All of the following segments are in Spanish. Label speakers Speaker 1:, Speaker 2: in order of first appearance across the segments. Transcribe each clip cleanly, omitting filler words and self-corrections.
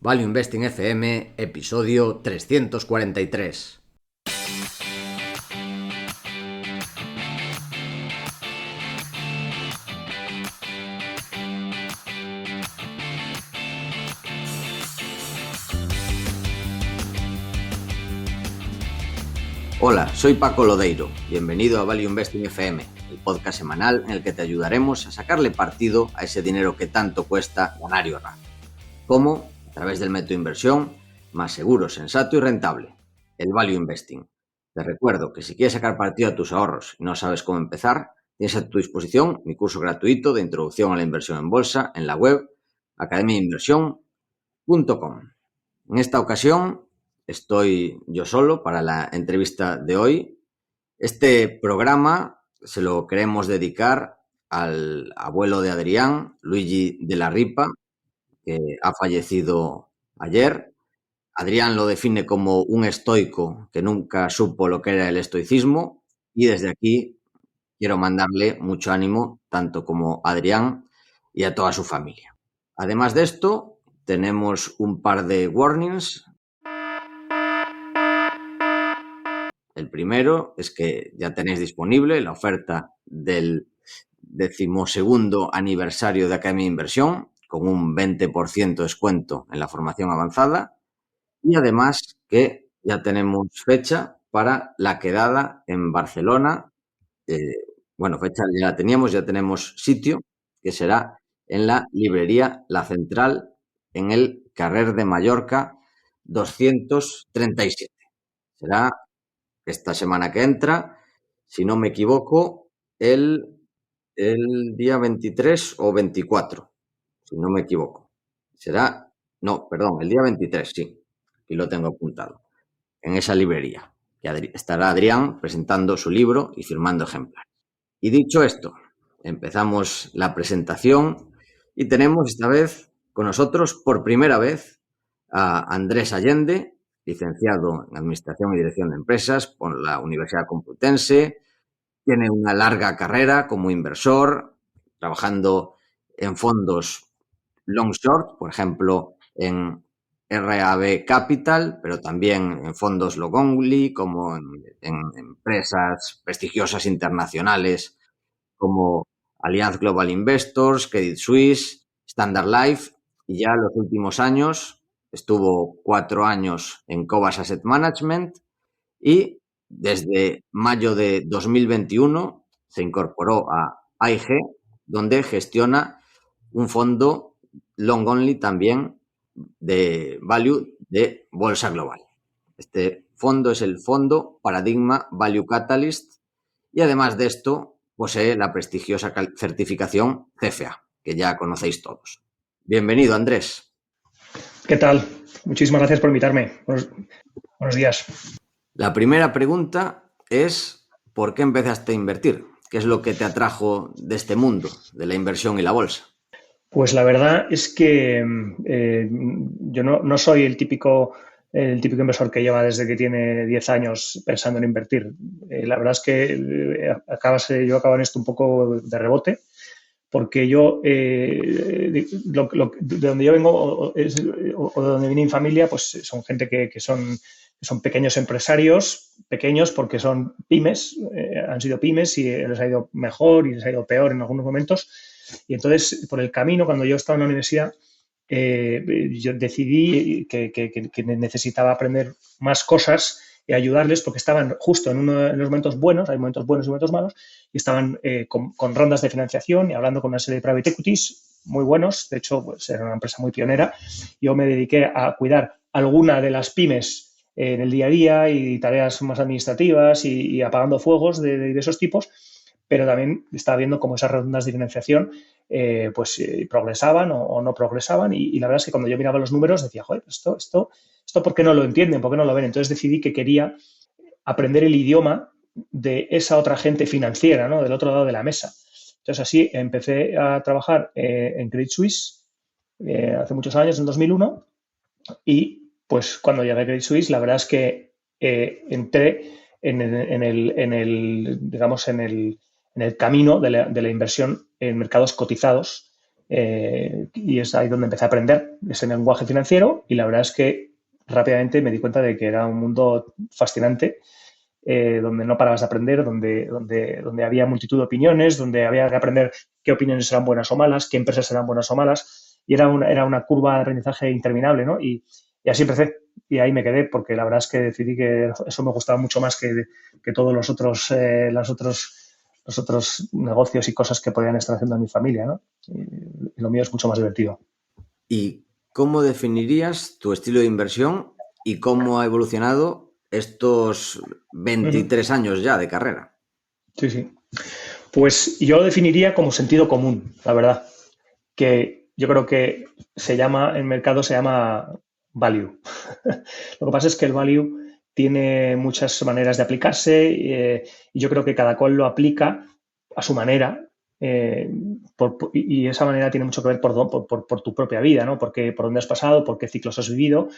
Speaker 1: Value Investing FM, episodio 343. Hola, soy Paco Lodeiro. Bienvenido a Value Investing FM, el podcast semanal en el que te ayudaremos a sacarle partido a ese dinero que tanto cuesta ganar y ahorrar. ¿Cómo? A través del método de inversión más seguro, sensato y rentable, el Value Investing. Te recuerdo que si quieres sacar partido a tus ahorros y no sabes cómo empezar, tienes a tu disposición mi curso gratuito de introducción a la inversión en bolsa en la web academiainversión.com. En esta ocasión estoy yo solo para la entrevista de hoy. Este programa se lo queremos dedicar al abuelo de Adrián, Luigi de la Ripa, que ha fallecido ayer. Adrián lo define como un estoico que nunca supo lo que era el estoicismo, y desde aquí quiero mandarle mucho ánimo tanto como a Adrián y a toda su familia. Además de esto, tenemos un par de warnings. El primero es que ya tenéis disponible la oferta del 12º aniversario de Academia de Inversión con un 20% de descuento en la formación avanzada, y además que ya tenemos fecha para la quedada en Barcelona. Fecha ya la teníamos, ya tenemos sitio, que será en la librería La Central, en el Carrer de Mallorca 237. Será esta semana que entra, si no me equivoco, el día 23 o 24, si no me equivoco. El día 23, sí, aquí lo tengo apuntado, en esa librería. Estará Adrián presentando su libro y firmando ejemplares. Y dicho esto, empezamos la presentación y tenemos esta vez con nosotros por primera vez a Andrés Allende, licenciado en Administración y Dirección de Empresas por la Universidad Complutense. Tiene una larga carrera como inversor, trabajando en fondos long short, por ejemplo, en RAB Capital, pero también en fondos long only, como en empresas prestigiosas internacionales como Allianz Global Investors, Credit Suisse, Standard Life, y ya en los últimos años estuvo 4 años en Cobas Asset Management, y desde mayo de 2021 se incorporó a AIG, donde gestiona un fondo long only también de value de bolsa global. Este fondo es el fondo Paradigma Value Catalyst, y además de esto posee la prestigiosa certificación CFA, que ya conocéis todos. Bienvenido, Andrés.
Speaker 2: ¿Qué tal? Muchísimas gracias por invitarme. Buenos días.
Speaker 1: La primera pregunta es: ¿por qué empezaste a invertir? ¿Qué es lo que te atrajo de este mundo, de la inversión y la bolsa?
Speaker 2: Pues la verdad es que yo no soy el típico inversor que lleva desde que tiene 10 años pensando en invertir. La verdad es que yo acabo en esto un poco de rebote, porque yo, de donde yo vengo o de donde viene mi familia, pues son gente que son pequeños empresarios, pequeños porque son pymes, han sido pymes y les ha ido mejor y les ha ido peor en algunos momentos. Y entonces, por el camino, cuando yo estaba en la universidad, yo decidí que necesitaba aprender más cosas y ayudarles, porque estaban justo en los momentos buenos, hay momentos buenos y momentos malos, y estaban con rondas de financiación y hablando con una serie de private equities muy buenos. De hecho, pues, era una empresa muy pionera. Yo me dediqué a cuidar alguna de las pymes en el día a día y tareas más administrativas y apagando fuegos de esos tipos, pero también estaba viendo cómo esas rondas de financiación progresaban o no progresaban, y la verdad es que cuando yo miraba los números decía, joder, esto ¿por qué no lo entienden? ¿Por qué no lo ven? Entonces decidí que quería aprender el idioma de esa otra gente financiera, ¿no? Del otro lado de la mesa. Entonces así empecé a trabajar en Credit Suisse hace muchos años, en 2001, y pues cuando llegué a Credit Suisse la verdad es que entré en el camino de la inversión en mercados cotizados, y es ahí donde empecé a aprender ese lenguaje financiero y la verdad es que rápidamente me di cuenta de que era un mundo fascinante, donde no parabas de aprender, donde había multitud de opiniones, donde había que aprender qué opiniones eran buenas o malas, qué empresas eran buenas o malas, y era una curva de aprendizaje interminable, ¿no? Y así empecé, y ahí me quedé, porque la verdad es que decidí que eso me gustaba mucho más que todos los otros negocios y cosas que podían estar haciendo en mi familia, ¿no? Y lo mío es mucho más divertido.
Speaker 1: ¿Y cómo definirías tu estilo de inversión y cómo ha evolucionado estos
Speaker 2: Uh -huh.
Speaker 1: 23 años ya de carrera?
Speaker 2: Sí, sí. Pues yo lo definiría como sentido común, la verdad, que yo creo que el mercado se llama value. Lo que pasa es que el value tiene muchas maneras de aplicarse y yo creo que cada cual lo aplica a su manera y esa manera tiene mucho que ver por tu propia vida, ¿no? Por dónde has pasado, por qué ciclos has vivido,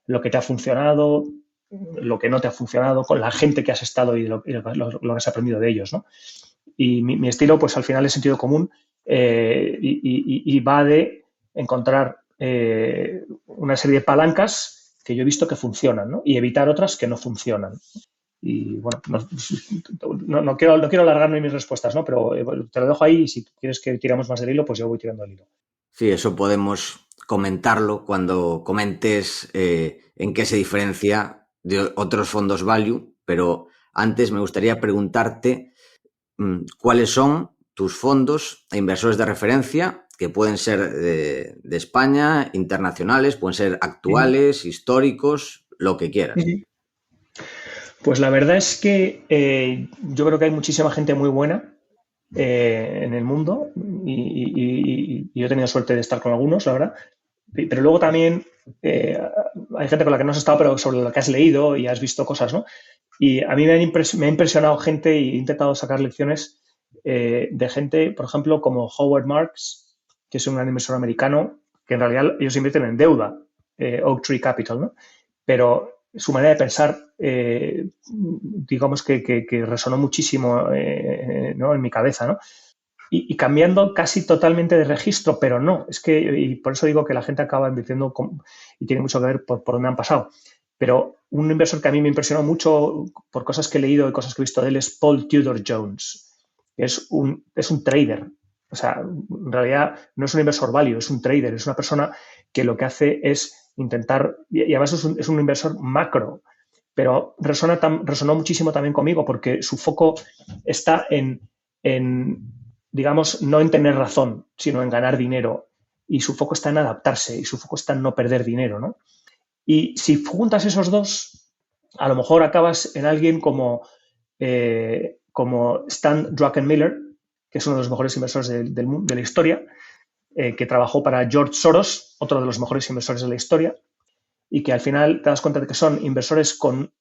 Speaker 2: lo que te ha funcionado, lo que no te ha funcionado, con la gente que has estado y lo que has aprendido de ellos, ¿no? Y mi estilo, pues al final es sentido común y va de encontrar una serie de palancas que yo he visto que funcionan, ¿no? Y evitar otras que no funcionan. Y bueno, no quiero alargarme en mis respuestas, ¿no? Pero te lo dejo ahí y si quieres que tiramos más del hilo, pues yo voy tirando el hilo.
Speaker 1: Sí, eso podemos comentarlo cuando comentes en qué se diferencia de otros fondos value, pero antes me gustaría preguntarte cuáles son tus fondos e inversores de referencia, que pueden ser de España, internacionales, pueden ser
Speaker 2: Uh -huh.
Speaker 1: actuales, históricos, lo que
Speaker 2: Uh
Speaker 1: quieras.
Speaker 2: -huh. Pues la verdad es que yo creo que hay muchísima gente muy buena en el mundo y yo he tenido suerte de estar con algunos, la verdad. Pero luego también hay gente con la que no has estado, pero sobre la que has leído y has visto cosas, ¿no? Y a mí me ha impresionado gente y he intentado sacar lecciones de gente, por ejemplo, como Howard Marks, que es un gran inversor americano, que en realidad ellos invierten en deuda, Oak Tree Capital, ¿no? Pero su manera de pensar, digamos que resonó muchísimo ¿no? En mi cabeza, ¿no? Y cambiando casi totalmente de registro, pero no, es que, y por eso digo que la gente acaba invirtiendo y tiene mucho que ver por dónde han pasado. Pero un inversor que a mí me impresionó mucho por cosas que he leído y cosas que he visto de él es Paul Tudor Jones. Es un trader. O sea, en realidad no es un inversor value, es un trader, es una persona que lo que hace es intentar, y además es un inversor macro, pero resonó muchísimo también conmigo porque su foco está en, digamos, no en tener razón, sino en ganar dinero. Y su foco está en adaptarse y su foco está en no perder dinero, ¿no? Y si juntas esos dos, a lo mejor acabas en alguien como Stan Druckenmiller, que es uno de los mejores inversores de la historia, que trabajó para George Soros, otro de los mejores inversores de la historia, y que al final te das cuenta de que son inversores con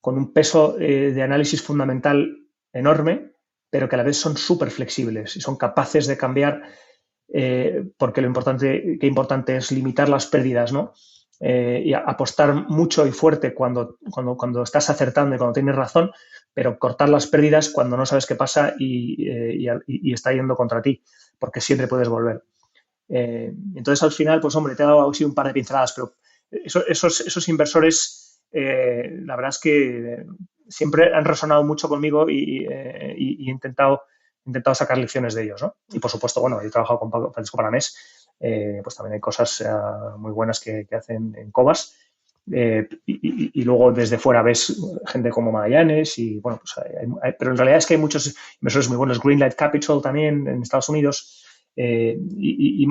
Speaker 2: un peso de análisis fundamental enorme, pero que a la vez son súper flexibles y son capaces de cambiar porque qué importante es limitar las pérdidas, ¿no? Y apostar mucho y fuerte cuando estás acertando y cuando tienes razón, pero cortar las pérdidas cuando no sabes qué pasa y está yendo contra ti, porque siempre puedes volver. Entonces, al final, pues hombre, te he dado así un par de pinceladas, pero esos inversores, la verdad es que siempre han resonado mucho conmigo y he intentado sacar lecciones de ellos, ¿no? Y por supuesto, bueno, he trabajado con Francisco Paramés, pues también hay cosas muy buenas que hacen en Cobas. Y luego desde fuera ves gente como Magallanes y bueno, pues pero en realidad es que hay muchos inversores muy buenos, Greenlight Capital también en Estados Unidos y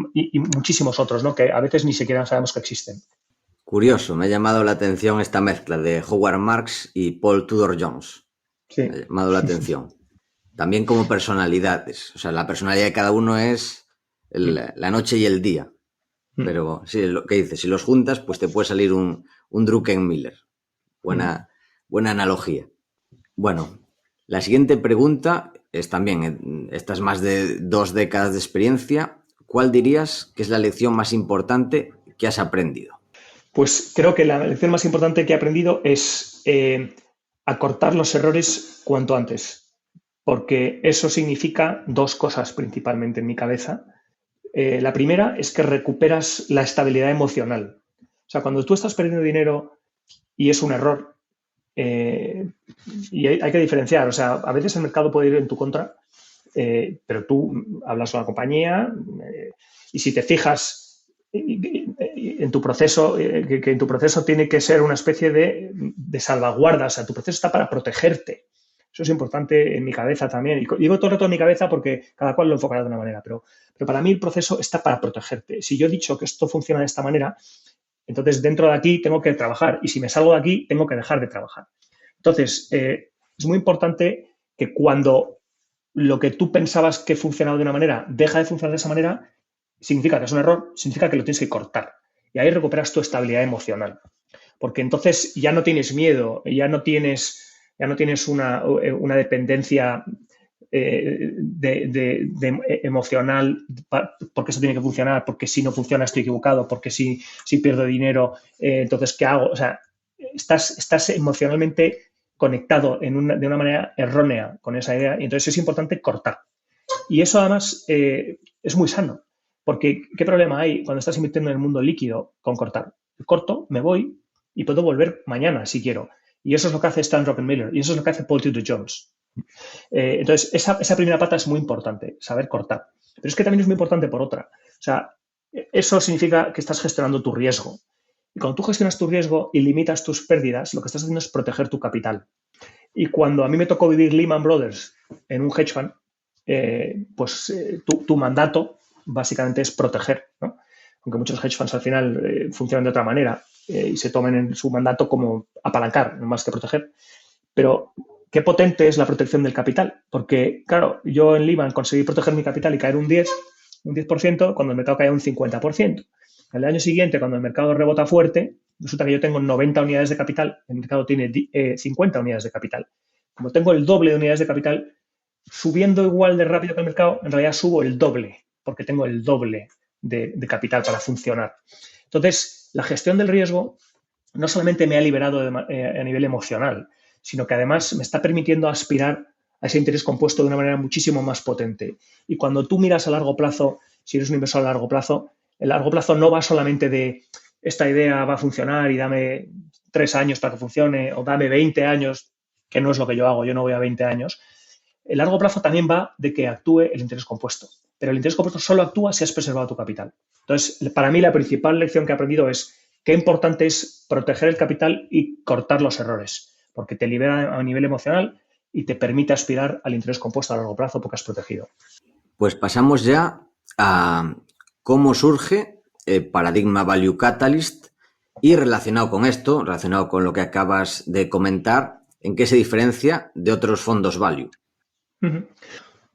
Speaker 2: muchísimos otros, ¿no? Que a veces ni siquiera sabemos que existen.
Speaker 1: Curioso, me ha llamado la atención esta mezcla de Howard Marks y Paul Tudor Jones.
Speaker 2: Sí.
Speaker 1: Me ha llamado la atención. También como personalidades. O sea, la personalidad de cada uno es la noche y el día. Pero sí, lo que dices, si los juntas, pues te puede salir un Druckenmiller. Buena analogía. Bueno, la siguiente pregunta es también, estas más de 2 décadas de experiencia, ¿cuál dirías que es la lección más importante que has aprendido?
Speaker 2: Pues creo que la lección más importante que he aprendido es acortar los errores cuanto antes, porque eso significa dos cosas principalmente en mi cabeza. La primera es que recuperas la estabilidad emocional. O sea, cuando tú estás perdiendo dinero y es un error, y hay que diferenciar, o sea, a veces el mercado puede ir en tu contra, pero tú hablas con la compañía y si te fijas en tu proceso, que en tu proceso tiene que ser una especie de salvaguarda, o sea, tu proceso está para protegerte. Eso es importante en mi cabeza también. Y digo todo el rato en mi cabeza porque cada cual lo enfocará de una manera, pero para mí el proceso está para protegerte. Si yo he dicho que esto funciona de esta manera, entonces dentro de aquí tengo que trabajar y si me salgo de aquí tengo que dejar de trabajar. Entonces, es muy importante que cuando lo que tú pensabas que funcionaba de una manera deja de funcionar de esa manera, significa que es un error, significa que lo tienes que cortar. Y ahí recuperas tu estabilidad emocional. Porque entonces ya no tienes miedo, ya no tienes una dependencia emocional, porque eso tiene que funcionar, porque si no funciona estoy equivocado, porque si pierdo dinero, entonces ¿qué hago? O sea, estás emocionalmente conectado de una manera errónea con esa idea y entonces es importante cortar. Y eso además es muy sano, porque ¿qué problema hay cuando estás invirtiendo en el mundo líquido con cortar? Corto, me voy y puedo volver mañana si quiero. Y eso es lo que hace Stan Rockenmiller y eso es lo que hace Paul Tudor Jones. Entonces, esa primera pata es muy importante, saber cortar. Pero es que también es muy importante por otra. O sea, eso significa que estás gestionando tu riesgo. Y cuando tú gestionas tu riesgo y limitas tus pérdidas, lo que estás haciendo es proteger tu capital. Y cuando a mí me tocó vivir Lehman Brothers en un hedge fund, tu mandato básicamente es proteger, ¿no? Aunque muchos hedge funds al final funcionan de otra manera y se tomen en su mandato como apalancar, no más que proteger. Pero qué potente es la protección del capital, porque claro, yo en Lehman conseguí proteger mi capital y caer un 10%, cuando el mercado cae un 50%. El año siguiente, cuando el mercado rebota fuerte, resulta que yo tengo 90 unidades de capital, el mercado tiene 50 unidades de capital. Como tengo el doble de unidades de capital, subiendo igual de rápido que el mercado, en realidad subo el doble, porque tengo el doble de capital para funcionar. Entonces, la gestión del riesgo no solamente me ha liberado a nivel emocional, sino que además me está permitiendo aspirar a ese interés compuesto de una manera muchísimo más potente. Y cuando tú miras a largo plazo, si eres un inversor a largo plazo, el largo plazo no va solamente de esta idea va a funcionar y dame 3 años para que funcione o dame 20 años, que no es lo que yo hago, yo no voy a 20 años. El largo plazo también va de que actúe el interés compuesto, pero el interés compuesto solo actúa si has preservado tu capital. Entonces, para mí la principal lección que he aprendido es qué importante es proteger el capital y cortar los errores, porque te libera a nivel emocional y te permite aspirar al interés compuesto a largo plazo porque has protegido.
Speaker 1: Pues pasamos ya a cómo surge Paradigma Value Catalyst y relacionado con esto, relacionado con lo que acabas de comentar, ¿en qué se diferencia de otros fondos value?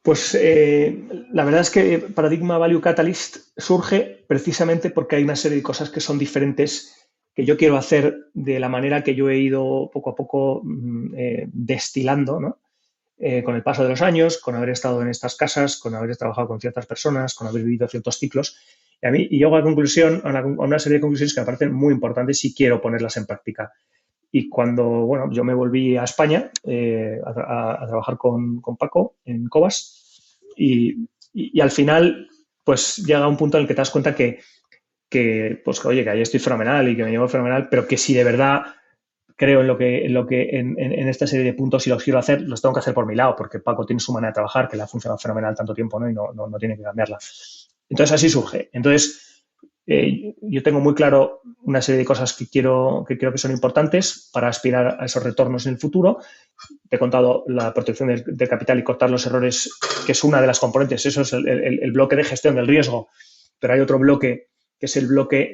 Speaker 2: Pues la verdad es que Paradigma Value Catalyst surge precisamente porque hay una serie de cosas que son diferentes que yo quiero hacer de la manera que yo he ido poco a poco destilando, ¿no? Con el paso de los años, con haber estado en estas casas, con haber trabajado con ciertas personas, con haber vivido ciertos ciclos. Y llego a una serie de conclusiones que me parecen muy importantes y quiero ponerlas en práctica. Y cuando, bueno, yo me volví a España a trabajar con Paco en Cobas y al final, pues llega un punto en el que te das cuenta pues, oye, que ahí estoy fenomenal y que me llevo fenomenal, pero que si de verdad creo en esta serie de puntos y los quiero hacer, los tengo que hacer por mi lado, porque Paco tiene su manera de trabajar, que le ha funcionado fenomenal tanto tiempo, ¿no? Y no tiene que cambiarla. Entonces así surge. Entonces, yo tengo muy claro una serie de cosas que creo que son importantes para aspirar a esos retornos en el futuro. Te he contado la protección del capital y cortar los errores, que es una de las componentes. Eso es el bloque de gestión del riesgo. Pero hay otro bloque que es el bloque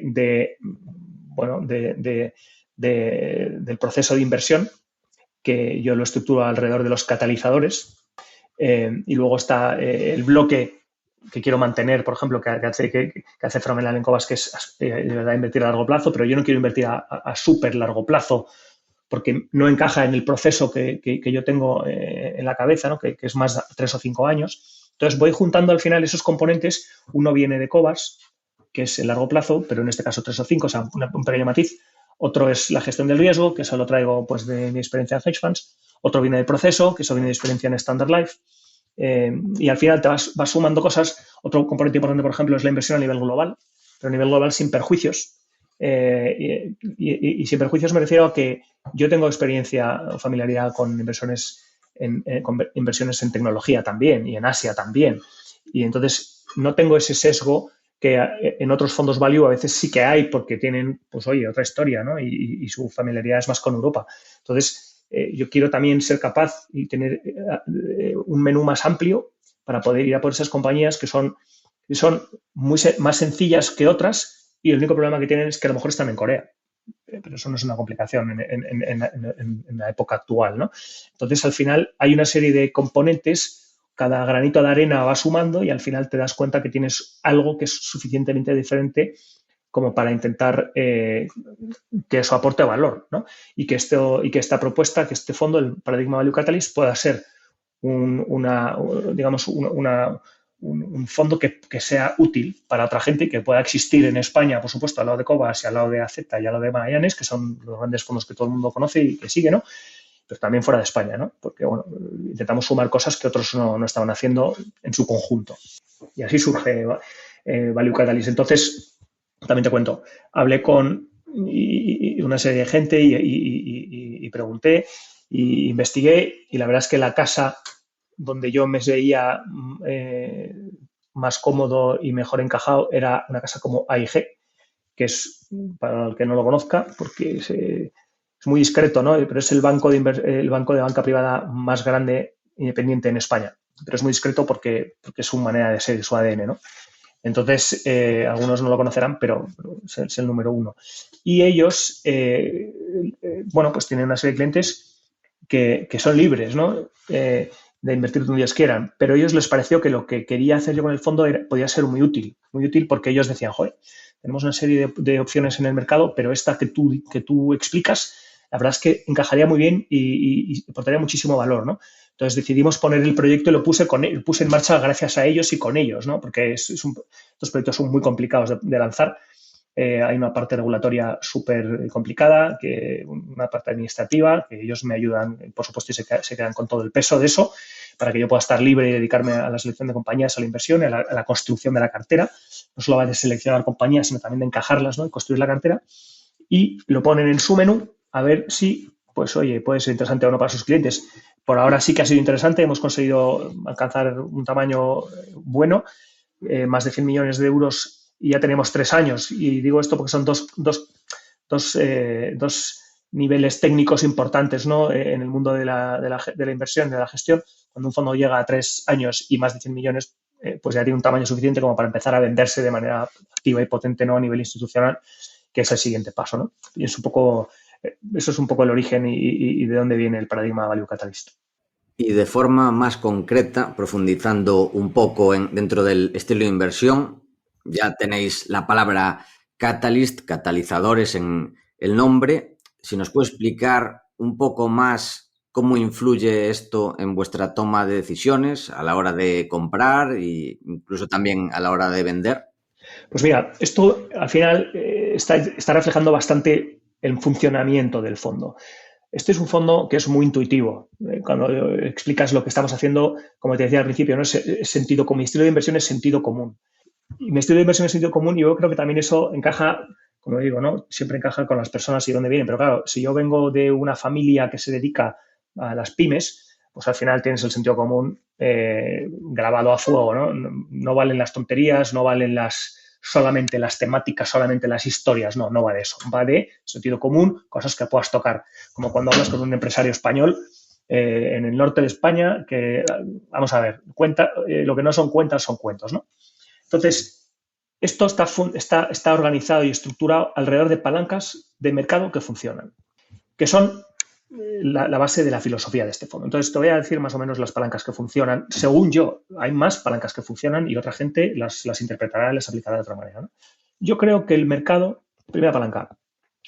Speaker 2: del proceso de inversión, que yo lo estructuro alrededor de los catalizadores. Y luego está el bloque que quiero mantener, por ejemplo, que hace fenomenal en Cobas, que es de verdad invertir a largo plazo, pero yo no quiero invertir a súper largo plazo porque no encaja en el proceso que yo tengo en la cabeza, ¿no? que es más 3 o 5 años. Entonces voy juntando al final esos componentes. Uno viene de Cobas, que es el largo plazo, pero en este caso 3 o 5, o sea, un pequeño matiz. Otro es la gestión del riesgo, que eso lo traigo pues, de mi experiencia en hedge funds. Otro viene del proceso, que eso viene de experiencia en Standard Life. Y al final te vas sumando cosas Otro componente importante, por ejemplo, es la inversión a nivel global, pero a nivel global sin perjuicios. Y sin perjuicios me refiero a que yo tengo experiencia o familiaridad con inversiones en tecnología también y en Asia también. Y entonces no tengo ese sesgo que en otros fondos value a veces sí que hay porque tienen, pues oye, otra historia, ¿no? Y su familiaridad es más con Europa. Entonces, yo quiero también ser capaz y tener un menú más amplio para poder ir a por esas compañías que son más sencillas que otras y el único problema que tienen es que a lo mejor están en Corea. Pero eso no es una complicación en la época actual, ¿no? Entonces, al final hay una serie de componentes, cada granito de arena va sumando y al final te das cuenta que tienes algo que es suficientemente diferente como para intentar que eso aporte valor, ¿no? Y que esta propuesta, que este fondo, el Paradigma Value Catalyst, pueda ser un fondo que sea útil para otra gente y que pueda existir en España, por supuesto, al lado de Cobas y al lado de AZ y al lado de Magallanes, que son los grandes fondos que todo el mundo conoce y que sigue, ¿no? Pero también fuera de España, ¿no? Porque, bueno, intentamos sumar cosas que otros no estaban haciendo en su conjunto. Y así surge Value Catalyst. Entonces, también te cuento, hablé con una serie de gente y pregunté y investigué y la verdad es que la casa donde yo me veía más cómodo y mejor encajado era una casa como AIG, que es, para el que no lo conozca, porque es muy discreto, ¿no? Pero es el banco de banca privada más grande independiente en España. Pero es muy discreto porque es su manera de ser, su ADN, ¿no? Entonces, algunos no lo conocerán, pero es el número uno. Y ellos, bueno, pues tienen una serie de clientes que son libres, ¿no? De invertir donde ellos quieran. Pero a ellos les pareció que lo que quería hacer yo con el fondo podía ser muy útil porque ellos decían, joder, tenemos una serie de opciones en el mercado, pero esta que tú explicas, la verdad es que encajaría muy bien y aportaría muchísimo valor, ¿no? Entonces decidimos poner el proyecto y lo puse en marcha gracias a ellos y con ellos, ¿no? Porque estos proyectos son muy complicados de lanzar. Hay una parte regulatoria súper complicada, una parte administrativa, que ellos me ayudan, por supuesto, y se quedan con todo el peso de eso, para que yo pueda estar libre y dedicarme a la selección de compañías, a la inversión, a la construcción de la cartera. No solo va de seleccionar compañías, sino también de encajarlas, ¿no? Y construir la cartera. Y lo ponen en su menú a ver si, pues oye, puede ser interesante o no para sus clientes. Por ahora sí que ha sido interesante, hemos conseguido alcanzar un tamaño bueno, más de 100 millones de euros y ya tenemos 3 años. Y digo esto porque son dos niveles técnicos importantes, ¿no? En el mundo de la inversión, de la gestión. Cuando un fondo llega a 3 años y más de 100 millones, pues ya tiene un tamaño suficiente como para empezar a venderse de manera activa y potente, ¿no? A nivel institucional, que es el siguiente paso, ¿no? Y es un poco, eso es un poco el origen y de dónde viene el paradigma Value Catalyst.
Speaker 1: Y de forma más concreta, profundizando un poco dentro del estilo de inversión, ya tenéis la palabra catalyst, catalizadores en el nombre. Si nos puede explicar un poco más cómo influye esto en vuestra toma de decisiones a la hora de comprar e incluso también a la hora de vender.
Speaker 2: Pues mira, esto al final está reflejando bastante el funcionamiento del fondo. Este es un fondo que es muy intuitivo. Cuando explicas lo que estamos haciendo, como te decía al principio, ¿no? Es sentido común. Mi estilo de inversión es sentido común. Y mi estilo de inversión es sentido común y yo creo que también eso encaja, como digo, ¿no? Siempre encaja con las personas y dónde vienen. Pero claro, si yo vengo de una familia que se dedica a las pymes, pues al final tienes el sentido común grabado a fuego, ¿no? No valen las tonterías, no valen solamente las temáticas, solamente las historias, no va de eso, va de sentido común, cosas que puedas tocar, como cuando hablas con un empresario español en el norte de España, que, vamos a ver, lo que no son cuentas son cuentos, ¿no? Entonces, esto está organizado y estructurado alrededor de palancas de mercado que funcionan, que son la base de la filosofía de este fondo. Entonces, te voy a decir más o menos las palancas que funcionan. Según yo, hay más palancas que funcionan y otra gente las interpretará y las aplicará de otra manera, ¿no? Yo creo que el mercado, primera palanca,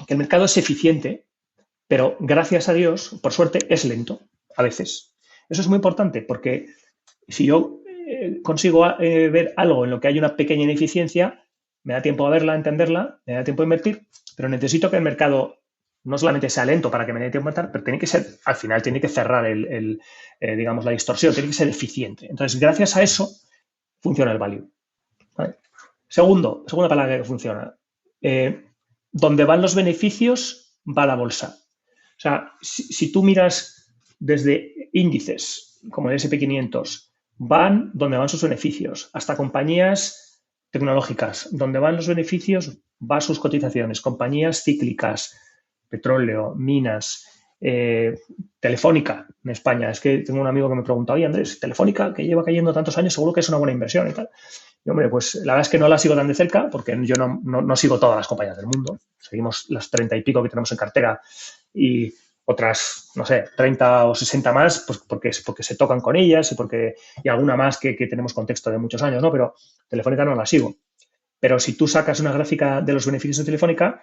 Speaker 2: que el mercado es eficiente, pero gracias a Dios, por suerte, es lento a veces. Eso es muy importante porque si yo consigo ver algo en lo que hay una pequeña ineficiencia, me da tiempo a verla, a entenderla, me da tiempo a invertir, pero necesito que el mercado no solamente sea lento para que me dé tiempo a invertir, pero tiene que ser, al final tiene que cerrar digamos, la distorsión, tiene que ser eficiente. Entonces, gracias a eso, funciona el value. ¿vale? Segunda palanca que funciona. Donde van los beneficios, va la bolsa. O sea, si tú miras desde índices como el SP500, van donde van sus beneficios, hasta compañías tecnológicas, donde van los beneficios, va sus cotizaciones, compañías cíclicas, petróleo, minas, Telefónica en España. Es que tengo un amigo que me pregunta, oye Andrés, Telefónica, que lleva cayendo tantos años, seguro que es una buena inversión y tal. Y hombre, pues la verdad es que no la sigo tan de cerca porque yo no sigo todas las compañías del mundo. Seguimos las 30 y pico que tenemos en cartera y otras, no sé, 30 o 60 más, pues porque se tocan con ellas y alguna más que tenemos contexto de muchos años, ¿no? Pero Telefónica no la sigo. Pero si tú sacas una gráfica de los beneficios de Telefónica,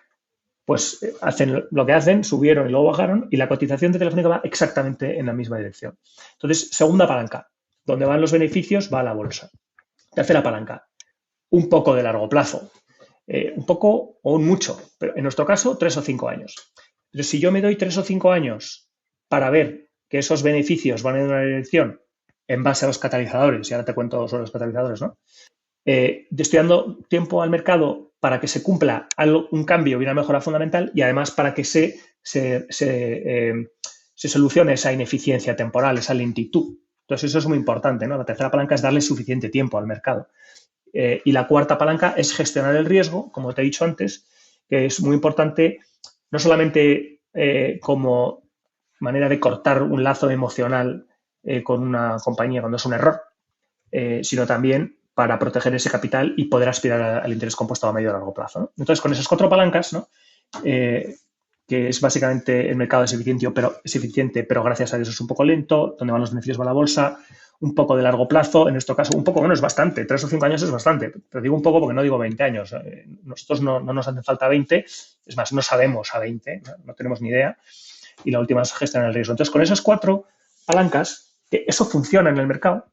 Speaker 2: pues hacen lo que hacen, subieron y luego bajaron, y la cotización de Telefónica va exactamente en la misma dirección. Entonces, segunda palanca, donde van los beneficios va a la bolsa. Tercera palanca, un poco de largo plazo, un poco o un mucho, pero en nuestro caso 3 o 5 años. Pero si yo me doy 3 o 5 años para ver que esos beneficios van en una dirección en base a los catalizadores, y ahora te cuento sobre los catalizadores, ¿no? Estoy dando tiempo al mercado para que se cumpla un cambio y una mejora fundamental y además para que se solucione esa ineficiencia temporal, esa lentitud. Entonces eso es muy importante, ¿no? La tercera palanca es darle suficiente tiempo al mercado. Y la cuarta palanca es gestionar el riesgo, como te he dicho antes, que es muy importante no solamente como manera de cortar un lazo emocional con una compañía cuando es un error, sino también para proteger ese capital y poder aspirar al interés compuesto a medio y largo plazo, ¿no? Entonces, con esas cuatro palancas, ¿no? Que es básicamente el mercado es eficiente, pero gracias a Dios es un poco lento, donde van los beneficios va la bolsa, un poco de largo plazo, en nuestro caso un poco, bueno, es bastante, 3 o 5 años es bastante, pero digo un poco porque no digo 20 años, nosotros no nos hacen falta 20, es más, no sabemos a 20, no tenemos ni idea, y la última es gestionar el riesgo. Entonces, con esas cuatro palancas, eso funciona en el mercado,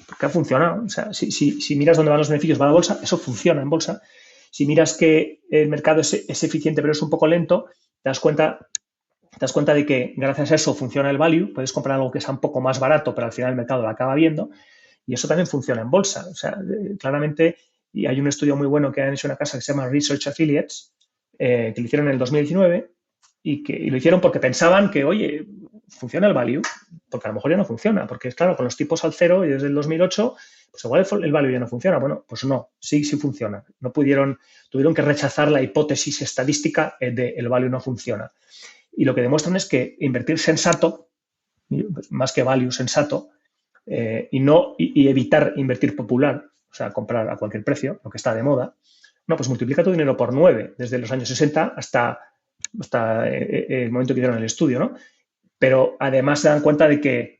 Speaker 2: porque ha funcionado. O sea, si miras dónde van los beneficios, va a la bolsa, eso funciona en bolsa. Si miras que el mercado es eficiente pero es un poco lento, te das cuenta de que gracias a eso funciona el value, puedes comprar algo que sea un poco más barato, pero al final el mercado lo acaba viendo, y eso también funciona en bolsa. O sea, claramente, y hay un estudio muy bueno que han hecho una casa que se llama Research Affiliates, que lo hicieron en el 2019, y lo hicieron porque pensaban que, oye, funciona el value, porque a lo mejor ya no funciona, porque claro, con los tipos al cero y desde el 2008, pues igual el value ya no funciona. Bueno, pues no, sí funciona. Tuvieron que rechazar la hipótesis estadística de el value no funciona. Y lo que demuestran es que invertir sensato, más que value sensato, y evitar invertir popular, o sea, comprar a cualquier precio, lo que está de moda, no, pues multiplica tu dinero por 9 desde los años 60 hasta el momento que hicieron el estudio, ¿no? Pero además se dan cuenta de que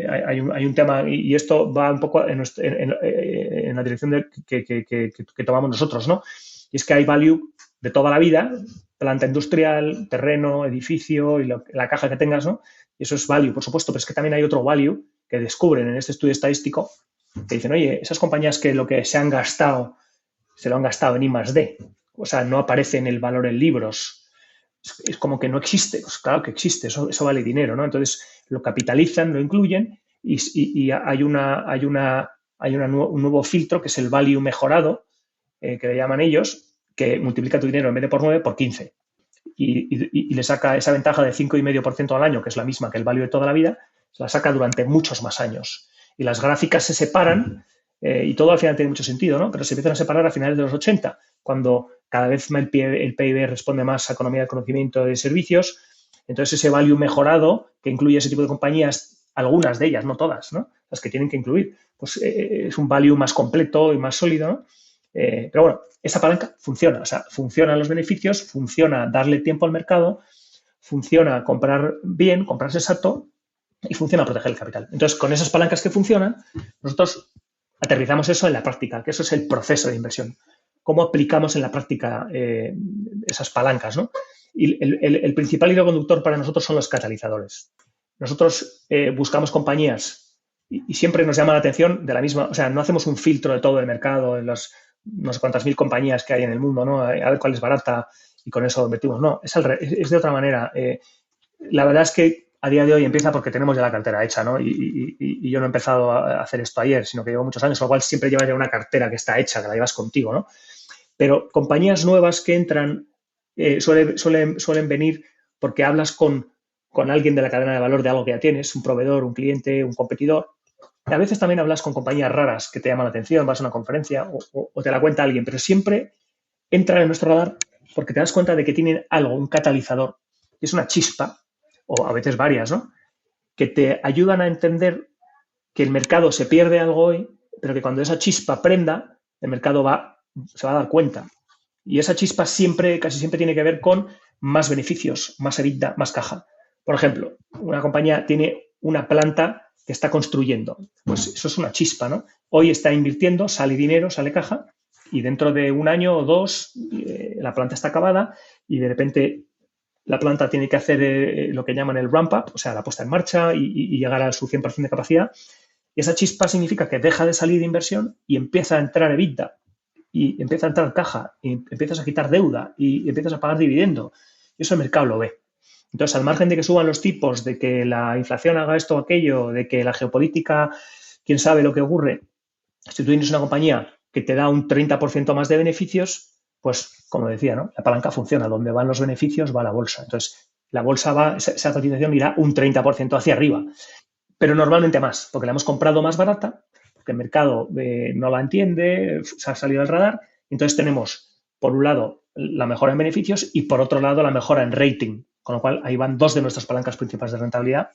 Speaker 2: hay un tema, y esto va un poco en la dirección que tomamos nosotros, ¿no? Y es que hay value de toda la vida, planta industrial, terreno, edificio y la caja que tengas, ¿no? Y eso es value, por supuesto, pero es que también hay otro value que descubren en este estudio estadístico que dicen, oye, esas compañías que lo que se han gastado, se lo han gastado en I+D, o sea, no aparece en el valor en libros, es como que no existe. Pues claro que existe, eso vale dinero, ¿no? Entonces lo capitalizan, lo incluyen y hay un nuevo filtro que es el value mejorado, que le llaman ellos, que multiplica tu dinero en vez de por 9 por 15 y le saca esa ventaja de 5,5% al año, que es la misma que el value de toda la vida, se la saca durante muchos más años. Y las gráficas se separan y todo al final tiene mucho sentido, ¿no? Pero se empiezan a separar a finales de los 80, cuando cada vez el PIB responde más a economía de conocimiento y de servicios. Entonces, ese value mejorado, que incluye ese tipo de compañías, algunas de ellas, no todas, ¿no? Las que tienen que incluir, pues es un value más completo y más sólido, ¿no? Pero bueno, esa palanca funciona, o sea, funcionan los beneficios, funciona darle tiempo al mercado, funciona comprar bien, comprar sensato y funciona proteger el capital. Entonces, con esas palancas que funcionan, nosotros aterrizamos eso en la práctica, que eso es el proceso de inversión. ¿Cómo aplicamos en la práctica esas palancas, ¿no? Y el principal hilo conductor para nosotros son los catalizadores. Nosotros buscamos compañías y siempre nos llama la atención de la misma, o sea, no hacemos un filtro de todo el mercado, en las no sé cuántas mil compañías que hay en el mundo, ¿no? A ver cuál es barata y con eso invertimos. No, es de otra manera. La verdad es que a día de hoy empieza porque tenemos ya la cartera hecha, ¿no? Y yo no he empezado a hacer esto ayer, sino que llevo muchos años, con lo cual siempre llevas ya una cartera que está hecha, que la llevas contigo, ¿no? Pero compañías nuevas que entran suelen venir porque hablas con alguien de la cadena de valor de algo que ya tienes, un proveedor, un cliente, un competidor. A veces también hablas con compañías raras que te llaman la atención, vas a una conferencia o te la cuenta alguien, pero siempre entran en nuestro radar porque te das cuenta de que tienen algo, un catalizador, que es una chispa, o a veces varias, ¿no? Que te ayudan a entender que el mercado se pierde algo hoy, pero que cuando esa chispa prenda, el mercado se va a dar cuenta. Y esa chispa casi siempre tiene que ver con más beneficios, más EBITDA, más caja. Por ejemplo, una compañía tiene una planta que está construyendo. Pues eso es una chispa, ¿no? Hoy está invirtiendo, sale dinero, sale caja, y dentro de un año o dos la planta está acabada y de repente la planta tiene que hacer lo que llaman el ramp up, o sea, la puesta en marcha y llegar a su 100% de capacidad. Y esa chispa significa que deja de salir inversión y empieza a entrar EBITDA y empieza a entrar caja y empiezas a quitar deuda y empiezas a pagar dividendo. Y eso el mercado lo ve. Entonces, al margen de que suban los tipos, de que la inflación haga esto o aquello, de que la geopolítica, quién sabe lo que ocurre, si tú tienes una compañía que te da un 30% más de beneficios, pues, como decía, ¿no? La palanca funciona. Donde van los beneficios va la bolsa. Entonces, la bolsa esa cotización irá un 30% hacia arriba, pero normalmente más, porque la hemos comprado más barata, porque el mercado no la entiende, se ha salido del radar. Entonces tenemos, por un lado, la mejora en beneficios y por otro lado, la mejora en rating. Con lo cual, ahí van dos de nuestras palancas principales de rentabilidad.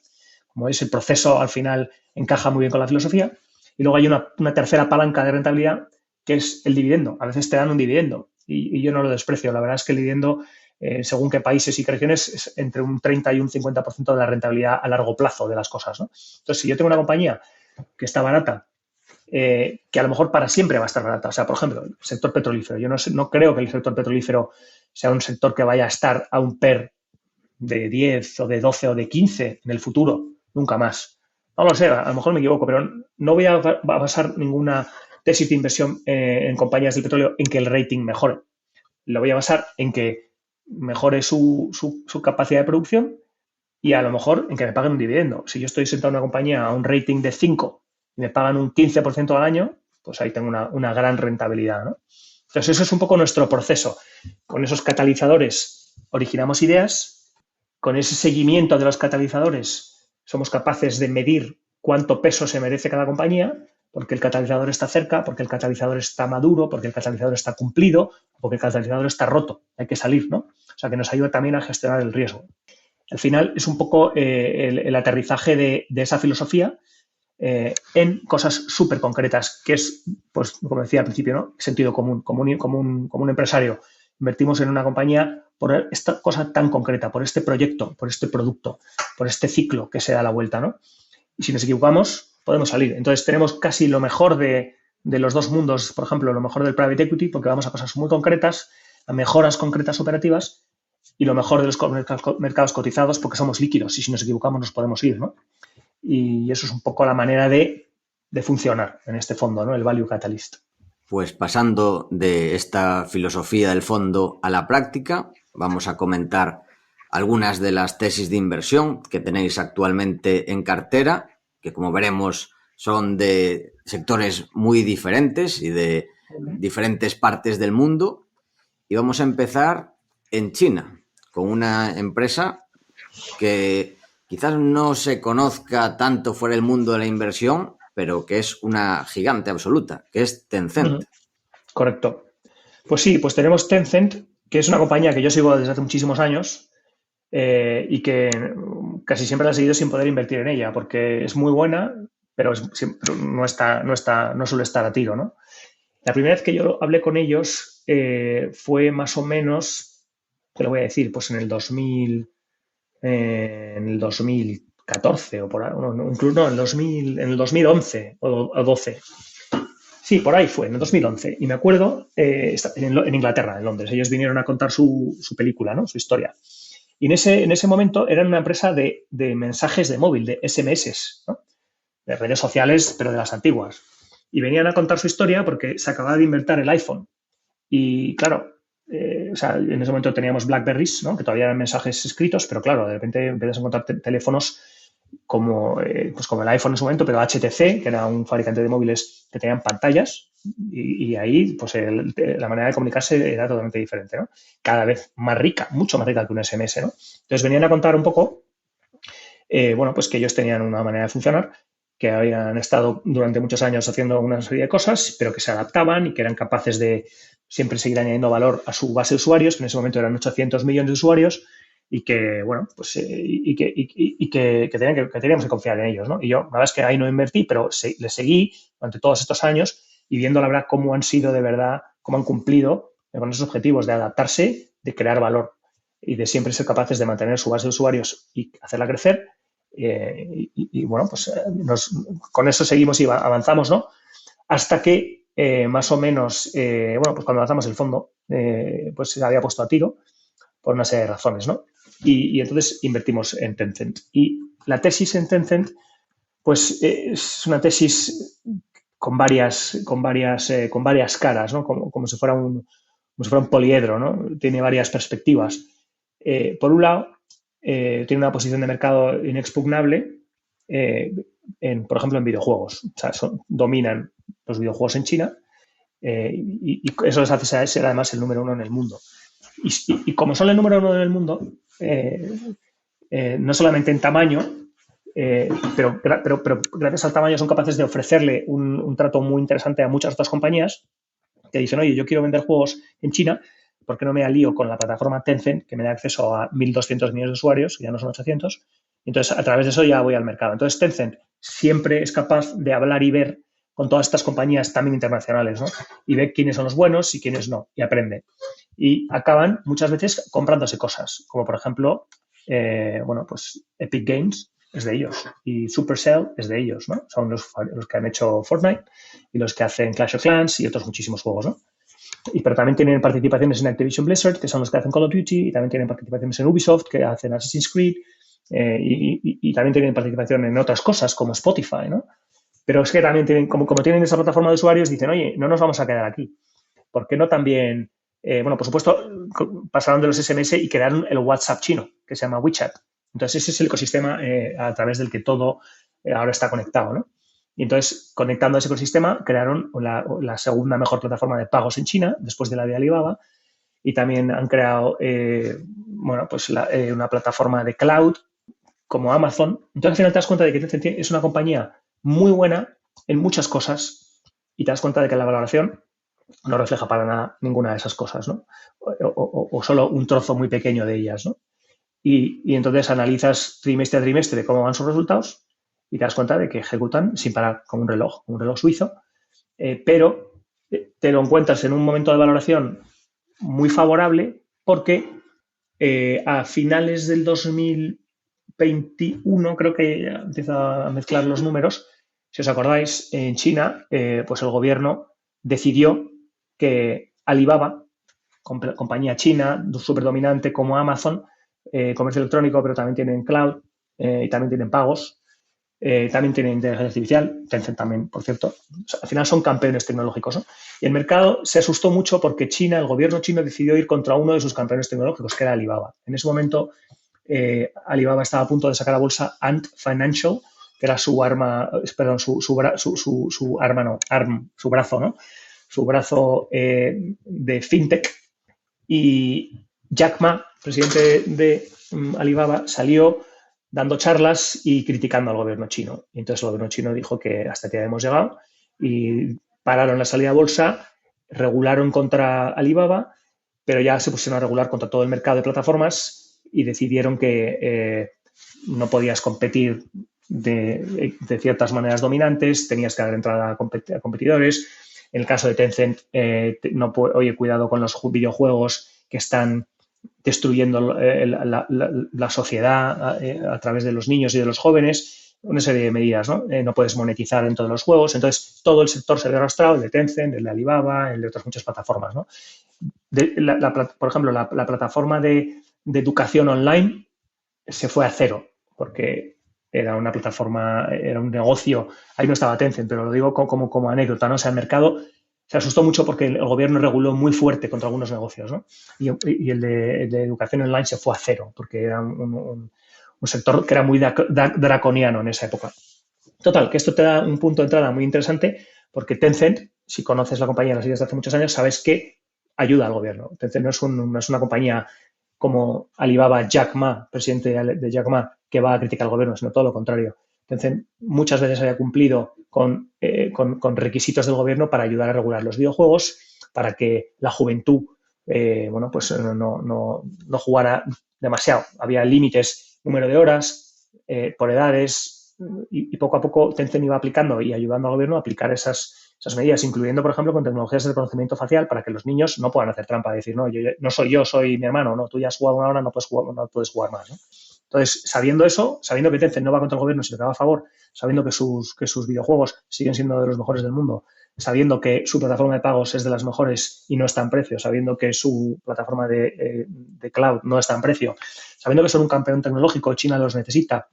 Speaker 2: Como veis, el proceso al final encaja muy bien con la filosofía. Y luego hay una tercera palanca de rentabilidad, que es el dividendo. A veces te dan un dividendo y yo no lo desprecio. La verdad es que el dividendo, según qué países y qué regiones, es entre un 30 y un 50% de la rentabilidad a largo plazo de las cosas, ¿no? Entonces, si yo tengo una compañía que está barata, que a lo mejor para siempre va a estar barata. O sea, por ejemplo, el sector petrolífero. Yo no creo que el sector petrolífero sea un sector que vaya a estar a un PER de 10 o de 12 o de 15 en el futuro. Nunca más. No lo sé, a lo mejor me equivoco, pero no voy a basar ninguna tesis de inversión en compañías de petróleo en que el rating mejore. Lo voy a basar en que mejore su capacidad de producción y a lo mejor en que me paguen un dividendo. Si yo estoy sentado en una compañía a un rating de 5 y me pagan un 15% al año, pues ahí tengo una gran rentabilidad, ¿no? Entonces, eso es un poco nuestro proceso. Con esos catalizadores originamos ideas, con ese seguimiento de los catalizadores somos capaces de medir cuánto peso se merece cada compañía, porque el catalizador está cerca, porque el catalizador está maduro, porque el catalizador está cumplido, porque el catalizador está roto, hay que salir, ¿no? O sea, que nos ayuda también a gestionar el riesgo. Al final es un poco el aterrizaje de esa filosofía en cosas súper concretas, que es, pues, como decía al principio, ¿no? Sentido común, como un empresario. Invertimos en una compañía por esta cosa tan concreta, por este proyecto, por este producto, por este ciclo que se da la vuelta, ¿no? Y si nos equivocamos, podemos salir. Entonces tenemos casi lo mejor de los dos mundos, por ejemplo, lo mejor del private equity, porque vamos a cosas muy concretas, a mejoras concretas operativas, y lo mejor de los mercados cotizados porque somos líquidos y si nos equivocamos nos podemos ir, ¿no? Y eso es un poco la manera de funcionar en este fondo, ¿no? El Value Catalyst.
Speaker 1: Pues pasando de esta filosofía del fondo a la práctica, vamos a comentar algunas de las tesis de inversión que tenéis actualmente en cartera, que como veremos son de sectores muy diferentes y de diferentes partes del mundo. Y vamos a empezar en China, con una empresa que quizás no se conozca tanto fuera del mundo de la inversión, pero que es una gigante absoluta, que es Tencent.
Speaker 2: Correcto. Pues sí, pues tenemos Tencent, que es una compañía que yo sigo desde hace muchísimos años y que casi siempre la he seguido sin poder invertir en ella, porque es muy buena, pero no suele estar a tiro, ¿no? La primera vez que yo hablé con ellos fue más o menos, te lo voy a decir, pues en el 2014 o por ahí, incluso no, en el 2011 o 12. Sí, por ahí fue, en el 2011. Y me acuerdo, en Inglaterra, en Londres, ellos vinieron a contar su película, ¿no? Su historia. Y en ese momento eran una empresa de mensajes de móvil, de SMS, ¿no? De redes sociales, pero de las antiguas. Y venían a contar su historia porque se acababa de inventar el iPhone. Y claro, o sea, en ese momento teníamos Blackberries, ¿no? Que todavía eran mensajes escritos, pero claro, de repente empiezas a encontrar teléfonos como, pues como el iPhone en su momento, pero HTC, que era un fabricante de móviles que tenían pantallas, y ahí pues la manera de comunicarse era totalmente diferente, ¿no? Cada vez más rica, mucho más rica que un SMS, ¿no? Entonces venían a contar un poco, bueno, pues que ellos tenían una manera de funcionar, que habían estado durante muchos años haciendo una serie de cosas, pero que se adaptaban y que eran capaces de siempre seguir añadiendo valor a su base de usuarios, que en ese momento eran 800 millones de usuarios, y que, bueno, pues, que teníamos que confiar en ellos, ¿no? Y yo, la verdad es que ahí no invertí, pero les seguí durante todos estos años y viendo, la verdad, cómo han sido de verdad, cómo han cumplido con esos objetivos de adaptarse, de crear valor y de siempre ser capaces de mantener su base de usuarios y hacerla crecer. Bueno, pues con eso seguimos y avanzamos, ¿no? Hasta que más o menos, bueno, pues cuando lanzamos el fondo, pues se había puesto a tiro por una serie de razones, ¿no? Y entonces invertimos en Tencent. Y la tesis en Tencent, pues es una tesis con varias caras, ¿no? Como si fuera un poliedro, ¿no? Tiene varias perspectivas. Por un lado, tiene una posición de mercado inexpugnable, por ejemplo, en videojuegos. O sea, dominan los videojuegos en China y eso les hace ser además el número uno en el mundo. Y como son el número uno en el mundo, no solamente en tamaño, pero gracias al tamaño son capaces de ofrecerle un trato muy interesante a muchas otras compañías que dicen, oye, yo quiero vender juegos en China, ¿por qué no me alío con la plataforma Tencent, que me da acceso a 1.200 millones de usuarios, ya no son 800? Entonces, a través de eso ya voy al mercado. Entonces, Tencent siempre es capaz de hablar y ver con todas estas compañías también internacionales, ¿no? Y ve quiénes son los buenos y quiénes no, y aprende. Y acaban muchas veces comprándose cosas, como por ejemplo, bueno, pues Epic Games es de ellos y Supercell es de ellos, ¿no? Son los que han hecho Fortnite y los que hacen Clash of Clans y otros muchísimos juegos, ¿no? Pero también tienen participaciones en Activision Blizzard, que son los que hacen Call of Duty, y también tienen participaciones en Ubisoft, que hacen Assassin's Creed, y también tienen participación en otras cosas como Spotify, ¿no? Pero es que también tienen, como tienen esa plataforma de usuarios, dicen, oye, no nos vamos a quedar aquí. ¿Por qué no también, bueno, por supuesto, pasaron de los SMS y crearon el WhatsApp chino, que se llama WeChat. Entonces, ese es el ecosistema a través del que todo ahora está conectado, ¿no? Y entonces, conectando a ese ecosistema, crearon la segunda mejor plataforma de pagos en China, después de la de Alibaba, y también han creado, bueno, pues una plataforma de cloud como Amazon. Entonces, al final te das cuenta de que Tencent es una compañía muy buena en muchas cosas y te das cuenta de que la valoración no refleja para nada ninguna de esas cosas, ¿no? O solo un trozo muy pequeño de ellas, ¿no? Y entonces analizas trimestre a trimestre cómo van sus resultados y te das cuenta de que ejecutan sin parar, como un reloj suizo, pero te lo encuentras en un momento de valoración muy favorable porque a finales del 2021, creo que ya empieza a mezclar los números, si os acordáis, en China, pues el gobierno decidió que Alibaba, compañía china súper dominante como Amazon, comercio electrónico, pero también tienen cloud y también tienen pagos, también tienen inteligencia artificial, Tencent también, por cierto. O sea, al final son campeones tecnológicos, ¿no? Y el mercado se asustó mucho porque China, el gobierno chino, decidió ir contra uno de sus campeones tecnológicos, que era Alibaba. En ese momento, Alibaba estaba a punto de sacar a bolsa Ant Financial, que era su arma, perdón, su arma, no, ARM, su brazo, ¿no? Su brazo de fintech. Y Jack Ma, presidente de Alibaba, salió dando charlas y criticando al gobierno chino. Y entonces el gobierno chino dijo que hasta aquí hemos llegado y pararon la salida a bolsa, regularon contra Alibaba, pero ya se pusieron a regular contra todo el mercado de plataformas y decidieron que no podías competir de ciertas maneras dominantes, tenías que dar entrada a competidores. En el caso de Tencent, oye, cuidado con los videojuegos que están destruyendo la sociedad a través de los niños y de los jóvenes, una serie de medidas, ¿no? No puedes monetizar dentro de los juegos, entonces todo el sector se ve arrastrado, el de Tencent, el de Alibaba, el de otras muchas plataformas, ¿no? Por ejemplo, la plataforma de educación online se fue a cero, porque era una plataforma, era un negocio, ahí no estaba Tencent, pero lo digo como anécdota, ¿no? O sea, el mercado se asustó mucho porque el gobierno reguló muy fuerte contra algunos negocios, ¿no? Y el de educación online se fue a cero, porque era un sector que era muy draconiano en esa época. Total, que esto te da un punto de entrada muy interesante, porque Tencent, si conoces la compañía, la sigues desde hace muchos años, sabes que ayuda al gobierno. Tencent no es una compañía como Alibaba, Jack Ma, presidente de Jack Ma, que va a criticar al gobierno, sino todo lo contrario. Tencent muchas veces había cumplido con requisitos del gobierno para ayudar a regular los videojuegos, para que la juventud pues no jugara demasiado. Había límites, número de horas, por edades, y poco a poco Tencent iba aplicando y ayudando al gobierno a aplicar esas medidas, incluyendo, por ejemplo, con tecnologías de reconocimiento facial para que los niños no puedan hacer trampa, decir, no, no soy yo, soy mi hermano, no, tú ya has jugado una hora, no puedes jugar más, ¿no? Entonces, sabiendo eso, sabiendo que Tencent no va contra el gobierno, sino que va a favor, sabiendo que sus videojuegos siguen siendo de los mejores del mundo, sabiendo que su plataforma de pagos es de las mejores y no está en precio, sabiendo que su plataforma de cloud no está en precio, sabiendo que son un campeón tecnológico, China los necesita,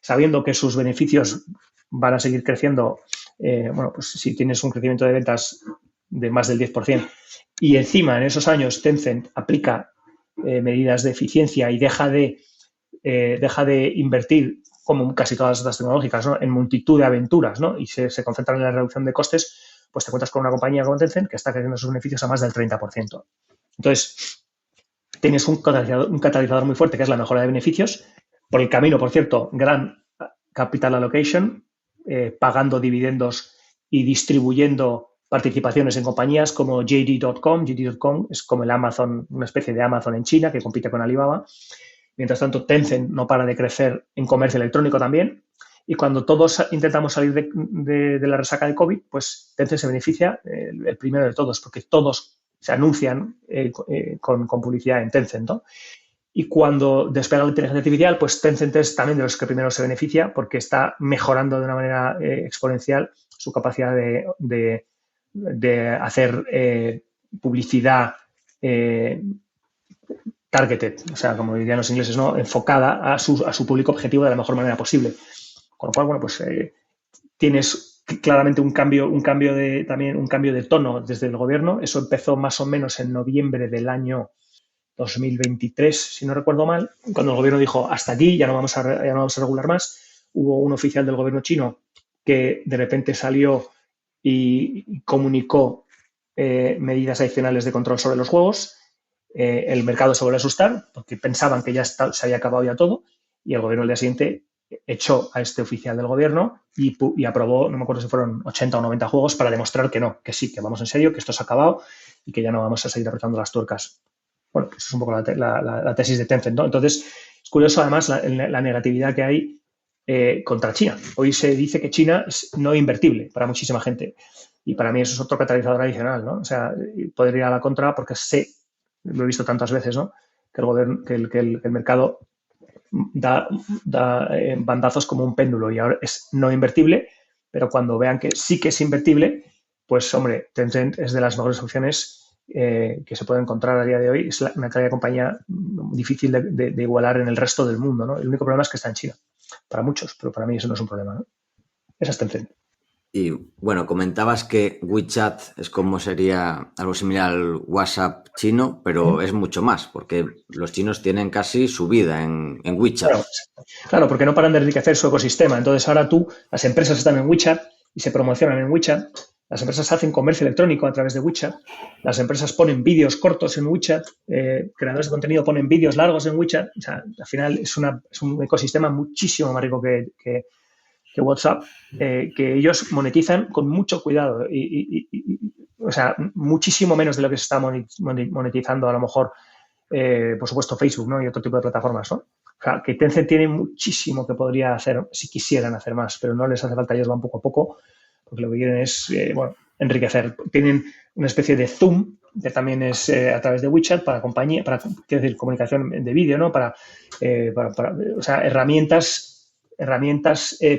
Speaker 2: sabiendo que sus beneficios van a seguir creciendo, pues si tienes un crecimiento de ventas de más del 10%, y encima en esos años Tencent aplica medidas de eficiencia y deja de invertir, como casi todas las tecnológicas, ¿no?, en multitud de aventuras, ¿no?, y se concentran en la reducción de costes, pues te cuentas con una compañía como Tencent que está creciendo sus beneficios a más del 30%. Entonces, tienes un catalizador muy fuerte, que es la mejora de beneficios. Por el camino, por cierto, gran capital allocation, pagando dividendos y distribuyendo participaciones en compañías como JD.com. JD.com es como el Amazon, una especie de Amazon en China que compite con Alibaba. Mientras tanto, Tencent no para de crecer en comercio electrónico también. Y cuando todos intentamos salir de la resaca de COVID, pues Tencent se beneficia el primero de todos, porque todos se anuncian con publicidad en Tencent, ¿no? Y cuando despega la inteligencia artificial, pues Tencent es también de los que primero se beneficia porque está mejorando de una manera exponencial su capacidad de hacer publicidad targeted, o sea, como dirían los ingleses, ¿no?, enfocada a su público objetivo de la mejor manera posible. Con lo cual, bueno, pues tienes claramente un cambio de tono desde el gobierno. Eso empezó más o menos en noviembre del año 2023, si no recuerdo mal, cuando el gobierno dijo hasta aquí, ya no vamos a regular más. Hubo un oficial del gobierno chino que de repente salió y comunicó medidas adicionales de control sobre los juegos. El mercado se volvió a asustar porque pensaban que ya se había acabado ya todo, y el gobierno al día siguiente echó a este oficial del gobierno y aprobó, no me acuerdo si fueron 80 o 90 juegos para demostrar que no, que sí, que vamos en serio, que esto se ha acabado y que ya no vamos a seguir apretando las tuercas. Bueno, eso es un poco la tesis de Tencent, ¿no? Entonces, es curioso además la negatividad que hay contra China. Hoy se dice que China es no invertible para muchísima gente, y para mí eso es otro catalizador adicional, ¿no? O sea, poder ir a la contra porque lo he visto tantas veces, ¿no?, que el mercado da bandazos como un péndulo y ahora es no invertible, pero cuando vean que sí que es invertible, pues, hombre, Tencent es de las mejores opciones que se puede encontrar a día de hoy. Es una calidad de compañía difícil de igualar en el resto del mundo, ¿no? El único problema es que está en China, para muchos, pero para mí eso no es un problema, ¿no? Esa es Tencent.
Speaker 1: Y bueno, comentabas que WeChat es como sería algo similar al WhatsApp chino, pero es mucho más, porque los chinos tienen casi su vida en WeChat.
Speaker 2: Claro, porque no paran de enriquecer su ecosistema. Entonces ahora las empresas están en WeChat y se promocionan en WeChat. Las empresas hacen comercio electrónico a través de WeChat. Las empresas ponen vídeos cortos en WeChat. Creadores de contenido ponen vídeos largos en WeChat. O sea, al final es un ecosistema muchísimo más rico que WhatsApp, que ellos monetizan con mucho cuidado o sea, muchísimo menos de lo que se está monetizando a lo mejor, por supuesto, Facebook, ¿no?, y otro tipo de plataformas, ¿no? O sea, que Tencent tiene muchísimo que podría hacer si quisieran hacer más, pero no les hace falta, ellos van poco a poco, porque lo que quieren es, enriquecer. Tienen una especie de Zoom, que también es a través de WeChat para quiero decir, comunicación de vídeo, ¿no?, o sea, herramientas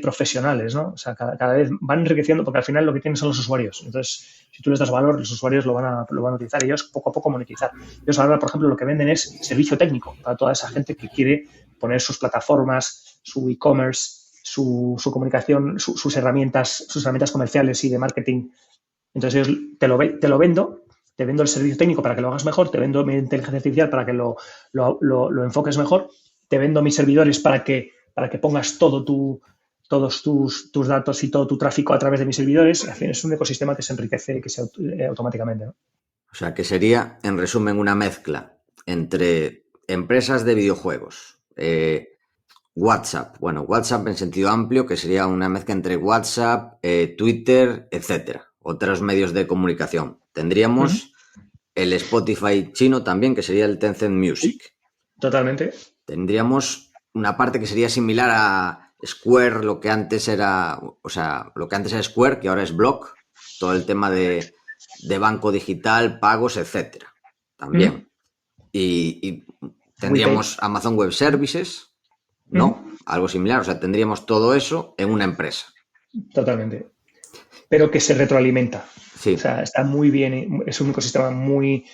Speaker 2: profesionales, ¿no? O sea, cada vez van enriqueciendo porque al final lo que tienen son los usuarios. Entonces, si tú les das valor, los usuarios lo van a utilizar y ellos poco a poco monetizar. Ellos ahora, por ejemplo, lo que venden es servicio técnico para toda esa gente que quiere poner sus plataformas, su e-commerce, su comunicación, sus herramientas comerciales y de marketing Entonces te lo vendo, te vendo el servicio técnico para que lo hagas mejor, te vendo mi inteligencia artificial para que lo enfoques mejor, te vendo mis servidores para que pongas todos tus datos y todo tu tráfico a través de mis servidores. En fin, es un ecosistema que se enriquece y que se automáticamente, ¿no?
Speaker 1: O sea, que sería, en resumen, una mezcla entre empresas de videojuegos, WhatsApp, bueno, WhatsApp en sentido amplio, que sería una mezcla entre WhatsApp, Twitter, etcétera, otros medios de comunicación. Tendríamos el Spotify chino también, que sería el Tencent Music.
Speaker 2: Sí, totalmente.
Speaker 1: Tendríamos una parte que sería similar a Square, lo que antes era, o sea, lo que antes era Square, que ahora es Block, todo el tema de banco digital, pagos, etcétera. También. Y tendríamos Amazon Web Services, ¿no? Algo similar, o sea, tendríamos todo eso en una empresa.
Speaker 2: Totalmente. Pero que se retroalimenta.
Speaker 1: Sí.
Speaker 2: O sea, está muy bien, es un ecosistema muy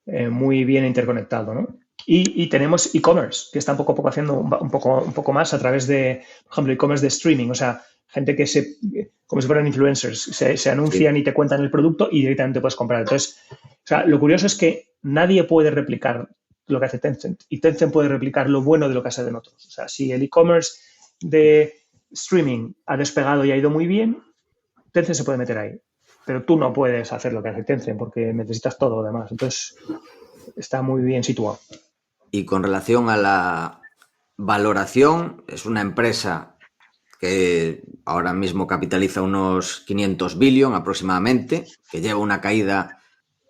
Speaker 2: bien interconectado, ¿no? Y tenemos e-commerce, que está poco a poco haciendo un poco más a través de, por ejemplo, e-commerce de streaming, o sea, gente que como si fueran influencers, se anuncian y te cuentan el producto y directamente puedes comprar. Entonces, o sea, lo curioso es que nadie puede replicar lo que hace Tencent y Tencent puede replicar lo bueno de lo que hacen otros. O sea, si el e-commerce de streaming ha despegado y ha ido muy bien, Tencent se puede meter ahí. Pero tú no puedes hacer lo que hace Tencent porque necesitas todo lo demás. Entonces, está muy bien situado.
Speaker 1: Y con relación a la valoración, es una empresa que ahora mismo capitaliza unos 500 billion aproximadamente, que lleva una caída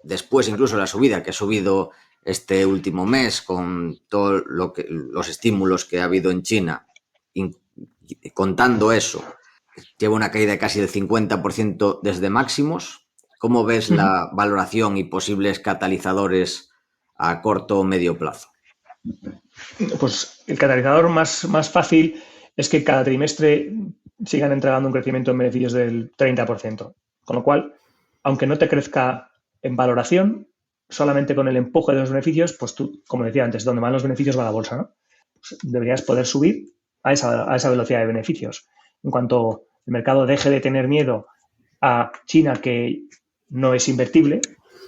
Speaker 1: después incluso la subida que ha subido este último mes con todo los estímulos que ha habido en China. Contando eso, lleva una caída de casi del 50% desde máximos. ¿Cómo ves la valoración y posibles catalizadores a corto o medio plazo?
Speaker 2: Pues el catalizador más fácil es que cada trimestre sigan entregando un crecimiento en beneficios del 30%. Con lo cual, aunque no te crezca en valoración, solamente con el empuje de los beneficios, pues tú, como decía antes, donde van los beneficios va la bolsa, ¿no? Pues deberías poder subir a esa velocidad de beneficios. En cuanto el mercado deje de tener miedo a China, que no es invertible,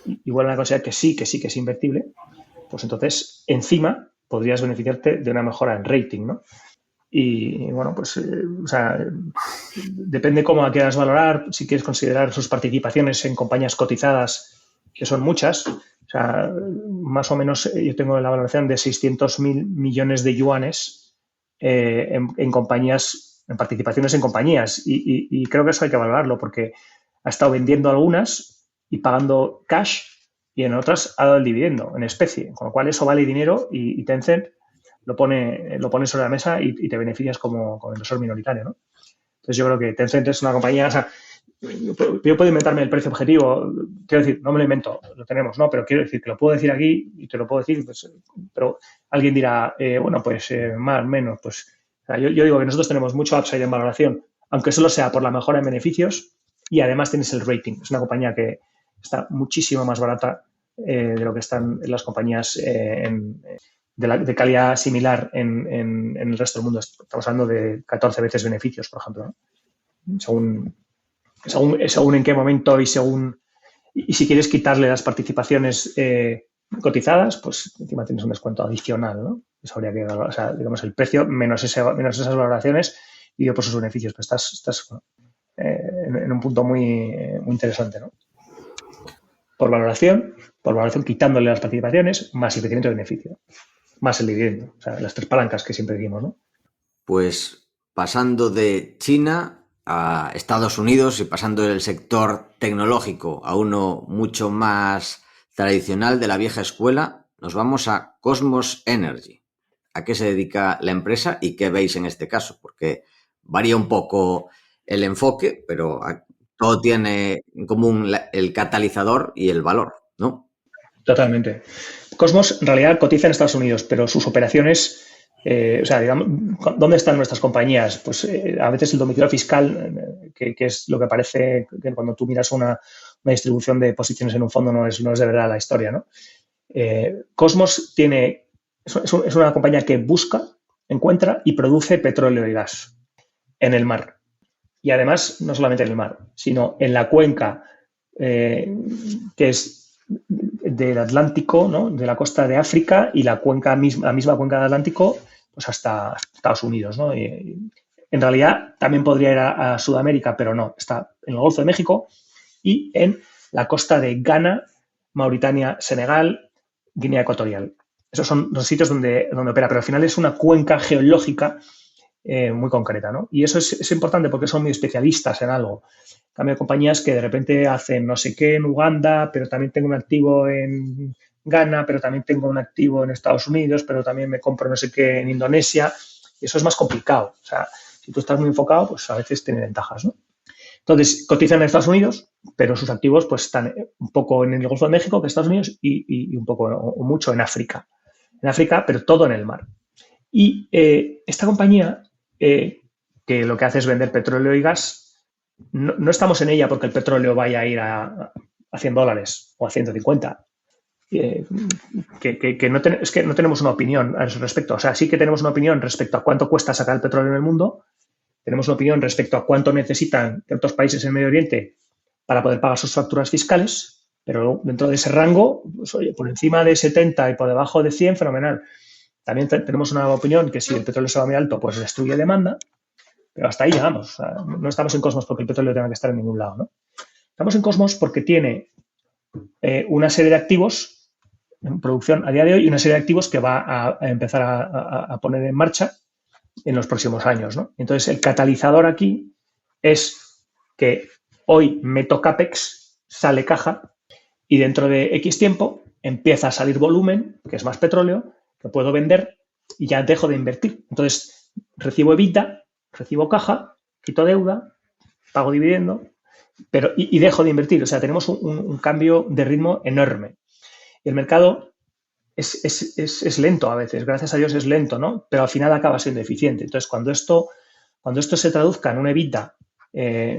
Speaker 2: y vuelvan a considerar que sí es invertible, pues entonces encima podrías beneficiarte de una mejora en rating, ¿no? Y bueno, pues, o sea, depende cómo la quieras valorar, si quieres considerar sus participaciones en compañías cotizadas, que son muchas, o sea, más o menos yo tengo la valoración de 600.000 millones de yuanes en compañías, en participaciones en compañías, y creo que eso hay que valorarlo porque ha estado vendiendo algunas y pagando cash y en otras ha dado el dividendo en especie, con lo cual eso vale dinero y Tencent lo pone sobre la mesa y te beneficias como inversor minoritario, ¿no? Entonces yo creo que Tencent es una compañía, o sea, yo puedo inventarme el precio objetivo, quiero decir, no me lo invento, lo tenemos, ¿no? Pero quiero decir que lo puedo decir aquí y te lo puedo decir, pues, pero alguien dirá, bueno, pues más, menos, pues, o sea, yo digo que nosotros tenemos mucho upside en valoración, aunque solo sea por la mejora en beneficios y además tienes el rating. Es una compañía que está muchísimo más barata de lo que están las compañías de calidad similar en el resto del mundo. Estamos hablando de 14 veces beneficios, por ejemplo, ¿no? Según en qué momento y si quieres quitarle las participaciones cotizadas, pues encima tienes un descuento adicional, ¿no? Eso habría que valorar, o sea, digamos, el precio menos esas valoraciones y por sus beneficios. Pero estás en un punto muy interesante, ¿no? Por valoración quitándole las participaciones, más el crecimiento de beneficio, más el dividendo. O sea, las tres palancas que siempre decimos, ¿no?
Speaker 1: Pues pasando de China a Estados Unidos y pasando del sector tecnológico a uno mucho más tradicional de la vieja escuela, nos vamos a Cosmos Energy. ¿A qué se dedica la empresa y qué veis en este caso? Porque varía un poco el enfoque, pero todo tiene en común el catalizador y el valor, ¿no?
Speaker 2: Totalmente. Cosmos en realidad cotiza en Estados Unidos, pero sus operaciones, o sea, digamos, ¿dónde están nuestras compañías? Pues a veces el domicilio fiscal, que es lo que parece que cuando tú miras una distribución de posiciones en un fondo no es de verdad la historia, ¿no? Cosmos es una compañía que busca, encuentra y produce petróleo y gas en el mar. Y además, no solamente en el mar, sino en la cuenca que es del Atlántico, ¿no? De la costa de África y la misma cuenca del Atlántico, pues hasta Estados Unidos, ¿no? En realidad también podría ir a Sudamérica, pero no, está en el Golfo de México y en la costa de Ghana, Mauritania, Senegal, Guinea Ecuatorial. Esos son los sitios donde opera, pero al final es una cuenca geológica muy concreta, ¿no? Y eso es importante porque son muy especialistas en algo. En cambio, hay compañías que de repente hacen no sé qué en Uganda, pero también tengo un activo en Ghana, pero también tengo un activo en Estados Unidos, pero también me compro no sé qué en Indonesia. Y eso es más complicado. O sea, si tú estás muy enfocado, pues a veces tiene ventajas, ¿no? Entonces, cotizan en Estados Unidos, pero sus activos pues están un poco en el Golfo de México, que es Estados Unidos, y un poco o mucho en África. En África, pero todo en el mar. Y esta compañía, que lo que hace es vender petróleo y gas, no estamos en ella porque el petróleo vaya a ir a $100 o a 150. Es que no tenemos una opinión a ese respecto. O sea, sí que tenemos una opinión respecto a cuánto cuesta sacar el petróleo en el mundo, tenemos una opinión respecto a cuánto necesitan ciertos países en Medio Oriente para poder pagar sus facturas fiscales, pero dentro de ese rango, pues, oye, por encima de 70 y por debajo de 100, fenomenal. También tenemos una opinión que si el petróleo se va muy alto, pues destruye demanda, pero hasta ahí llegamos. O sea, no estamos en Cosmos porque el petróleo tenga que estar en ningún lado, ¿no? Estamos en Cosmos porque tiene una serie de activos en producción a día de hoy y una serie de activos que va a empezar a poner en marcha en los próximos años, ¿no? Entonces, el catalizador aquí es que hoy meto CAPEX, sale caja y dentro de X tiempo empieza a salir volumen, que es más petróleo, que puedo vender y ya dejo de invertir. Entonces, recibo EBITDA, recibo caja, quito deuda, pago dividendo, pero y dejo de invertir. O sea, tenemos un cambio de ritmo enorme. Y el mercado es lento a veces, gracias a Dios es lento, ¿no? Pero al final acaba siendo eficiente. Entonces, cuando esto se traduzca en una EBITDA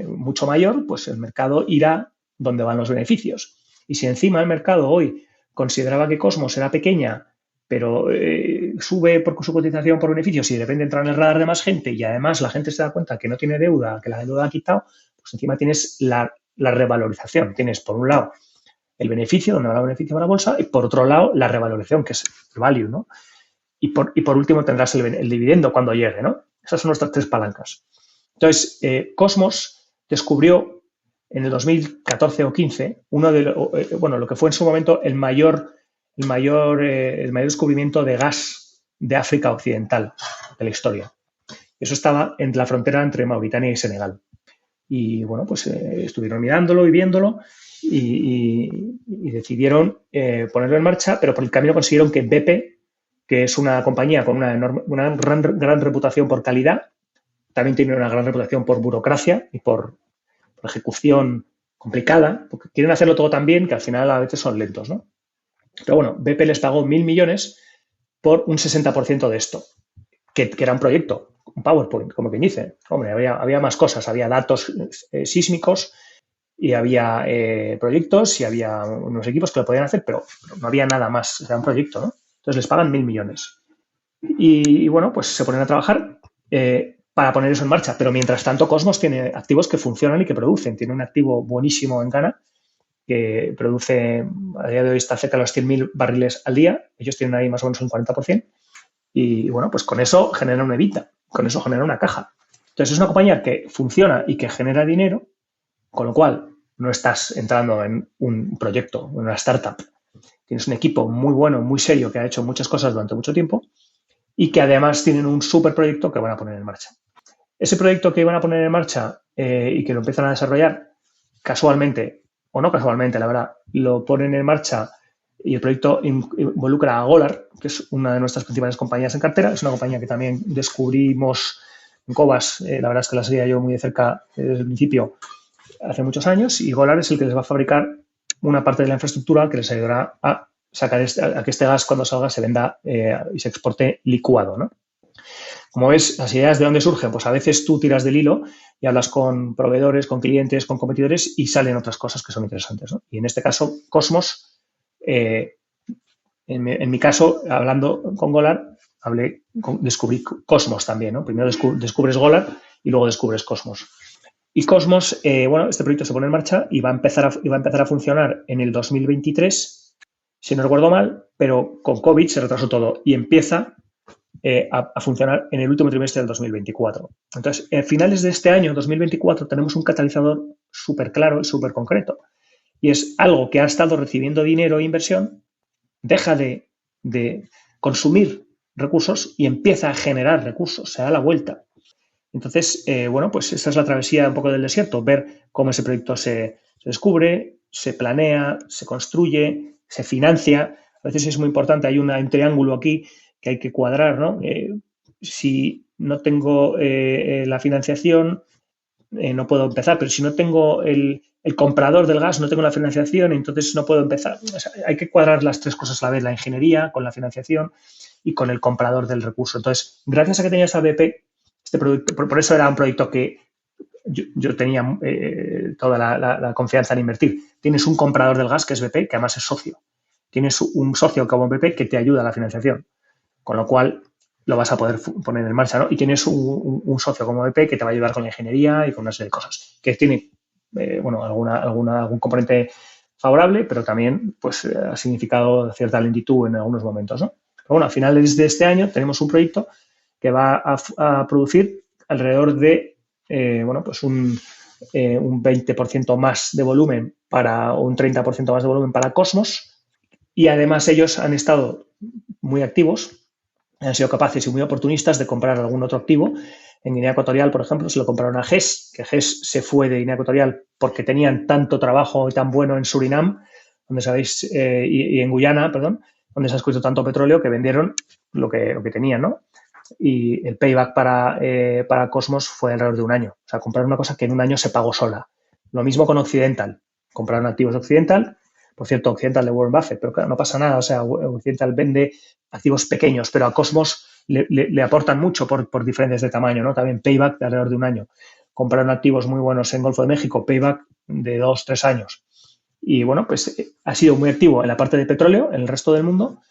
Speaker 2: mucho mayor, pues el mercado irá donde van los beneficios. Y si encima el mercado hoy consideraba que Cosmos era pequeña, pero sube por su cotización por beneficios y de repente entra en el radar de más gente y además la gente se da cuenta que no tiene deuda, que la deuda ha quitado, pues encima tienes la revalorización. Tienes, por un lado, el beneficio, donde va el beneficio para la bolsa, y por otro lado, la revalorización, que es el value, ¿no? Y por último tendrás el dividendo cuando llegue, ¿no? Esas son nuestras tres palancas. Entonces, Cosmos descubrió en el 2014 o 15 lo que fue en su momento el mayor descubrimiento de gas de África Occidental de la historia. Eso estaba en la frontera entre Mauritania y Senegal. Y bueno, pues estuvieron mirándolo y viéndolo y decidieron ponerlo en marcha, pero por el camino consiguieron que BP, que es una compañía con una gran reputación por calidad, también tiene una gran reputación por burocracia y por ejecución complicada, porque quieren hacerlo todo tan bien que al final a veces son lentos, ¿no? Pero bueno, BP les pagó 1.000 millones por un 60% de esto, que era un proyecto, un PowerPoint, como quien dice. Hombre, había más cosas, había datos sísmicos y había proyectos y había unos equipos que lo podían hacer, pero no había nada más, era un proyecto, ¿no? Entonces les pagan 1.000 millones. Y bueno, pues se ponen a trabajar para poner eso en marcha. Pero mientras tanto, Cosmos tiene activos que funcionan y que producen. Tiene un activo buenísimo en Ghana que produce, a día de hoy está cerca de los 100.000 barriles al día. Ellos tienen ahí más o menos un 40%. Y bueno, pues con eso genera una EBITDA, con eso genera una caja. Entonces es una compañía que funciona y que genera dinero, con lo cual no estás entrando en un proyecto, en una startup. Tienes un equipo muy bueno, muy serio, que ha hecho muchas cosas durante mucho tiempo y que además tienen un súper proyecto que van a poner en marcha. Ese proyecto que iban a poner en marcha y que lo empiezan a desarrollar casualmente, o no casualmente, la verdad, lo ponen en marcha y el proyecto involucra a Golar, que es una de nuestras principales compañías en cartera. Es una compañía que también descubrimos en Cobas. La verdad es que la seguía yo muy de cerca desde el principio, hace muchos años, y Golar es el que les va a fabricar una parte de la infraestructura que les ayudará a sacar a que este gas cuando salga se venda y se exporte licuado, ¿no? Como ves, las ideas de dónde surgen, pues a veces tú tiras del hilo y hablas con proveedores, con clientes, con competidores y salen otras cosas que son interesantes, ¿no? Y en este caso, Cosmos, en mi caso, hablando con Golar, descubrí Cosmos también, ¿no? Primero descubres Golar y luego descubres Cosmos. Y Cosmos, bueno, este proyecto se pone en marcha y va a empezar a funcionar en el 2023, si no recuerdo mal, pero con COVID se retrasó todo y empieza a funcionar en el último trimestre del 2024. Entonces, a finales de este año, 2024, tenemos un catalizador súper claro y súper concreto. Y es algo que ha estado recibiendo dinero e inversión, deja de consumir recursos y empieza a generar recursos, se da la vuelta. Entonces, bueno, pues esa es la travesía un poco del desierto, ver cómo ese proyecto se descubre, se planea, se construye, se financia. A veces es muy importante, hay un triángulo aquí que hay que cuadrar, ¿no? Si no tengo la financiación, no puedo empezar, pero si no tengo el comprador del gas, no tengo la financiación, entonces no puedo empezar. O sea, hay que cuadrar las tres cosas a la vez, la ingeniería con la financiación y con el comprador del recurso. Entonces, gracias a que tenía esta BP, este producto, por eso era un proyecto que yo tenía toda la confianza en invertir. Tienes un comprador del gas que es BP, que además es socio. Tienes un socio como BP que te ayuda a la financiación, con lo cual lo vas a poder poner en marcha, ¿no? Y tienes un socio como BP que te va a ayudar con la ingeniería y con una serie de cosas, que tiene, bueno, algún componente favorable, pero también pues ha significado cierta lentitud en algunos momentos, ¿no? Pero bueno, a finales de este año tenemos un proyecto que va a producir alrededor de, bueno, pues un 20% más de volumen o un 30% más de volumen para Cosmos, y además ellos han estado muy activos, han sido capaces y muy oportunistas de comprar algún otro activo. En Guinea Ecuatorial, por ejemplo, se lo compraron a GES, que GES se fue de Guinea Ecuatorial porque tenían tanto trabajo y tan bueno en Surinam, donde sabéis, y en Guyana, perdón, donde se ha escrito tanto petróleo que vendieron lo que tenían, ¿no? Y el payback para Cosmos fue alrededor de un año. O sea, compraron una cosa que en un año se pagó sola. Lo mismo con Occidental. Compraron activos de Occidental. Por cierto, Occidental de Warren Buffett, pero claro, no pasa nada. O sea, Occidental vende activos pequeños, pero a Cosmos le aportan mucho por diferencias de tamaño, ¿no? También payback de alrededor de un año. Compraron activos muy buenos en Golfo de México, payback de 2-3 años. Y bueno, pues ha sido muy activo en la parte de petróleo, en el resto del mundo,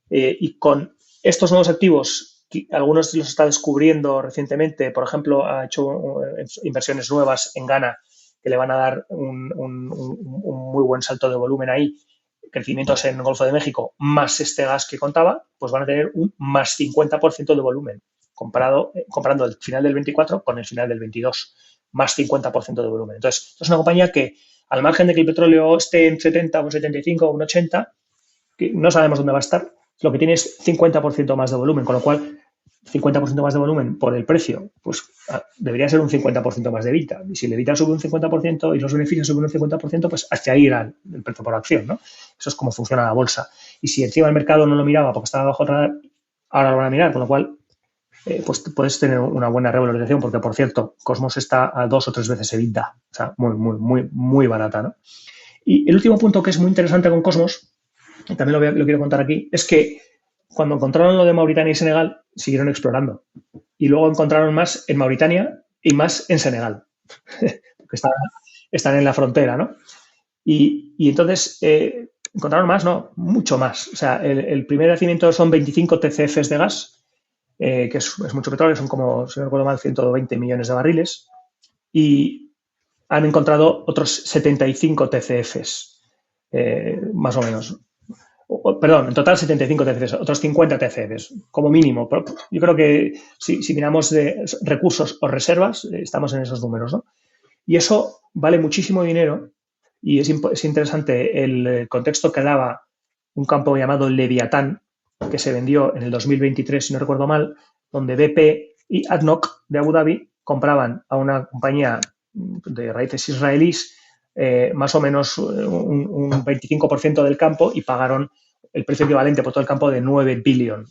Speaker 2: y con estos nuevos activos, algunos los está descubriendo recientemente. Por ejemplo, ha hecho inversiones nuevas en Ghana que le van a dar un muy buen salto de volumen ahí, crecimientos en el Golfo de México, más este gas que contaba, pues van a tener un más 50% de volumen, comparando el final del 24 con el final del 22, más 50% de volumen. Entonces, es una compañía que, al margen de que el petróleo esté en 70, un 75 o un 80, que no sabemos dónde va a estar, lo que tiene es 50% más de volumen, con lo cual 50% más de volumen por el precio, pues debería ser un 50% más de EBITDA. Y si el EBITDA sube un 50% y los beneficios suben un 50%, pues hacia ahí irá el precio por acción, ¿no? Eso es como funciona la bolsa. Y si encima el mercado no lo miraba porque estaba bajo radar, ahora lo van a mirar, con lo cual pues puedes tener una buena revalorización, porque por cierto, Cosmos está a 2 o 3 veces EBITDA, o sea, muy barata, ¿no? Y el último punto que es muy interesante con Cosmos, y también lo quiero contar aquí, es que cuando encontraron lo de Mauritania y Senegal, siguieron explorando. Y luego encontraron más en Mauritania y más en Senegal, que están en la frontera, ¿no? Y entonces encontraron más, no, mucho más. O sea, el primer yacimiento son 25 TCFs de gas, que es mucho petróleo, son como, si no recuerdo mal, 120 millones de barriles. Y han encontrado otros 75 TCFs, más o menos. Perdón, en total 75 TCFs, otros 50 TCFs, como mínimo. Yo creo que si miramos de recursos o reservas, estamos en esos números, ¿no? Y eso vale muchísimo dinero, y es interesante el contexto que daba un campo llamado Leviatán, que se vendió en el 2023, si no recuerdo mal, donde BP y ADNOC de Abu Dhabi compraban a una compañía de raíces israelíes más o menos un 25% del campo, y pagaron el precio equivalente por todo el campo de 9 billion,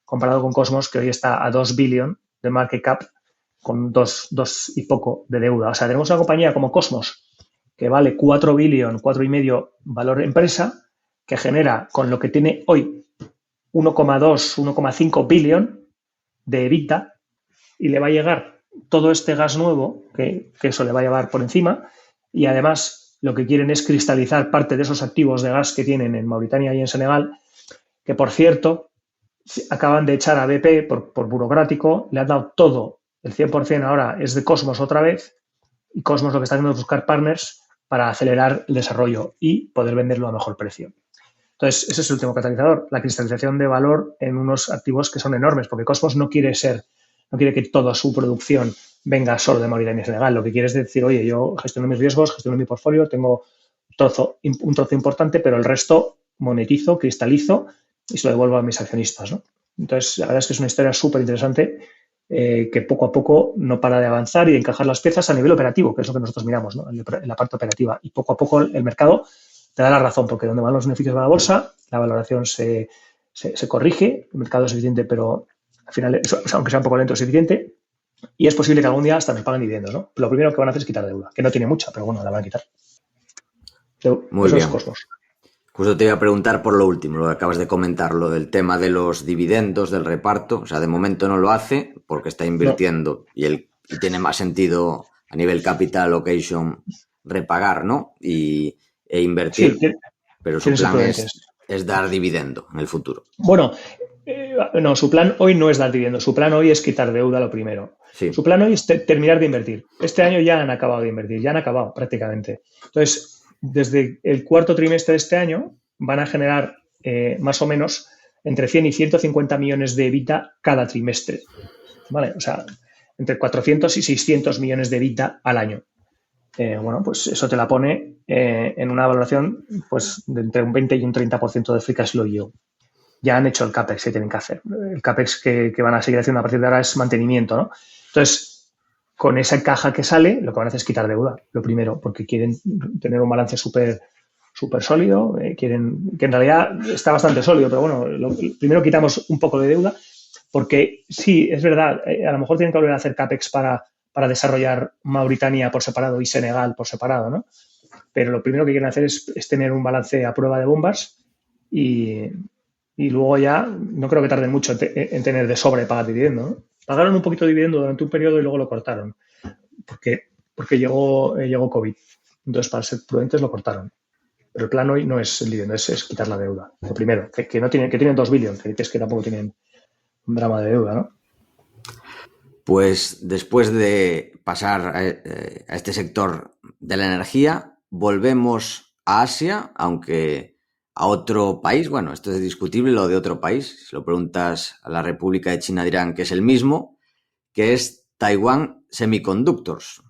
Speaker 2: comparado con Cosmos, que hoy está a 2 billion de market cap, con 2 y poco de deuda. O sea, tenemos una compañía como Cosmos que vale 4 billion, 4,5 valor empresa, que genera con lo que tiene hoy 1,2, 1,5 billion de EBITDA, y le va a llegar todo este gas nuevo, que eso le va a llevar por encima, y además lo que quieren es cristalizar parte de esos activos de gas que tienen en Mauritania y en Senegal, que por cierto acaban de echar a BP por burocrático, le han dado todo, el 100% ahora es de Cosmos otra vez, y Cosmos lo que está haciendo es buscar partners para acelerar el desarrollo y poder venderlo a mejor precio. Entonces, ese es el último catalizador, la cristalización de valor en unos activos que son enormes, porque Cosmos no quiere que toda su producción venga solo de Mauritania y Senegal. Lo que quiere es decir, oye, yo gestiono mis riesgos, gestiono mi portfolio, tengo un trozo importante, pero el resto monetizo, cristalizo y se lo devuelvo a mis accionistas, ¿no? Entonces, la verdad es que es una historia súper interesante que poco a poco no para de avanzar y de encajar las piezas a nivel operativo, que es lo que nosotros miramos, ¿no? En la parte operativa. Y poco a poco el mercado te da la razón, porque donde van los beneficios de la bolsa, la valoración se corrige, el mercado es eficiente, pero al final, aunque sea un poco lento, es eficiente, y es posible que algún día hasta nos paguen dividendos, ¿no? Lo primero que van a hacer es quitar deuda, que no tiene mucha, pero bueno, la van a quitar.
Speaker 1: Muy
Speaker 2: Eso es
Speaker 1: bien.
Speaker 2: Cosmos.
Speaker 1: Justo te iba a preguntar por lo último, lo que acabas de comentar, lo del tema de los dividendos, del reparto. O sea, de momento no lo hace porque está
Speaker 2: No.
Speaker 1: invirtiendo y tiene más sentido a nivel capital allocation repagar, ¿no? E invertir,
Speaker 2: Sí,
Speaker 1: pero su
Speaker 2: quieren ser
Speaker 1: plan
Speaker 2: prudentes.
Speaker 1: es dar dividendo en el futuro.
Speaker 2: Bueno, no, su plan hoy no es dar dividendos, su plan hoy es quitar deuda lo primero. Su
Speaker 1: Sí,
Speaker 2: plan hoy es terminar de invertir. Este año ya han acabado de invertir, ya han acabado prácticamente. Entonces, desde el cuarto trimestre de este año van a generar más o menos entre 100 y 150 millones de EBITDA cada trimestre. ¿Vale? O sea, entre 400 y 600 millones de EBITDA al año. Bueno, pues eso te la pone en una valoración pues, de entre un 20 y un 30% de free cash flow yield. Ya han hecho el CAPEX que tienen que hacer. El CAPEX que van a seguir haciendo a partir de ahora es mantenimiento, ¿no? Entonces, con esa caja que sale, lo que van a hacer es quitar deuda, lo primero, porque quieren tener un balance súper sólido, quieren, que en realidad está bastante sólido, pero bueno, primero quitamos un poco de deuda, porque sí, es verdad, a lo mejor tienen que volver a hacer CAPEX para desarrollar Mauritania por separado y Senegal por separado, ¿no? Pero lo primero que quieren hacer es tener un balance a prueba de bombas y, y luego ya no creo que tarden mucho en tener de sobra y pagar dividendo, ¿no? Pagaron un poquito de dividendo durante un periodo y luego lo cortaron, porque llegó COVID. Entonces, para ser prudentes, lo cortaron. Pero el plan hoy no es el dividendo, es quitar la deuda. Lo primero, que no tienen, que tienen 2 billones, que es que tampoco tienen un drama de deuda, ¿no?
Speaker 1: pues después de pasar a este sector de la energía, volvemos a Asia, aunque a otro país. Bueno, esto es discutible, lo de otro país. Si lo preguntas a la República de China dirán que es el mismo, que es Taiwan Semiconductors,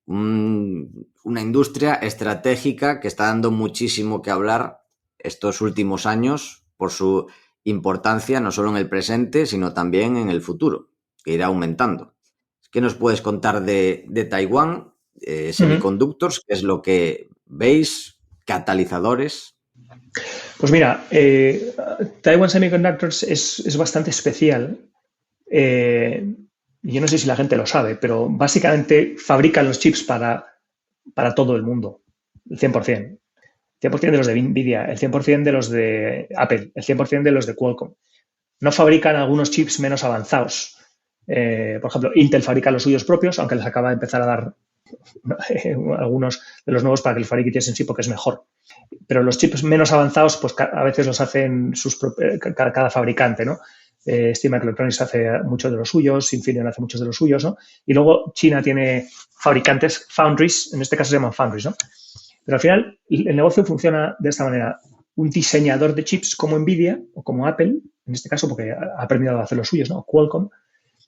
Speaker 1: una industria estratégica que está dando muchísimo que hablar estos últimos años por su importancia no solo en el presente, sino también en el futuro, que irá aumentando. ¿Qué nos puedes contar de Taiwan Semiconductors? ¿Qué es lo que veis? ¿Catalizadores?
Speaker 2: Pues mira, Taiwan Semiconductors es bastante especial. Yo no sé si la gente lo sabe, pero básicamente fabrican los chips para todo el mundo, el 100%. El 100% de los de Nvidia, el 100% de los de Apple, el 100% de los de Qualcomm. No fabrican algunos chips menos avanzados. Por ejemplo, Intel fabrica los suyos propios, aunque les acaba de empezar a dar algunos de los nuevos para que los fabrique TSMC porque es mejor. Pero los chips menos avanzados, pues a veces los hacen cada fabricante, ¿no? STMicroelectronics Electronics hace muchos de los suyos, Infineon hace muchos de los suyos, ¿no? Y luego China tiene fabricantes, foundries, en este caso se llaman foundries, ¿no? Pero al final el negocio funciona de esta manera. Un diseñador de chips como Nvidia o como Apple, en este caso porque ha aprendido a hacer los suyos, ¿no? Qualcomm,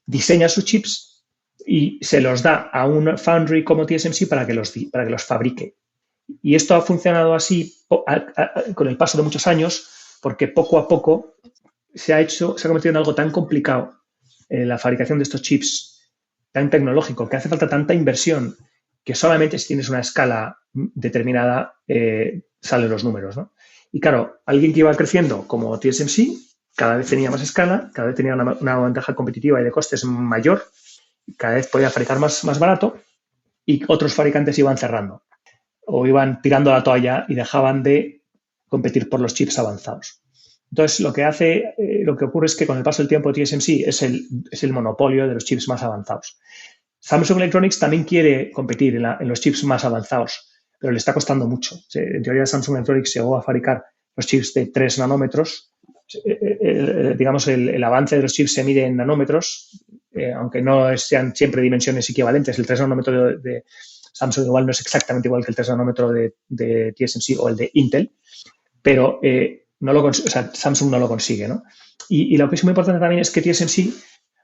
Speaker 2: diseña sus chips y se los da a un foundry como TSMC para que los fabrique. Y esto ha funcionado así con el paso de muchos años porque poco a poco se ha convertido en algo tan complicado la fabricación de estos chips, tan tecnológico, que hace falta tanta inversión que solamente si tienes una escala determinada salen los números, ¿no? Y claro, alguien que iba creciendo como TSMC cada vez tenía más escala, cada vez tenía una ventaja competitiva y de costes mayor, cada vez podía fabricar más barato y otros fabricantes iban cerrando o iban tirando la toalla y dejaban de competir por los chips avanzados. Entonces, lo que ocurre es que con el paso del tiempo TSMC es el monopolio de los chips más avanzados. Samsung Electronics también quiere competir en los chips más avanzados, pero le está costando mucho. En teoría, Samsung Electronics llegó a fabricar los chips de 3 nanómetros. Digamos, el avance de los chips se mide en nanómetros, aunque no sean siempre dimensiones equivalentes. El 3 nanómetros Samsung igual no es exactamente igual que el 3 nanómetro de TSMC o el de Intel, pero no lo, o sea, Samsung no lo consigue, ¿no? Y lo que es muy importante también es que TSMC,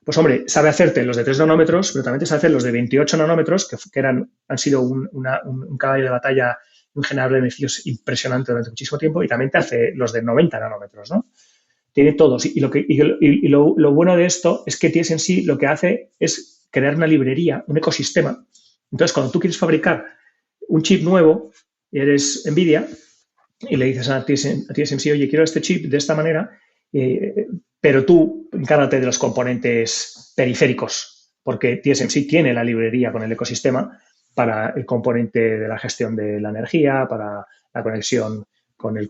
Speaker 2: pues hombre, sabe hacerte los de 3 nanómetros, pero también te sabe hacer los de 28 nanómetros, que han sido un caballo de batalla, un generador de beneficios impresionante durante muchísimo tiempo, y también te hace los de 90 nanómetros, ¿no? Tiene todos. Lo bueno de esto es que TSMC lo que hace es crear una librería, un ecosistema. Entonces, cuando tú quieres fabricar un chip nuevo, eres NVIDIA, y le dices a TSMC, oye, quiero este chip de esta manera, pero tú encárgate de los componentes periféricos, porque TSMC tiene la librería con el ecosistema para el componente de la gestión de la energía, para la conexión con la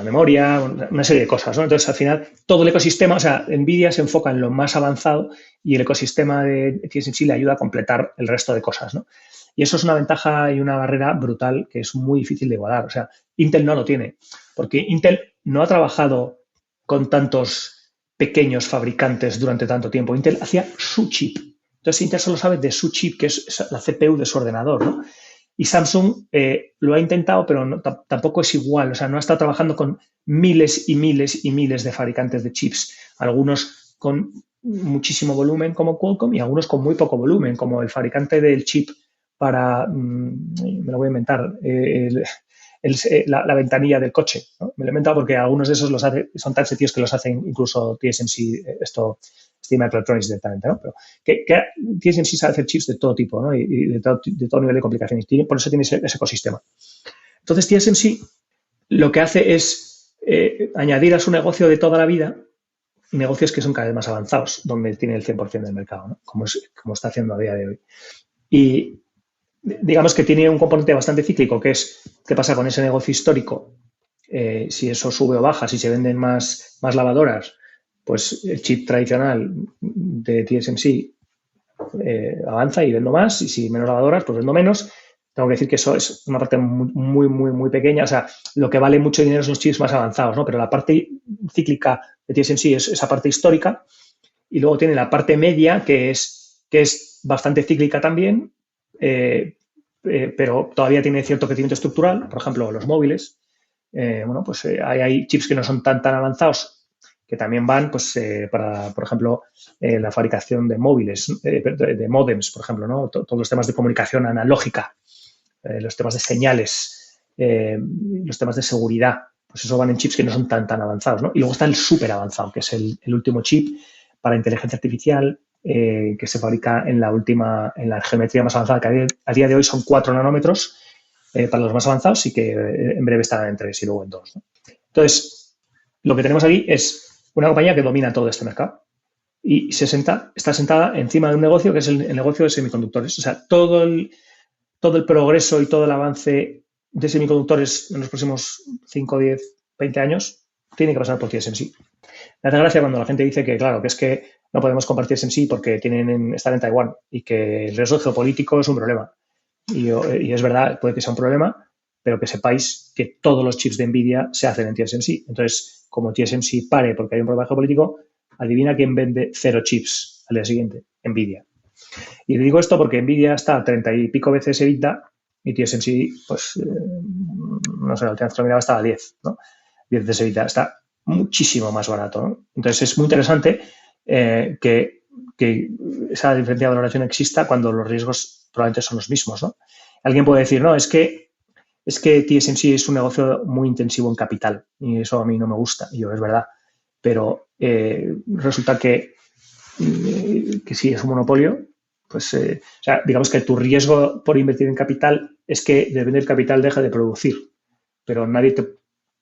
Speaker 2: memoria, una serie de cosas, ¿no? Entonces, al final, todo el ecosistema, o sea, NVIDIA se enfoca en lo más avanzado y el ecosistema de TSMC le ayuda a completar el resto de cosas, ¿no? Y eso es una ventaja y una barrera brutal que es muy difícil de igualar. O sea, Intel no lo tiene, porque Intel no ha trabajado con tantos pequeños fabricantes durante tanto tiempo. Intel hacía su chip. Entonces, Intel solo sabe de su chip, que es la CPU de su ordenador, ¿no? Y Samsung lo ha intentado, pero tampoco es igual. O sea, no ha estado trabajando con miles y miles y miles de fabricantes de chips. Algunos con muchísimo volumen, como Qualcomm, y algunos con muy poco volumen, como el fabricante del chip para, me lo voy a inventar, la ventanilla del coche, ¿no? Me lo he inventado porque algunos de esos son tan sencillos que los hacen incluso TSMC, STMicroelectronics directamente, ¿no? Pero que TSMC sabe hacer chips de todo tipo, ¿no? Y de todo nivel de complicación. Y por eso tiene ese ecosistema. Entonces, TSMC lo que hace es añadir a su negocio de toda la vida negocios que son cada vez más avanzados, donde tiene el 100% del mercado, ¿no? Como está haciendo a día de hoy. Y digamos que tiene un componente bastante cíclico, que es qué pasa con ese negocio histórico, si eso sube o baja, si se venden más lavadoras, pues el chip tradicional de TSMC avanza y vendo más, y si menos lavadoras, pues vendo menos. Tengo que decir que eso es una parte muy, muy, muy pequeña. O sea, lo que vale mucho dinero son los chips más avanzados, ¿no? Pero la parte cíclica de TSMC es esa parte histórica, y luego tiene la parte media, que es bastante cíclica también, pero todavía tiene cierto crecimiento estructural. Por ejemplo, los móviles. Bueno, pues hay chips que no son tan avanzados, que también van, pues, para, por ejemplo, la fabricación de móviles, de módems, por ejemplo, ¿no? Todos los temas de comunicación analógica, los temas de señales, los temas de seguridad, pues eso van en chips que no son tan avanzados, ¿no? Y luego está el súper avanzado, que es el último chip para inteligencia artificial, que se fabrica en la geometría más avanzada, que a día de hoy son 4 nanómetros para los más avanzados, y que en breve estarán en 3 y luego en 2, ¿no? Entonces, lo que tenemos aquí es una compañía que domina todo este mercado y está sentada encima de un negocio que es el negocio de semiconductores. O sea, todo el progreso y todo el avance de semiconductores en los próximos 5, 10, 20 años tiene que pasar por TSMC. Me hace gracia cuando la gente dice que, claro, que es que no podemos compartir TSMC porque están en Taiwán y que el riesgo geopolítico es un problema. Y es verdad, puede que sea un problema, pero que sepáis que todos los chips de NVIDIA se hacen en TSMC. Entonces, como TSMC pare porque hay un problema geopolítico, adivina quién vende 0 chips al día siguiente: NVIDIA. Y le digo esto porque NVIDIA está a 30 y pico veces EBITDA y TSMC, pues, no sé, la última vez que lo miraba estaba a 10, ¿no? 10 veces EBITDA. Está muchísimo más barato, ¿no? Entonces, es muy interesante que esa diferencia de valoración exista cuando los riesgos probablemente son los mismos, ¿no? Alguien puede decir, no, es que TSMC es un negocio muy intensivo en capital y eso a mí no me gusta. Y yo, es verdad. Pero resulta que si es un monopolio, pues, o sea, digamos que tu riesgo por invertir en capital es que depende del capital deje de producir, pero nadie te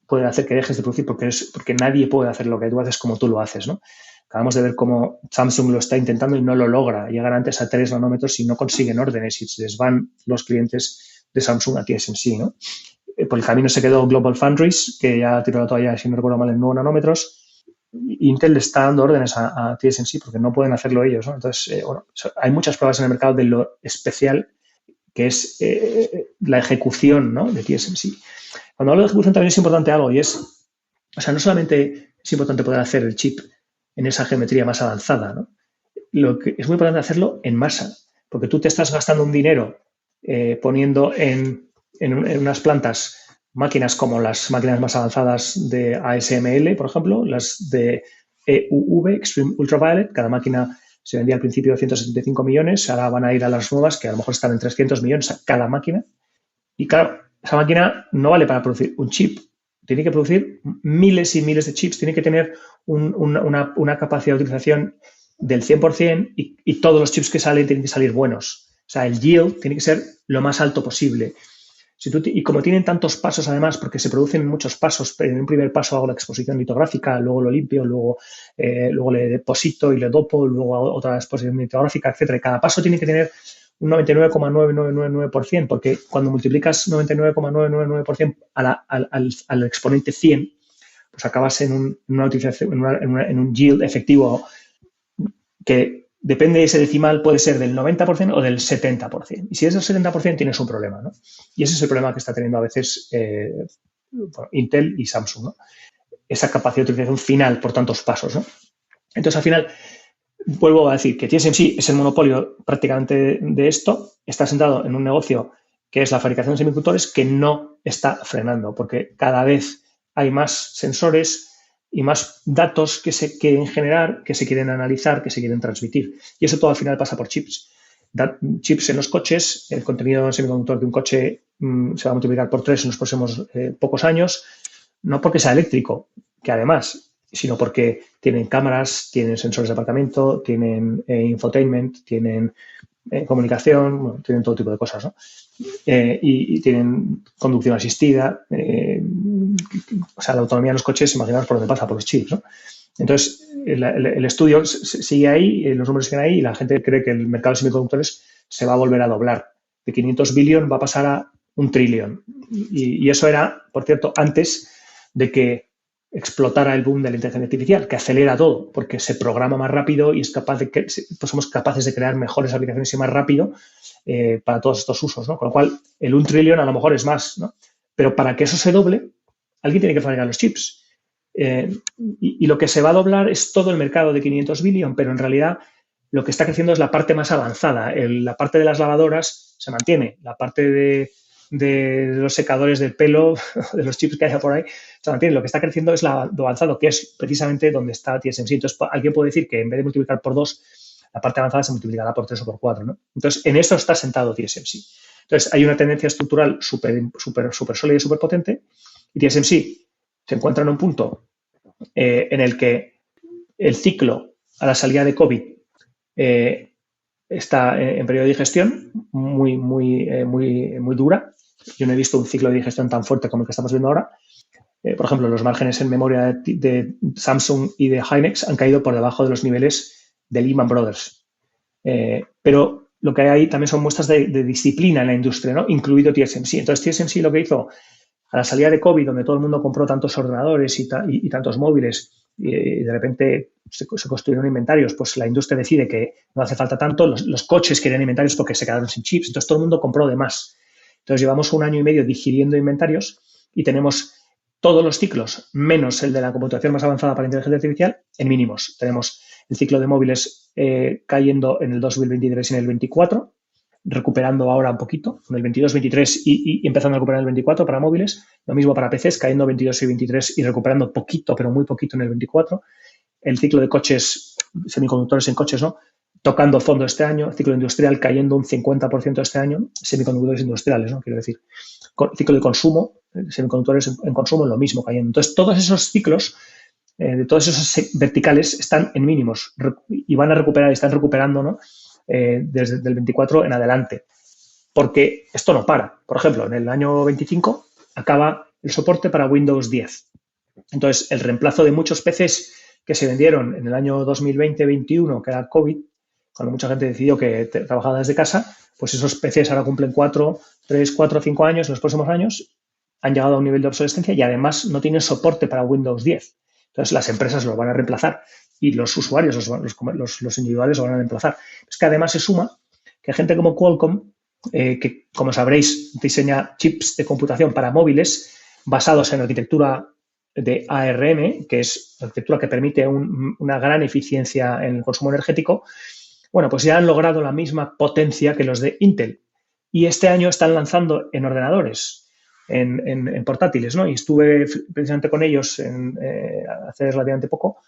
Speaker 2: puede hacer que dejes de producir porque nadie puede hacer lo que tú haces como tú lo haces, ¿no? Acabamos de ver cómo Samsung lo está intentando y no lo logra. Llegan antes a 3 nanómetros y no consiguen órdenes y se les van los clientes de Samsung a TSMC, ¿no? Por el camino se quedó Global Foundries, que ya tiró la toalla, si no recuerdo mal, en 9 nanómetros. Intel le está dando órdenes a TSMC porque no pueden hacerlo ellos, ¿no? Entonces, bueno, hay muchas pruebas en el mercado de lo especial que es la ejecución, ¿no?, de TSMC. Cuando hablo de ejecución también es importante algo, y es, o sea, no solamente es importante poder hacer el chip en esa geometría más avanzada, ¿no? Lo que es muy importante hacerlo en masa. porque tú te estás gastando un dinero poniendo en unas plantas máquinas como las máquinas más avanzadas de ASML, por ejemplo, las de EUV, Extreme Ultraviolet. Cada máquina se vendía al principio de 175 millones, ahora van a ir a las nuevas que a lo mejor están en 300 millones a cada máquina. Y claro, esa máquina no vale para producir un chip, tiene que producir miles y miles de chips, tiene que tener una capacidad de utilización del 100% y todos los chips que salen tienen que salir buenos. O sea, el yield tiene que ser lo más alto posible. Y como tienen tantos pasos, además, porque se producen muchos pasos, en un primer paso hago la exposición litográfica, luego lo limpio, luego le deposito y le dopo, luego hago otra exposición litográfica, etcétera. Y cada paso tiene que tener un 99,9999%, porque cuando multiplicas 99,999% al exponente 100, pues acabas en una utilización, en un yield efectivo que depende de ese decimal, puede ser del 90% o del 70%. Y si es del 70%, tienes un problema, ¿no? Y ese es el problema que está teniendo a veces Intel y Samsung, ¿no? Esa capacidad de utilización final por tantos pasos, ¿no? Entonces, al final, vuelvo a decir que TSMC es el monopolio prácticamente de esto, está sentado en un negocio que es la fabricación de semiconductores que no está frenando, porque cada vez hay más sensores y más datos que se quieren generar, que se quieren analizar, que se quieren transmitir. Y eso todo al final pasa por chips. Chips en los coches, el contenido semiconductor de un coche se va a multiplicar por 3 en los próximos pocos años, no porque sea eléctrico, que además, sino porque tienen cámaras, tienen sensores de aparcamiento, tienen infotainment, tienen comunicación, bueno, tienen todo tipo de cosas, ¿no? Y tienen conducción asistida, o sea, la autonomía de los coches, imaginaos por dónde pasa, por los chips, ¿no? Entonces, el estudio sigue ahí, los números siguen ahí y la gente cree que el mercado de semiconductores se va a volver a doblar. De 500 billion va a pasar a 1 trillón. Y eso era, por cierto, antes de que explotara el boom de la inteligencia artificial, que acelera todo, porque se programa más rápido y es capaz de que pues somos capaces de crear mejores aplicaciones y más rápido para todos estos usos, ¿no? Con lo cual, el 1 trillón a lo mejor es más, ¿no? Pero para que eso se doble, alguien tiene que fabricar los chips. Y lo que se va a doblar es todo el mercado de 500 billion, pero en realidad lo que está creciendo es la parte más avanzada. La parte de las lavadoras se mantiene, la parte de los secadores del pelo, de los chips que haya por ahí, se mantiene. Lo que está creciendo es lo avanzado, que es precisamente donde está TSMC. Entonces, alguien puede decir que en vez de multiplicar por 2, la parte avanzada se multiplicará por 3 o por 4, ¿no? Entonces, en esto está sentado TSMC. Entonces, hay una tendencia estructural súper sólida y súper potente, y TSMC se encuentra en un punto en el que el ciclo a la salida de COVID está en periodo de digestión muy dura. Yo no he visto un ciclo de digestión tan fuerte como el que estamos viendo ahora. Por ejemplo, los márgenes en memoria de Samsung y de Hynix han caído por debajo de los niveles de Lehman Brothers. Pero lo que hay ahí también son muestras de disciplina en la industria, ¿no? Incluido TSMC. Entonces, TSMC lo que hizo a la salida de COVID, donde todo el mundo compró tantos ordenadores y tantos móviles, y de repente se construyeron inventarios, pues la industria decide que no hace falta tanto, los coches querían inventarios porque se quedaron sin chips, entonces todo el mundo compró de más. Entonces llevamos 1 año y medio digiriendo inventarios y tenemos todos los ciclos, menos el de la computación más avanzada para inteligencia artificial, en mínimos. Tenemos el ciclo de móviles cayendo en el 2023 y en el 24, recuperando ahora un poquito, en el 22, 23 y empezando a recuperar el 24 para móviles. Lo mismo para PCs, cayendo 22 y 23 y recuperando poquito, pero muy poquito en el 24. El ciclo de coches, semiconductores en coches, ¿no? Tocando fondo este año. El ciclo industrial cayendo un 50% este año. Semiconductores industriales, ¿no? Quiero decir. Ciclo de consumo, semiconductores en consumo, lo mismo cayendo. Entonces, todos esos ciclos de todos esos verticales están en mínimos y van a recuperar, están recuperando, ¿no? Desde el 24 en adelante, porque esto no para. Por ejemplo, en el año 25 acaba el soporte para Windows 10. Entonces, el reemplazo de muchos PCs que se vendieron en el año 2020-21, que era COVID, cuando mucha gente decidió que trabajaba desde casa, pues esos PCs ahora cumplen 3, 4, 5 años en los próximos años, han llegado a un nivel de obsolescencia y además no tienen soporte para Windows 10. Entonces, las empresas lo van a reemplazar y los usuarios, los individuales, lo van a reemplazar. Es que además se suma que gente como Qualcomm, que como sabréis diseña chips de computación para móviles basados en arquitectura de ARM, que es la arquitectura que permite una gran eficiencia en el consumo energético, Bueno, pues ya han logrado la misma potencia que los de Intel. Y este año están lanzando en ordenadores, en portátiles, ¿no? Y estuve precisamente con ellos hace relativamente poco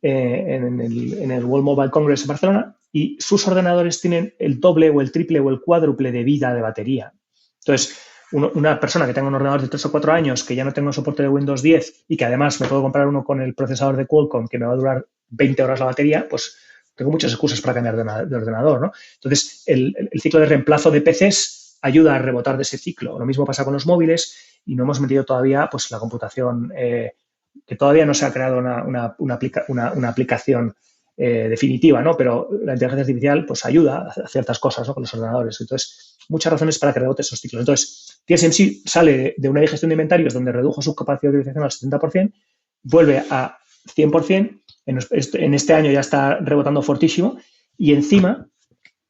Speaker 2: en el World Mobile Congress en Barcelona, y sus ordenadores tienen el doble o el triple o el cuádruple de vida de batería. Entonces, una persona que tenga un ordenador de 3 o 4 años, que ya no tenga soporte de Windows 10 y que además me puedo comprar uno con el procesador de Qualcomm que me va a durar 20 horas la batería, pues tengo muchas excusas para cambiar de ordenador, ¿no? Entonces, el ciclo de reemplazo de PCs ayuda a rebotar de ese ciclo. Lo mismo pasa con los móviles, y no hemos metido todavía pues la computación, que todavía no se ha creado una aplicación definitiva, ¿no? Pero la inteligencia artificial pues ayuda a ciertas cosas, ¿no? Con los ordenadores. Entonces, muchas razones para que rebote esos ciclos. Entonces, TSMC sale de una digestión de inventarios donde redujo su capacidad de utilización al 70%, vuelve a 100%, en este año ya está rebotando fortísimo, y encima,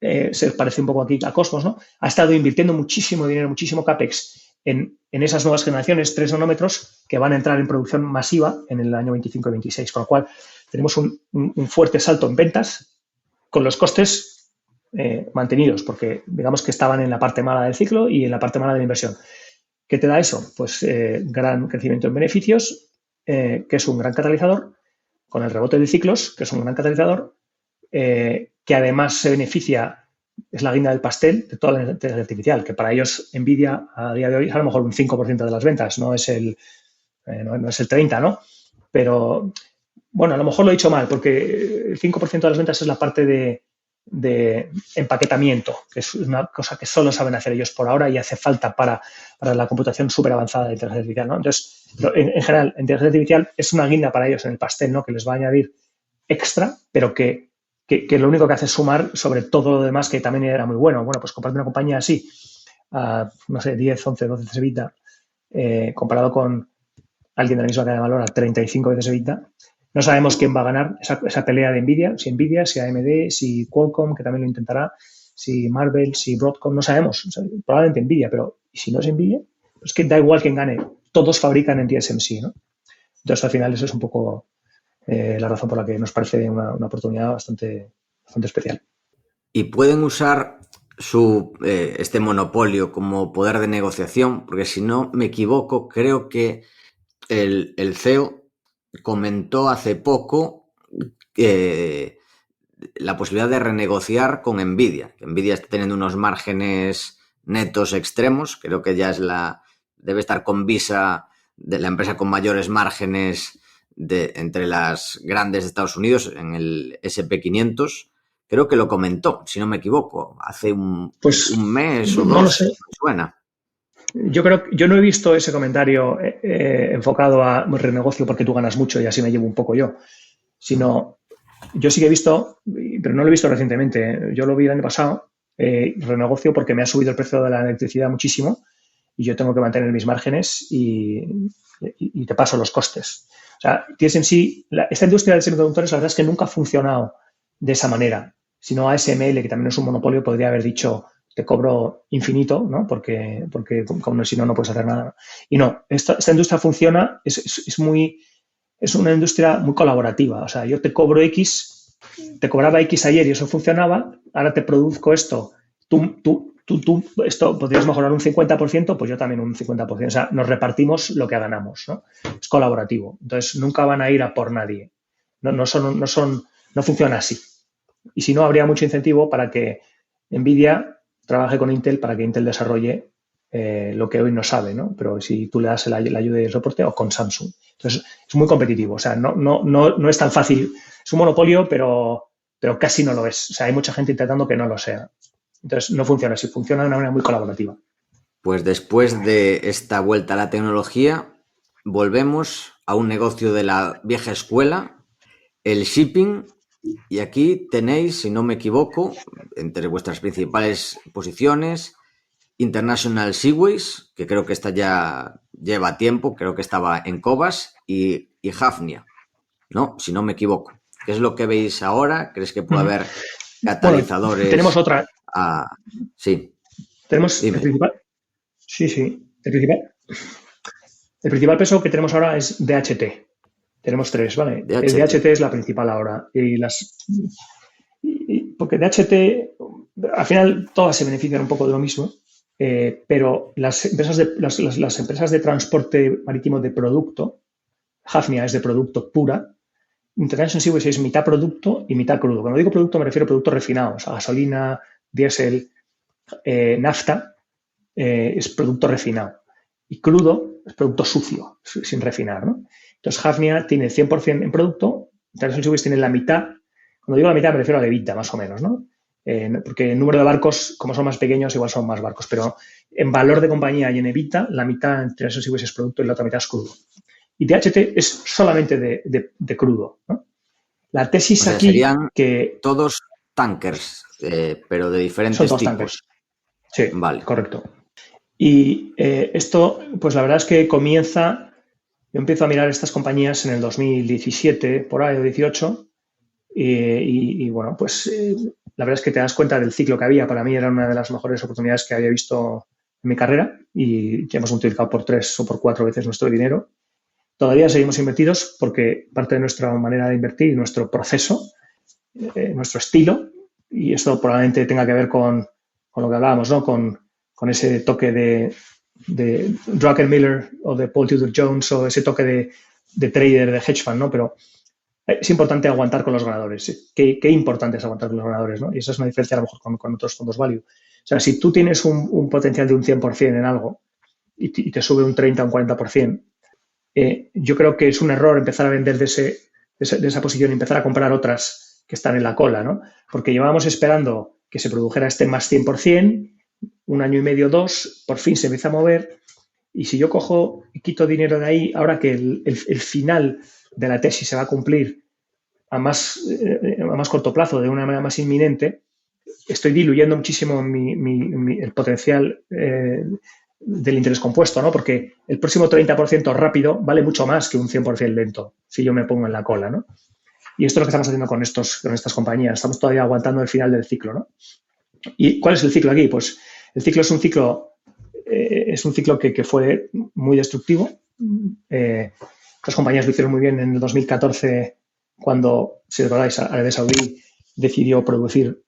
Speaker 2: se parece un poco aquí a Cosmos, ¿no? Ha estado invirtiendo muchísimo dinero, muchísimo CAPEX en esas nuevas generaciones 3 nanómetros que van a entrar en producción masiva en el año 25 y 26, con lo cual tenemos un fuerte salto en ventas con los costes mantenidos, porque digamos que estaban en la parte mala del ciclo y en la parte mala de la inversión. ¿Qué te da eso? Pues gran crecimiento en beneficios, que es un gran catalizador, con el rebote de ciclos, que es un gran catalizador, que además se beneficia, es la guinda del pastel de toda la inteligencia artificial, que para ellos Nvidia a día de hoy es a lo mejor un 5% de las ventas, no es el 30%, ¿no? Pero, bueno, a lo mejor lo he dicho mal, porque el 5% de las ventas es la parte de empaquetamiento, que es una cosa que solo saben hacer ellos por ahora y hace falta para la computación súper avanzada de inteligencia artificial, ¿no? Entonces, en general, la inteligencia artificial es una guinda para ellos en el pastel, ¿no? Que les va a añadir extra, pero que lo único que hace es sumar sobre todo lo demás, que también era muy bueno. Bueno, pues comprarte una compañía así, no sé, 10, 11, 12 veces EBITDA, comparado con alguien de la misma cadena de valor a 35 veces EBITDA, no sabemos quién va a ganar esa pelea de Nvidia, si AMD, si Qualcomm, que también lo intentará, si Marvell, si Broadcom, no sabemos. O sea, probablemente Nvidia, pero ¿y si no es Nvidia? Pues que da igual quién gane, todos fabrican en TSMC, ¿no? Entonces, al final, eso es un poco la razón por la que nos parece una oportunidad bastante especial.
Speaker 1: ¿Y pueden usar este monopolio como poder de negociación? Porque si no me equivoco, creo que el CEO comentó hace poco que la posibilidad de renegociar con Nvidia. Que Nvidia está teniendo unos márgenes netos extremos. Creo que ya debe estar con Visa de la empresa con mayores márgenes entre las grandes de Estados Unidos en el SP500. Creo que lo comentó, si no me equivoco, hace un mes o
Speaker 2: no
Speaker 1: dos.
Speaker 2: Lo sé.
Speaker 1: Me suena.
Speaker 2: Yo no he visto ese comentario enfocado a renegocio porque tú ganas mucho y así me llevo un poco yo, sino yo sí que he visto, pero no lo he visto recientemente, yo lo vi el año pasado, renegocio porque me ha subido el precio de la electricidad muchísimo y yo tengo que mantener mis márgenes y te paso los costes. O sea, TSMC, esta industria de semiconductores, la verdad es que nunca ha funcionado de esa manera, sino ASML, que también es un monopolio, podría haber dicho te cobro infinito, ¿no? Porque como si no, no puedes hacer nada. Y no, esta industria funciona, es una industria muy colaborativa. O sea, yo te cobro X, te cobraba X ayer y eso funcionaba, ahora te produzco esto. Esto podrías mejorar un 50%, pues yo también un 50%. O sea, nos repartimos lo que ganamos, ¿no? Es colaborativo. Entonces, nunca van a ir a por nadie. No funciona así. Y si no, habría mucho incentivo para que Nvidia trabaje con Intel para que Intel desarrolle lo que hoy no sabe, ¿no? Pero si tú le das la ayuda y el soporte, o con Samsung. Entonces, es muy competitivo. O sea, no es tan fácil. Es un monopolio, pero casi no lo es. O sea, hay mucha gente intentando que no lo sea. Entonces, no funciona así. Funciona de una manera muy colaborativa.
Speaker 1: Pues después de esta vuelta a la tecnología, volvemos a un negocio de la vieja escuela, el shipping. Y aquí tenéis, si no me equivoco, entre vuestras principales posiciones, International Seaways, que creo que esta ya lleva tiempo, creo que estaba en Cobas, y Hafnia, ¿no? Si no me equivoco. ¿Qué es lo que veis ahora? ¿Crees que puede haber catalizadores?
Speaker 2: Bueno, tenemos otra.
Speaker 1: Sí.
Speaker 2: Tenemos
Speaker 1: Dime.
Speaker 2: el principal. Sí. El principal peso que tenemos ahora es DHT. Tenemos tres, ¿vale?
Speaker 1: DHT.
Speaker 2: El DHT es la principal ahora. porque DHT, al final todas se benefician un poco de lo mismo, pero las empresas de transporte marítimo de producto, Hafnia es de producto pura, International Seaways es mitad producto y mitad crudo. Cuando digo producto me refiero a productos refinados, a gasolina, diésel, nafta, es producto refinado. Y crudo es producto sucio, sin refinar, ¿no? Entonces, Hafnia tiene 100% en producto, International Seaways tiene la mitad. Cuando digo la mitad me refiero a la EBITDA, más o menos, ¿no? Porque el número de barcos, como son más pequeños, igual son más barcos, pero en valor de compañía y en EBITDA, la mitad entre esos Seaways es producto y la otra mitad es crudo. Y DHT es solamente de crudo, ¿no? La tesis
Speaker 1: O sea,
Speaker 2: aquí
Speaker 1: serían
Speaker 2: que
Speaker 1: todos tankers, pero de
Speaker 2: son
Speaker 1: diferentes
Speaker 2: todos
Speaker 1: tipos.
Speaker 2: tankers. Sí,
Speaker 1: Vale.
Speaker 2: correcto. Y esto, pues la verdad es que comienza, yo empiezo a mirar estas compañías en el 2017, por ahí, o 18, y bueno, pues la verdad es que te das cuenta del ciclo que había. Para mí era una de las mejores oportunidades que había visto en mi carrera y ya hemos multiplicado por 3 o por 4 veces nuestro dinero. Todavía seguimos invertidos porque parte de nuestra manera de invertir y nuestro proceso, nuestro estilo, y esto probablemente tenga que ver con lo que hablábamos, ¿no? Con ese toque de Druckenmiller o de Paul Tudor Jones o ese toque de trader, de hedge fund, ¿no? Pero es importante aguantar con los ganadores. Qué importante es aguantar con los ganadores, ¿no? Y esa es una diferencia a lo mejor con otros fondos value. O sea, si tú tienes un potencial de un 100% en algo y te sube un 30 o un 40%, yo creo que es un error empezar a vender de esa posición y empezar a comprar otras que están en la cola, ¿no? Porque llevábamos esperando que se produjera este más 100%, un año y medio, 2, por fin se empieza a mover, y si yo cojo y quito dinero de ahí, ahora que el final de la tesis se va a cumplir a más corto plazo, de una manera más inminente, estoy diluyendo muchísimo el potencial del interés compuesto, ¿no? Porque el próximo 30% rápido vale mucho más que un 100% lento, si yo me pongo en la cola, ¿no? Y esto es lo que estamos haciendo con estas compañías. Estamos todavía aguantando el final del ciclo, ¿no? ¿Y cuál es el ciclo aquí? Pues el ciclo es un ciclo que fue muy destructivo. Las compañías lo hicieron muy bien en el 2014, cuando, si recordáis, Arabia Saudí decidió producir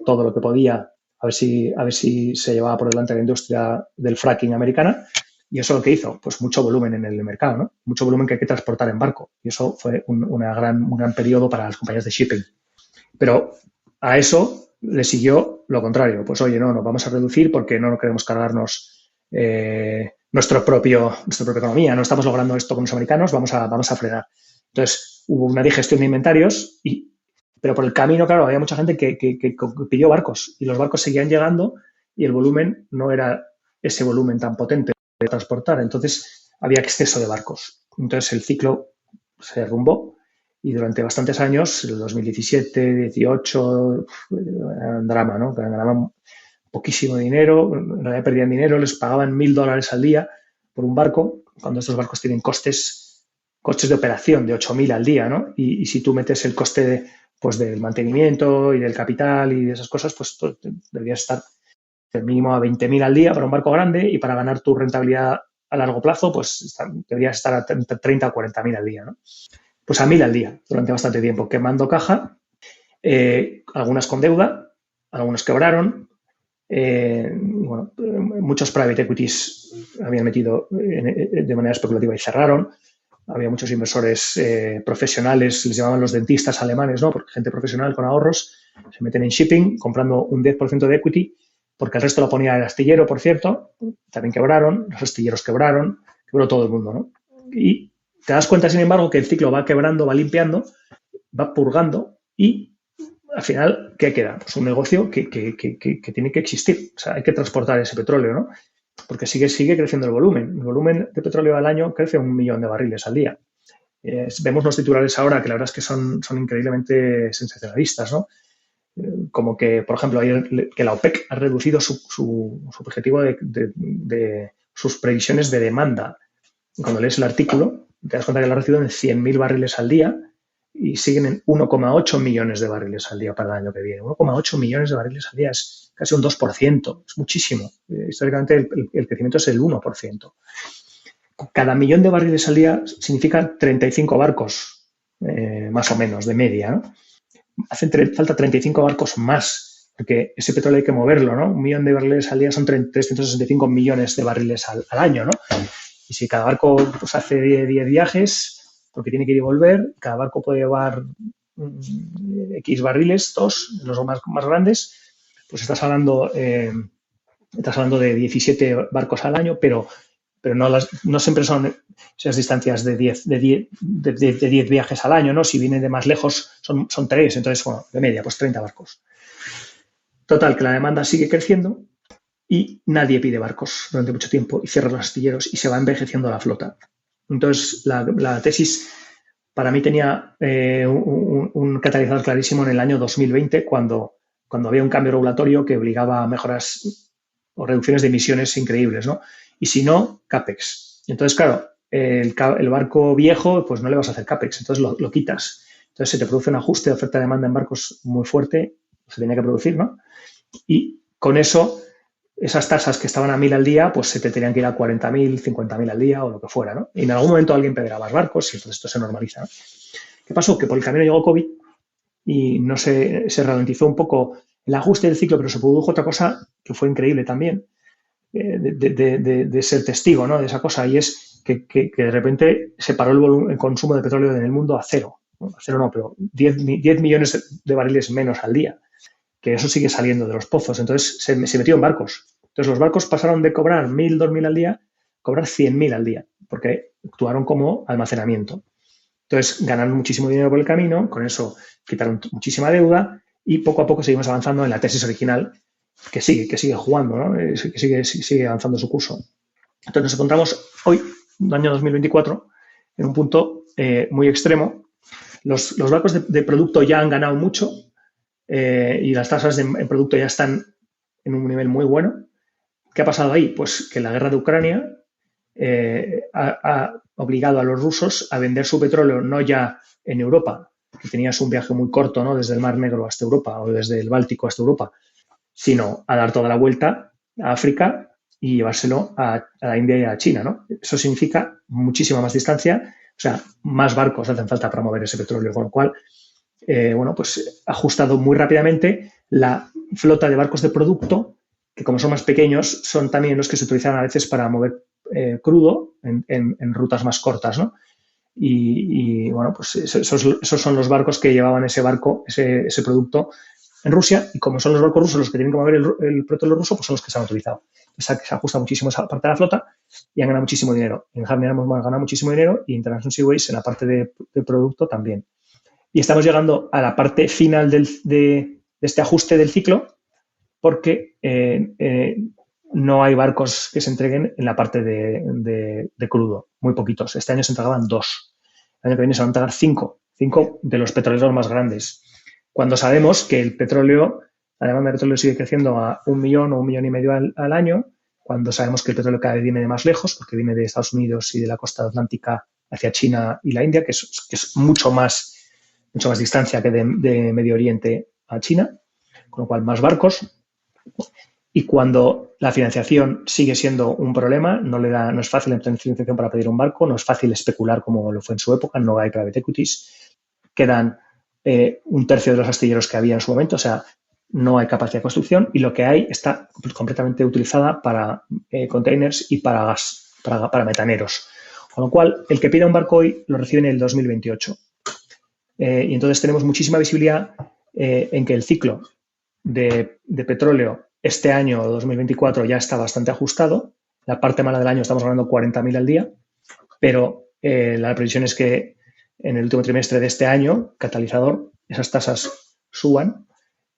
Speaker 2: todo lo que podía, a ver si se llevaba por delante la industria del fracking americana. Y eso lo que hizo, pues mucho volumen en el mercado, ¿no? Mucho volumen que hay que transportar en barco. Y eso fue un gran periodo para las compañías de shipping. Pero a eso le siguió lo contrario. Pues oye, no, nos vamos a reducir porque no queremos cargarnos nuestra propia economía. No estamos logrando esto con los americanos, vamos a frenar. Entonces, hubo una digestión de inventarios, pero por el camino, claro, había mucha gente que pidió barcos y los barcos seguían llegando y el volumen no era ese volumen tan potente de transportar. Entonces, había exceso de barcos. Entonces, el ciclo se derrumbó y durante bastantes años, el 2017, 18, era un drama, ¿no? Ganaban poquísimo dinero, en realidad perdían dinero, les pagaban $1.000 al día por un barco, cuando estos barcos tienen costes de operación de 8.000 al día, ¿no? Y si tú metes el coste pues del mantenimiento y del capital y de esas cosas, pues deberías estar mínimo a 20.000 al día para un barco grande y para ganar tu rentabilidad a largo plazo, pues deberías estar a 30 o 40.000 al día, ¿no? Pues a 1.000 al día durante bastante tiempo, quemando caja, algunas con deuda, algunos quebraron, bueno, muchos private equities habían metido de manera especulativa y cerraron. Había muchos inversores profesionales, les llamaban los dentistas alemanes, ¿no? Porque gente profesional con ahorros se meten en shipping comprando un 10% de equity, porque el resto lo ponía el astillero, por cierto, también quebraron, los astilleros quebró todo el mundo, ¿no? Y te das cuenta, sin embargo, que el ciclo va quebrando, va limpiando, va purgando y al final, ¿qué queda? Pues un negocio que tiene que existir. O sea, hay que transportar ese petróleo, ¿no? Porque sigue creciendo el volumen. El volumen de petróleo al año crece 1 millón de barriles al día. Vemos los titulares ahora que la verdad es que son increíblemente sensacionalistas, ¿no? Como que, por ejemplo, ayer que la OPEC ha reducido su objetivo de sus previsiones de demanda. Cuando lees el artículo, te das cuenta que lo ha reducido en 100.000 barriles al día y siguen en 1,8 millones de barriles al día para el año que viene. 1,8 millones de barriles al día es casi un 2%, es muchísimo. Históricamente el crecimiento es el 1%. Cada millón de barriles al día significa 35 barcos, más o menos, de media, ¿no? falta 35 barcos más, porque ese petróleo hay que moverlo, ¿no? 1 millón de barriles al día son 365 millones de barriles al año, ¿no? Y si cada barco pues, hace 10 viajes, porque tiene que ir y volver, cada barco puede llevar X barriles, 2, los más grandes, pues estás hablando de 17 barcos al año, pero no siempre son esas distancias de 10 viajes al año, ¿no? Si vienen de más lejos son 3, entonces, bueno, de media, pues 30 barcos. Total, que la demanda sigue creciendo y nadie pide barcos durante mucho tiempo y cierra los astilleros y se va envejeciendo la flota. Entonces, la tesis para mí tenía un catalizador clarísimo en el año 2020, cuando había un cambio regulatorio que obligaba a mejoras o reducciones de emisiones increíbles, ¿no? Y si no, CAPEX. Entonces, claro, el barco viejo, pues no le vas a hacer CAPEX, entonces lo quitas. Entonces se te produce un ajuste de oferta-demanda en barcos muy fuerte, se tenía que producir, ¿no? Y con eso, esas tasas que estaban a 1.000 al día, pues se te tenían que ir a 40.000, 50.000 al día o lo que fuera, ¿no? Y en algún momento alguien pedirá más barcos y entonces esto se normaliza, ¿no? ¿Qué pasó? Que por el camino llegó COVID y no se ralentizó un poco el ajuste del ciclo, pero se produjo otra cosa que fue increíble también, de ser testigo, ¿no? De esa cosa, y es que de repente se paró el consumo de petróleo en el mundo a cero. Bueno, a cero no, pero 10 millones de barriles menos al día, que eso sigue saliendo de los pozos. Entonces se metió en barcos. Entonces los barcos pasaron de cobrar 1.000, 2.000 al día a cobrar 100.000 al día, porque actuaron como almacenamiento. Entonces ganaron muchísimo dinero por el camino, con eso quitaron muchísima deuda y poco a poco seguimos avanzando en la tesis original, que sigue jugando, ¿no? Que sigue avanzando su curso. Entonces nos encontramos hoy, año 2024, en un punto muy extremo. Los barcos de producto ya han ganado mucho y las tasas en producto ya están en un nivel muy bueno. ¿Qué ha pasado ahí? Pues que la guerra de Ucrania ha obligado a los rusos a vender su petróleo no ya en Europa, que tenías un viaje muy corto, ¿no? Desde el Mar Negro hasta Europa o desde el Báltico hasta Europa, sino a dar toda la vuelta a África y llevárselo a la India y a China, ¿no? Eso significa muchísima más distancia, o sea, más barcos hacen falta para mover ese petróleo, con lo cual, bueno, pues ha ajustado muy rápidamente la flota de barcos de producto, que como son más pequeños, son también los que se utilizan a veces para mover crudo en rutas más cortas, ¿no? Y bueno, pues esos son los barcos que llevaban ese producto en Rusia, y como son los barcos rusos los que tienen que mover el petróleo ruso, pues son los que se han utilizado. Se ajusta muchísimo esa parte de la flota y han ganado muchísimo dinero. En Harney hemos ganado muchísimo dinero y International Seaways en la parte de producto también. Y estamos llegando a la parte final de este ajuste del ciclo, porque no hay barcos que se entreguen en la parte de crudo, muy poquitos. Este año se entregaban 2. El año que viene se van a entregar 5 de los petroleros más grandes. Cuando sabemos que el petróleo, la demanda de petróleo sigue creciendo a 1 millón o 1,5 millones al año, cuando sabemos que el petróleo cada vez viene de más lejos, porque viene de Estados Unidos y de la costa atlántica hacia China y la India, que es mucho más distancia que de Medio Oriente a China, con lo cual más barcos. Y cuando la financiación sigue siendo un problema, no es fácil entrar en financiación para pedir un barco, no es fácil especular como lo fue en su época, no hay private equities, quedan un tercio de los astilleros que había en su momento, o sea, no hay capacidad de construcción y lo que hay está completamente utilizada para containers y para gas, para metaneros. Con lo cual, el que pida un barco hoy lo recibe en el 2028. Y entonces tenemos muchísima visibilidad en que el ciclo de petróleo este año 2024 ya está bastante ajustado. La parte mala del año estamos ganando 40.000 al día, pero la previsión es que en el último trimestre de este año, catalizador, esas tasas suban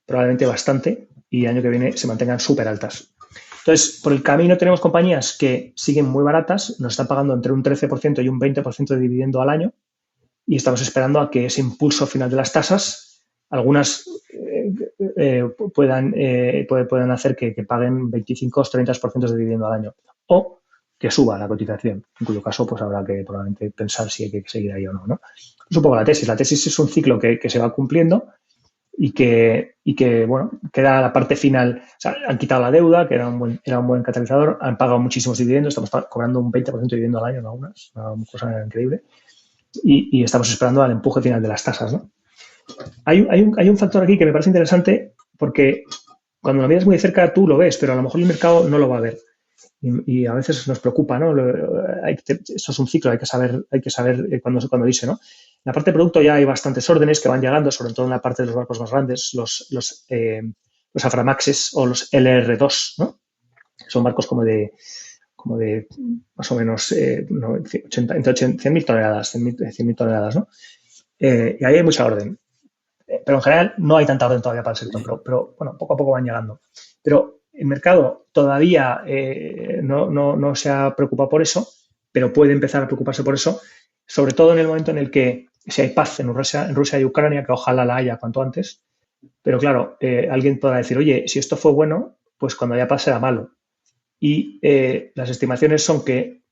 Speaker 2: probablemente bastante y el año que viene se mantengan súper altas. Entonces, por el camino tenemos compañías que siguen muy baratas, nos están pagando entre un 13% y un 20% de dividendo al año y estamos esperando a que ese impulso final de las tasas, algunas puedan hacer que paguen 25 o 30% de dividendo al año o que suba la cotización, en cuyo caso pues habrá que probablemente pensar si hay que seguir ahí o no, ¿no? Es un poco la tesis. La tesis es un ciclo que se va cumpliendo y que bueno, queda la parte final. O sea, han quitado la deuda, que era un buen catalizador, han pagado muchísimos dividendos, estamos cobrando un 20% de dividendo al año en algunas, una cosa increíble, y estamos esperando al empuje final de las tasas, ¿no? Hay un factor aquí que me parece interesante porque cuando lo miras muy de cerca tú lo ves, pero a lo mejor el mercado no lo va a ver. Y a veces nos preocupa, ¿no? Esto es un ciclo, hay que saber cuando dice, ¿no? En la parte de producto ya hay bastantes órdenes que van llegando, sobre todo en la parte de los barcos más grandes, los Aframaxes o los LR2, ¿no? Son barcos como de más o menos no, 80, entre 100.000 toneladas, 100.000 toneladas, ¿no? Y ahí hay mucha orden. Pero en general no hay tanta orden todavía para el sector, pero bueno, poco a poco van llegando. Pero el mercado todavía no se ha preocupado por eso, pero puede empezar a preocuparse por eso, sobre todo en el momento en el que si hay paz en Rusia y Ucrania, que ojalá la haya cuanto antes, pero claro, alguien podrá decir, oye, si esto fue bueno, pues cuando haya paz será malo. Y las estimaciones son que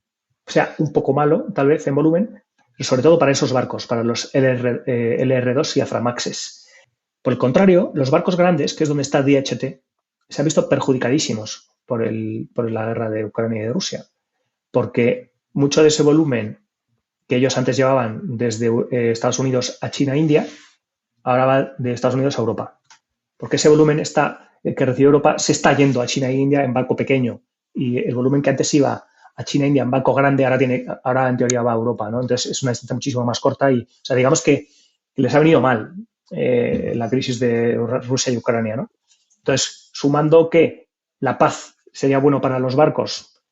Speaker 2: sea un poco malo, tal vez en volumen, pero sobre todo para esos barcos, para los LR2 y Aframaxes. Por el contrario, los barcos grandes, que es donde está DHT, se han visto perjudicadísimos por la guerra de Ucrania y de Rusia, porque mucho de ese volumen que ellos antes llevaban desde Estados Unidos a China e India, ahora va de Estados Unidos a Europa. Porque ese volumen que recibe Europa se está yendo a China e India en barco pequeño. Y el volumen que antes iba a China e India en barco grande, ahora en teoría va a Europa, ¿no? Entonces es una distancia muchísimo más corta y, o sea, digamos que les ha venido mal la crisis de Rusia y Ucrania, ¿no? Entonces, sumando que la paz sería bueno para los barcos,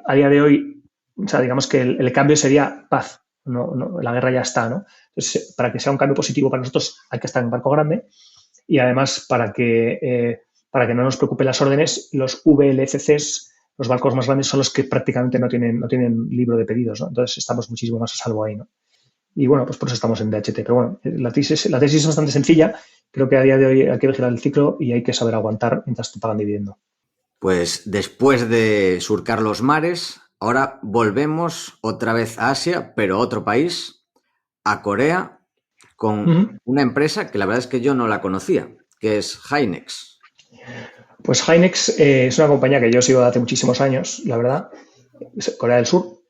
Speaker 2: a día de hoy, o sea, digamos que el cambio sería paz, la guerra ya está, ¿no? Entonces, para que sea un cambio positivo para nosotros hay que estar en barco grande y además para que no nos preocupen las órdenes, los VLCCs, los barcos más grandes, son los que prácticamente no tienen libro de pedidos, ¿no? Entonces estamos muchísimo más a salvo ahí, ¿no? Y bueno, pues por eso estamos en DHT. Pero bueno, la tesis es bastante sencilla. Creo que a día de hoy hay que vigilar el ciclo y hay que saber aguantar mientras te pagan dividendo.
Speaker 1: Pues después de surcar los mares, ahora volvemos otra vez a Asia, pero a otro país, a Corea, con una empresa que la verdad es que yo no la conocía, que es Hainex.
Speaker 2: Pues Hainex es una compañía que yo sigo hace muchísimos años, la verdad, es Corea del Sur,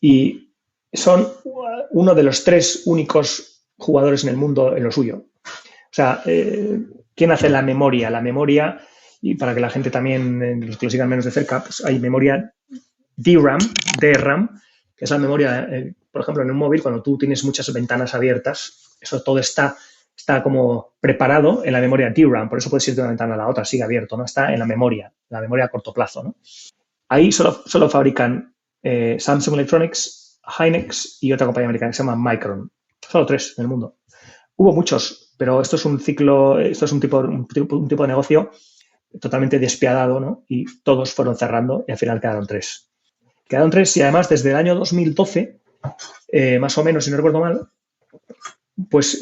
Speaker 2: y son uno de los 3 únicos jugadores en el mundo en lo suyo. O sea, ¿quién hace la memoria? La memoria, y para que la gente también, los que lo sigan menos de cerca, pues hay memoria DRAM, que es la memoria, por ejemplo, en un móvil, cuando tú tienes muchas ventanas abiertas, eso todo está como preparado en la memoria DRAM, por eso puedes ir de una ventana a la otra, sigue abierto, ¿no? Está en la memoria a corto plazo, ¿no? Ahí solo fabrican Samsung Electronics, Hynix y otra compañía americana que se llama Micron. Solo 3 en el mundo. Hubo muchos, pero esto es un tipo de negocio totalmente despiadado, ¿no? Y todos fueron cerrando y al final quedaron 3. Quedaron 3 y además desde el año 2012, más o menos, si no recuerdo mal, pues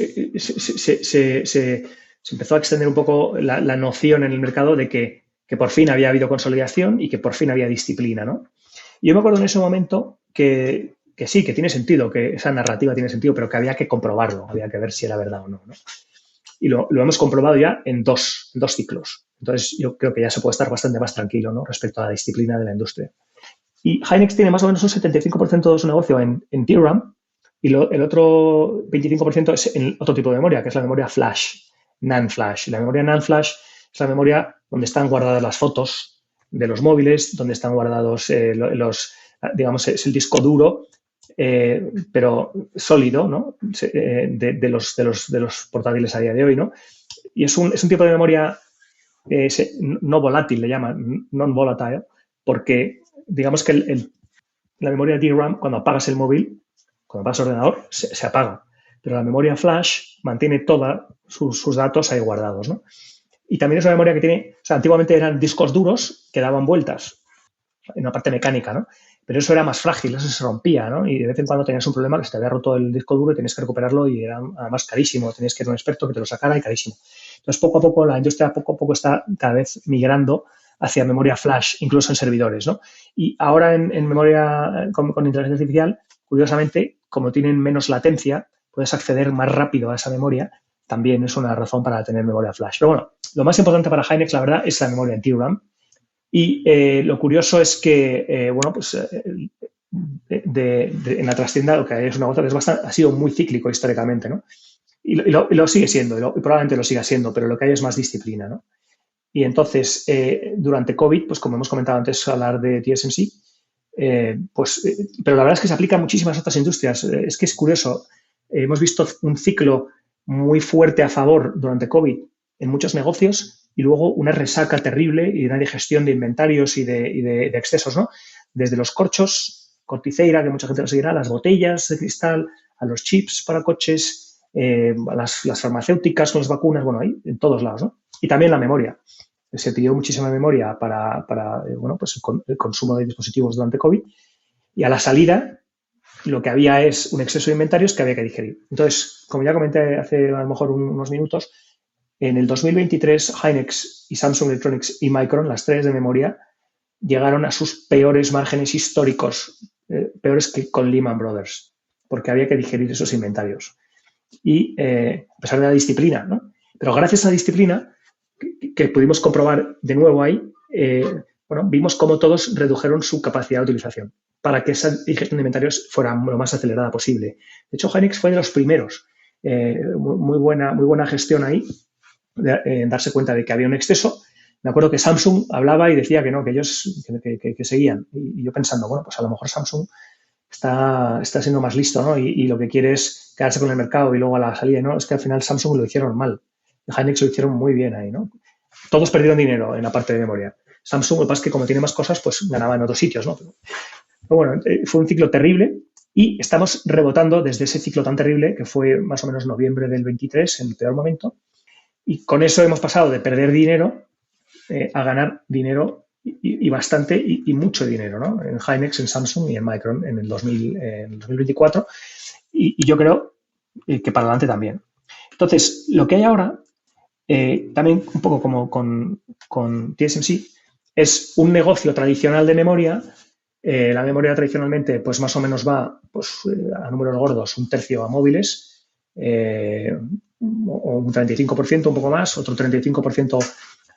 Speaker 2: se empezó a extender un poco la noción en el mercado de que por fin había habido consolidación y que por fin había disciplina, ¿no? Y yo me acuerdo en ese momento que sí, que tiene sentido, que esa narrativa tiene sentido, pero que había que comprobarlo, había que ver si era verdad o no, ¿no? Y lo hemos comprobado ya en dos ciclos. Entonces, yo creo que ya se puede estar bastante más tranquilo, ¿no? Respecto a la disciplina de la industria. Y Hynix tiene más o menos un 75% de su negocio en DRAM y el otro 25% es en otro tipo de memoria, que es la memoria flash, NAND flash. Y la memoria NAND flash es la memoria donde están guardadas las fotos de los móviles, donde están guardados digamos, es el disco duro, pero sólido, ¿no? De los portátiles a día de hoy, ¿no? Y es un tipo de memoria no volátil, le llaman, non-volatile, porque digamos que la memoria DRAM, cuando apagas el móvil, cuando apagas el ordenador, se apaga. Pero la memoria flash mantiene todos sus datos ahí guardados, ¿no? Y también es una memoria que tiene, o sea, antiguamente eran discos duros que daban vueltas en una parte mecánica, ¿no? Pero eso era más frágil, eso se rompía, ¿no? Y de vez en cuando tenías un problema que se te había roto el disco duro y tenías que recuperarlo y era además carísimo, tenías que ir a un experto que te lo sacara y carísimo. Entonces, poco a poco, la industria poco a poco está cada vez migrando hacia memoria flash, incluso en servidores, ¿no? Y ahora en memoria con inteligencia artificial, curiosamente, como tienen menos latencia, puedes acceder más rápido a esa memoria, también es una razón para tener memoria flash. Pero bueno, lo más importante para Hynix, la verdad, es la memoria en DRAM. Y lo curioso es que, bueno, pues en la trastienda lo que hay es una cosa que ha sido muy cíclico históricamente, ¿no? y lo sigue siendo, y probablemente lo siga siendo, pero lo que hay es más disciplina, ¿no? Y entonces, durante COVID, pues como hemos comentado antes, hablar de TSMC, pero la verdad es que se aplica a muchísimas otras industrias. Es que es curioso. Hemos visto un ciclo muy fuerte a favor durante COVID en muchos negocios y luego una resaca terrible y una digestión de inventarios y de excesos, ¿no? Desde los corchos, corticeira, que mucha gente lo seguirá, a las botellas de cristal, a los chips para coches, a las farmacéuticas con las vacunas, bueno, ahí en todos lados, ¿no? Y también la memoria. Se pidió muchísima memoria para bueno, pues el consumo de dispositivos durante COVID y a la salida lo que había es un exceso de inventarios que había que digerir. Entonces, como ya comenté hace a lo mejor unos minutos, en el 2023 Hynix y Samsung Electronics y Micron, las tres de memoria, llegaron a sus peores márgenes históricos, peores que con Lehman Brothers, porque había que digerir esos inventarios. Y a pesar de la disciplina, ¿no? Pero gracias a la disciplina, que pudimos comprobar de nuevo ahí, bueno, vimos cómo todos redujeron su capacidad de utilización para que esa digestión de inventarios fuera lo más acelerada posible. De hecho, Hynix fue de los primeros. Muy buena gestión ahí, en darse cuenta de que había un exceso. Me acuerdo que Samsung hablaba y decía que no, que ellos que seguían. Y yo pensando, bueno, pues a lo mejor Samsung está siendo más listo, ¿no? Y lo que quiere es quedarse con el mercado y luego a la salida, ¿no? Es que al final Samsung lo hicieron mal. Hynix lo hicieron muy bien ahí, ¿no? Todos perdieron dinero en la parte de memoria. Samsung, lo que pasa es que como tiene más cosas, pues ganaba en otros sitios, ¿no? Pero bueno, fue un ciclo terrible y estamos rebotando desde ese ciclo tan terrible que fue más o menos noviembre del 23, en el peor momento. Y con eso hemos pasado de perder dinero a ganar dinero y bastante y mucho dinero, ¿no? En Hynix, en Samsung y en Micron en el 2024. Y yo creo que para adelante también. Entonces, lo que hay ahora, también un poco como con TSMC, es un negocio tradicional de memoria. La memoria tradicionalmente, pues más o menos va pues, a números gordos, un tercio a móviles, o un 35%, un poco más, otro 35%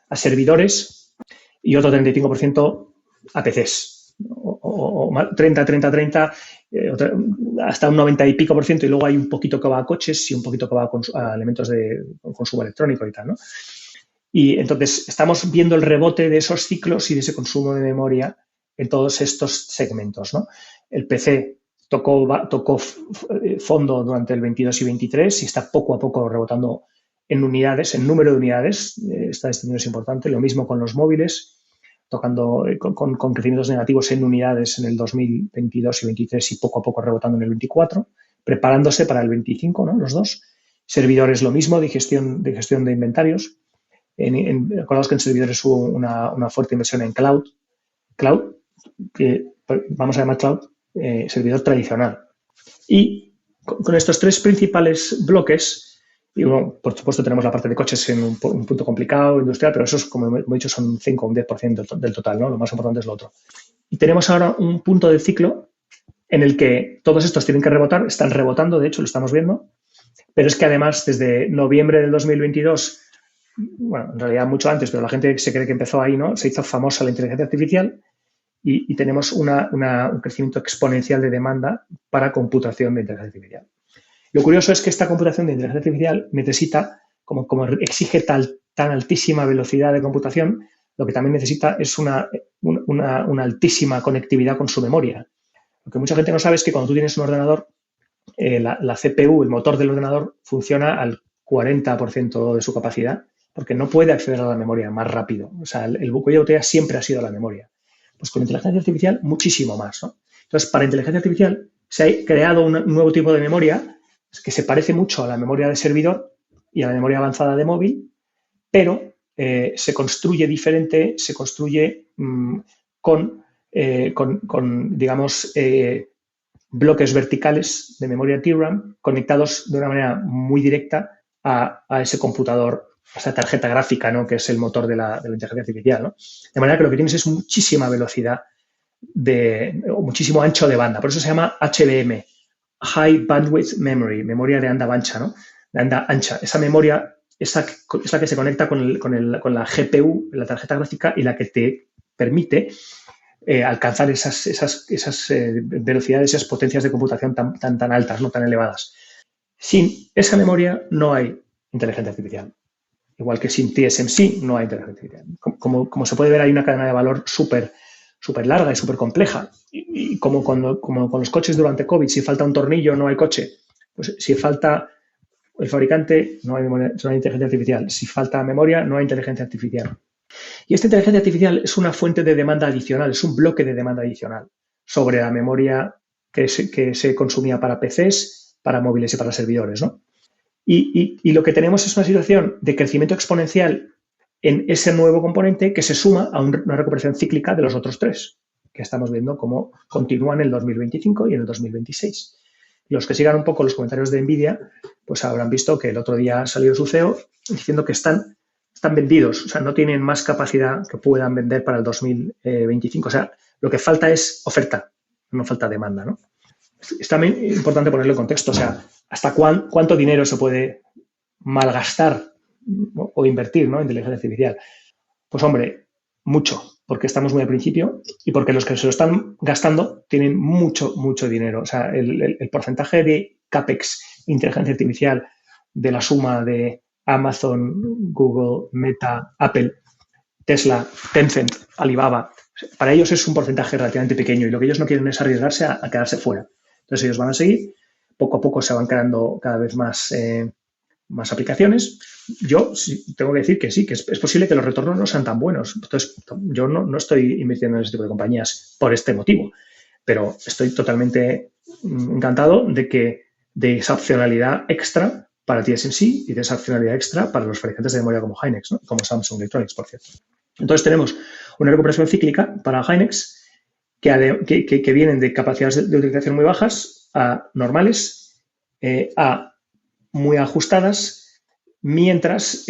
Speaker 2: a servidores y otro 35% a PCs. O 30, 30, 30, hasta un 90 y pico por ciento, y luego hay un poquito que va a coches y un poquito que va a elementos de consumo electrónico y tal, ¿no? Y entonces estamos viendo el rebote de esos ciclos y de ese consumo de memoria en todos estos segmentos, ¿no? El PC tocó fondo durante el 22 y 23 y está poco a poco rebotando en unidades, en número de unidades. Esta distinción es importante. Lo mismo con los móviles, tocando con crecimientos negativos en unidades en el 2022 y 23 y poco a poco rebotando en el 24, preparándose para el 25, ¿no? Los dos. Servidores lo mismo, de gestión de inventarios. Acordaos que en servidores hubo una fuerte inversión en cloud, que vamos a llamar cloud, servidor tradicional. Y con estos tres principales bloques, y bueno, por supuesto tenemos la parte de coches en un punto complicado, industrial, pero esos, como he dicho, son un 5 o un 10% del total, ¿no? Lo más importante es lo otro. Y tenemos ahora un punto del ciclo en el que todos estos tienen que rebotar, están rebotando, de hecho, lo estamos viendo, pero es que además desde noviembre del 2022, bueno, en realidad mucho antes, pero la gente se cree que empezó ahí, ¿no? Se hizo famosa la inteligencia artificial y tenemos un crecimiento exponencial de demanda para computación de inteligencia artificial. Lo curioso es que esta computación de inteligencia artificial necesita, como exige tan altísima velocidad de computación, lo que también necesita es una altísima conectividad con su memoria. Lo que mucha gente no sabe es que cuando tú tienes un ordenador, la CPU, el motor del ordenador, funciona al 40% de su capacidad porque no puede acceder a la memoria más rápido. O sea, el cuello de botella siempre ha sido la memoria. Pues con inteligencia artificial muchísimo más, ¿no? Entonces, para inteligencia artificial se ha creado un nuevo tipo de memoria que se parece mucho a la memoria de servidor y a la memoria avanzada de móvil, pero se construye diferente, se construye con digamos, bloques verticales de memoria DRAM conectados de una manera muy directa a ese computador, a esa tarjeta gráfica, ¿no? Que es el motor de la inteligencia artificial, ¿no? De manera que lo que tienes es muchísima velocidad o muchísimo ancho de banda. Por eso se llama HBM, High Bandwidth Memory, memoria de anda ancha, ¿no? De anda ancha. Esa memoria es la que se conecta con la GPU, la tarjeta gráfica, y la que te permite alcanzar esas velocidades, esas potencias de computación tan altas, no tan elevadas. Sin esa memoria no hay inteligencia artificial. Igual que sin TSMC no hay inteligencia artificial. Como se puede ver, hay una cadena de valor súper larga y súper compleja. Y como con los coches durante COVID, si falta un tornillo no hay coche. Pues si falta el fabricante, no hay inteligencia artificial. Si falta memoria, no hay inteligencia artificial. Y esta inteligencia artificial es una fuente de demanda adicional, es un bloque de demanda adicional sobre la memoria que se consumía para PCs, para móviles y para servidores, ¿no? Y lo que tenemos es una situación de crecimiento exponencial en ese nuevo componente que se suma a una recuperación cíclica de los otros tres, que estamos viendo cómo continúan en el 2025 y en el 2026. Los que sigan un poco los comentarios de NVIDIA, pues habrán visto que el otro día salió su CEO diciendo que están vendidos, o sea, no tienen más capacidad que puedan vender para el 2025. O sea, lo que falta es oferta, no falta demanda, ¿no? Es también importante ponerlo en contexto, o sea, hasta cuánto dinero se puede malgastar, ¿no? O invertir, ¿no?, en inteligencia artificial. Pues hombre, mucho, porque estamos muy al principio y porque los que se lo están gastando tienen mucho, mucho dinero. O sea, el porcentaje de CAPEX, inteligencia artificial, de la suma de Amazon, Google, Meta, Apple, Tesla, Tencent, Alibaba, para ellos es un porcentaje relativamente pequeño y lo que ellos no quieren es arriesgarse a quedarse fuera. Entonces ellos van a seguir, poco a poco se van creando cada vez más aplicaciones. Yo tengo que decir que sí, que es posible que los retornos no sean tan buenos. Entonces, yo no estoy invirtiendo en ese tipo de compañías por este motivo, pero estoy totalmente encantado de esa opcionalidad extra para TSMC y de esa opcionalidad extra para los fabricantes de memoria como Hynix, ¿no?, como Samsung Electronics, por cierto. Entonces, tenemos una recuperación cíclica para Hynix que vienen de capacidades de utilización muy bajas a normales, a muy ajustadas, mientras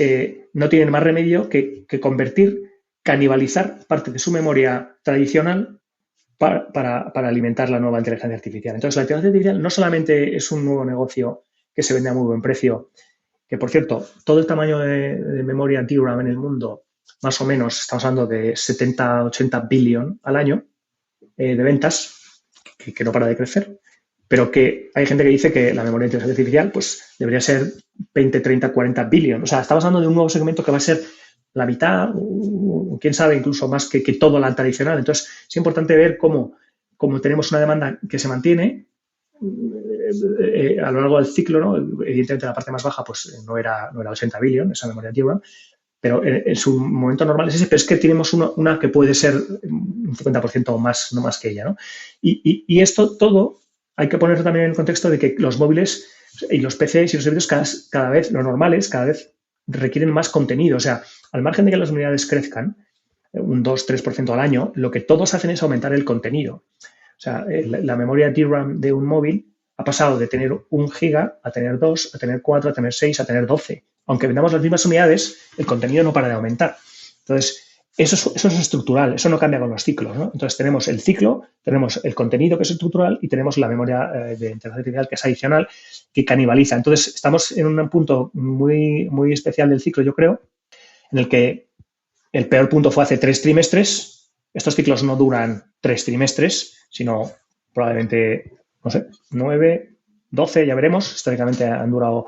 Speaker 2: no tienen más remedio que convertir, canibalizar parte de su memoria tradicional para alimentar la nueva inteligencia artificial. Entonces, la inteligencia artificial no solamente es un nuevo negocio que se vende a muy buen precio, que por cierto, todo el tamaño de memoria DRAM en el mundo, más o menos, estamos hablando de 70, 80 billion al año de ventas, que no para de crecer, pero que hay gente que dice que la memoria de inteligencia artificial pues debería ser 20, 30, 40 billion. O sea, estamos hablando de un nuevo segmento que va a ser la mitad, quién sabe, incluso más que todo la tradicional. Entonces, es importante ver cómo tenemos una demanda que se mantiene a lo largo del ciclo, ¿no? Evidentemente, la parte más baja pues no era 80 billion, esa memoria antigua, pero en su momento normal es ese, pero es que tenemos una que puede ser un 50% o más, no más que ella, ¿no? Y esto todo hay que ponerlo también en el contexto de que los móviles y los PCs y los servidores cada vez, los normales, cada vez requieren más contenido. O sea, al margen de que las unidades crezcan un 2-3% al año, lo que todos hacen es aumentar el contenido. O sea, la memoria DRAM de un móvil ha pasado de tener 1 giga a tener 2, a tener 4, a tener 6, a tener 12. Aunque vendamos las mismas unidades, el contenido no para de aumentar. Entonces, eso es estructural, eso no cambia con los ciclos, ¿no? Entonces, tenemos el ciclo, tenemos el contenido que es estructural y tenemos la memoria de inteligencia artificial que es adicional, que canibaliza. Entonces, estamos en un punto muy, muy especial del ciclo, yo creo, en el que el peor punto fue hace 3 trimestres. Estos ciclos no duran 3 trimestres, sino probablemente, no sé, 9, 12, ya veremos. Históricamente han durado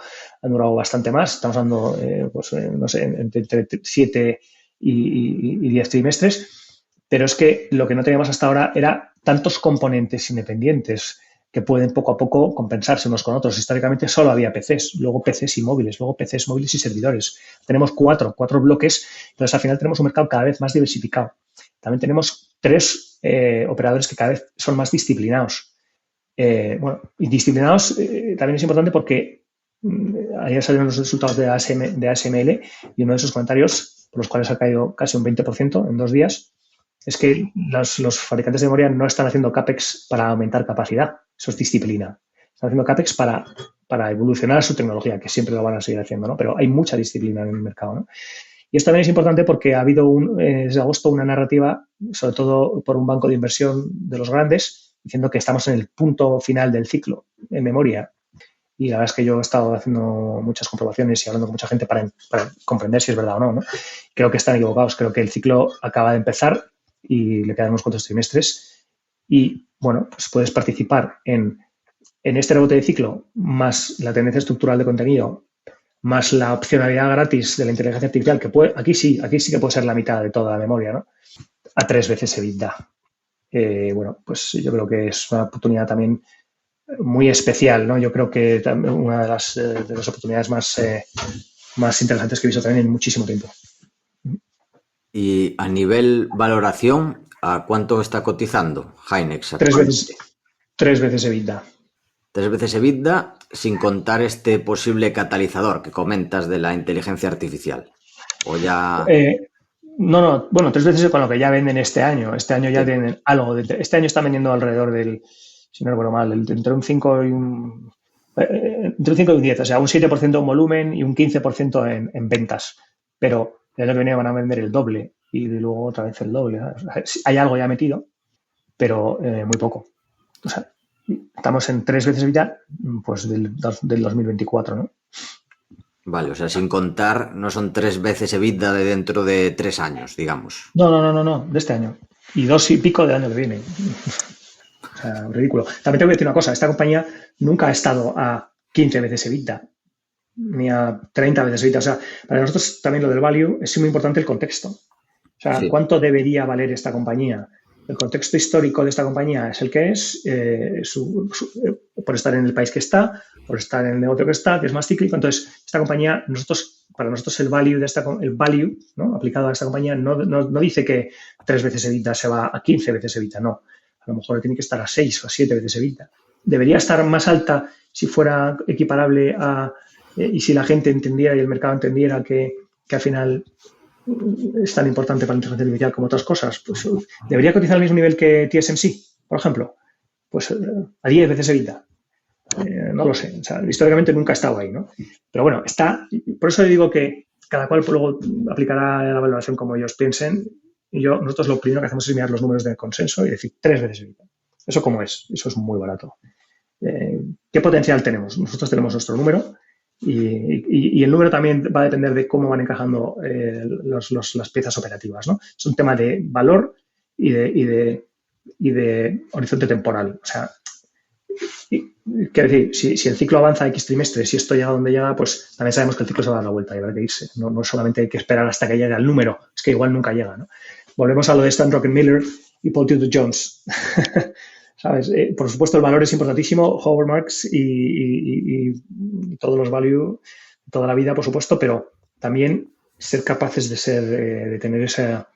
Speaker 2: bastante más. Estamos hablando, no sé, entre 7 y 10 trimestres. Pero es que lo que no teníamos hasta ahora era tantos componentes independientes que pueden poco a poco compensarse unos con otros. Históricamente solo había PCs, luego PCs y móviles, luego PCs, móviles y servidores. Tenemos cuatro bloques, entonces al final tenemos un mercado cada vez más diversificado. También tenemos 3 operadores que cada vez son más disciplinados. Y disciplinados también es importante porque ayer salieron los resultados de ASML y uno de esos comentarios, por los cuales ha caído casi un 20% en 2 días, es que los fabricantes de memoria no están haciendo CAPEX para aumentar capacidad. Eso es disciplina. Están haciendo CAPEX para evolucionar su tecnología, que siempre lo van a seguir haciendo, ¿no? Pero hay mucha disciplina en el mercado, ¿no? Y esto también es importante porque ha habido desde agosto una narrativa, sobre todo por un banco de inversión de los grandes, diciendo que estamos en el punto final del ciclo en memoria. Y la verdad es que yo he estado haciendo muchas comprobaciones y hablando con mucha gente para comprender si es verdad o no, ¿no? Creo que están equivocados. Creo que el ciclo acaba de empezar y le quedan unos cuantos trimestres. Y, bueno, pues puedes participar en en este rebote de ciclo, más la tendencia estructural de contenido, más la opcionalidad gratis de la inteligencia artificial, que puede, aquí sí que puede ser la mitad de toda la memoria, ¿no? A 3 veces EBITDA. Bueno, pues yo creo que es una oportunidad también muy especial, ¿no? Yo creo que una de las oportunidades más interesantes que he visto también en muchísimo tiempo.
Speaker 1: Y a nivel valoración, ¿a cuánto está cotizando Hynix actualmente?
Speaker 2: 3 veces EBITDA.
Speaker 1: 3 veces EBITDA, sin contar este posible catalizador que comentas de la inteligencia artificial. O ya...
Speaker 2: No, bueno, 3 veces con lo que ya venden este año. Este año ya
Speaker 1: Sí.
Speaker 2: tienen algo. Este año están vendiendo alrededor si no recuerdo mal, entre un 5 y entre un 5 y un 10, o sea, un 7% en volumen y un 15% en ventas. Pero el año que viene van a vender el doble y luego otra vez el doble. ¿Sabes? O sea, hay algo ya metido, pero muy poco. O sea, estamos en 3 veces ya, pues del 2024, ¿no?
Speaker 1: Vale, o sea, sin contar, no son 3 veces EBITDA de dentro de 3 años, digamos.
Speaker 2: No, de este año. Y 2 y pico del año que viene. O sea, ridículo. También te voy a decir una cosa, esta compañía nunca ha estado a 15 veces EBITDA, ni a 30 veces EBITDA. O sea, para nosotros también lo del value es muy importante el contexto. O sea,
Speaker 1: Sí.
Speaker 2: ¿cuánto debería valer esta compañía? El contexto histórico de esta compañía es el que es, por estar en el país que está, por estar en el negocio que está, que es más cíclico. Entonces, esta compañía, para nosotros el value el value, ¿no?, aplicado a esta compañía no dice que 3 veces EBITDA se va a 15 veces EBITDA, no. A lo mejor tiene que estar a 6 o a 7 veces EBITDA. Debería estar más alta si fuera equiparable y si la gente entendiera y el mercado entendiera que al final es tan importante para la inteligencia artificial como otras cosas. Pues debería cotizar al mismo nivel que TSMC, por ejemplo. Pues a 10 veces EBITDA. No lo sé. O sea, históricamente nunca ha estado ahí, ¿no? Pero bueno, está. Por eso digo que cada cual luego aplicará la valoración como ellos piensen. Nosotros lo primero que hacemos es mirar los números de consenso y decir 3 veces EBITDA. Eso como es. Eso es muy barato. ¿Qué potencial tenemos? Nosotros tenemos nuestro número y el número también va a depender de cómo van encajando las piezas operativas, ¿no? Es un tema de valor y de horizonte temporal. O sea, quiero decir, si el ciclo avanza X trimestres, si esto llega a donde llega, pues también sabemos que el ciclo se va a dar la vuelta y habrá que irse. No solamente hay que esperar hasta que llegue al número, es que igual nunca llega, ¿no? Volvemos a lo de Stan Druckenmiller y Paul Tudor Jones. ¿Sabes? Por supuesto, el valor es importantísimo, Howard Marks y todos los value, toda la vida, por supuesto, pero también ser capaces de tener esa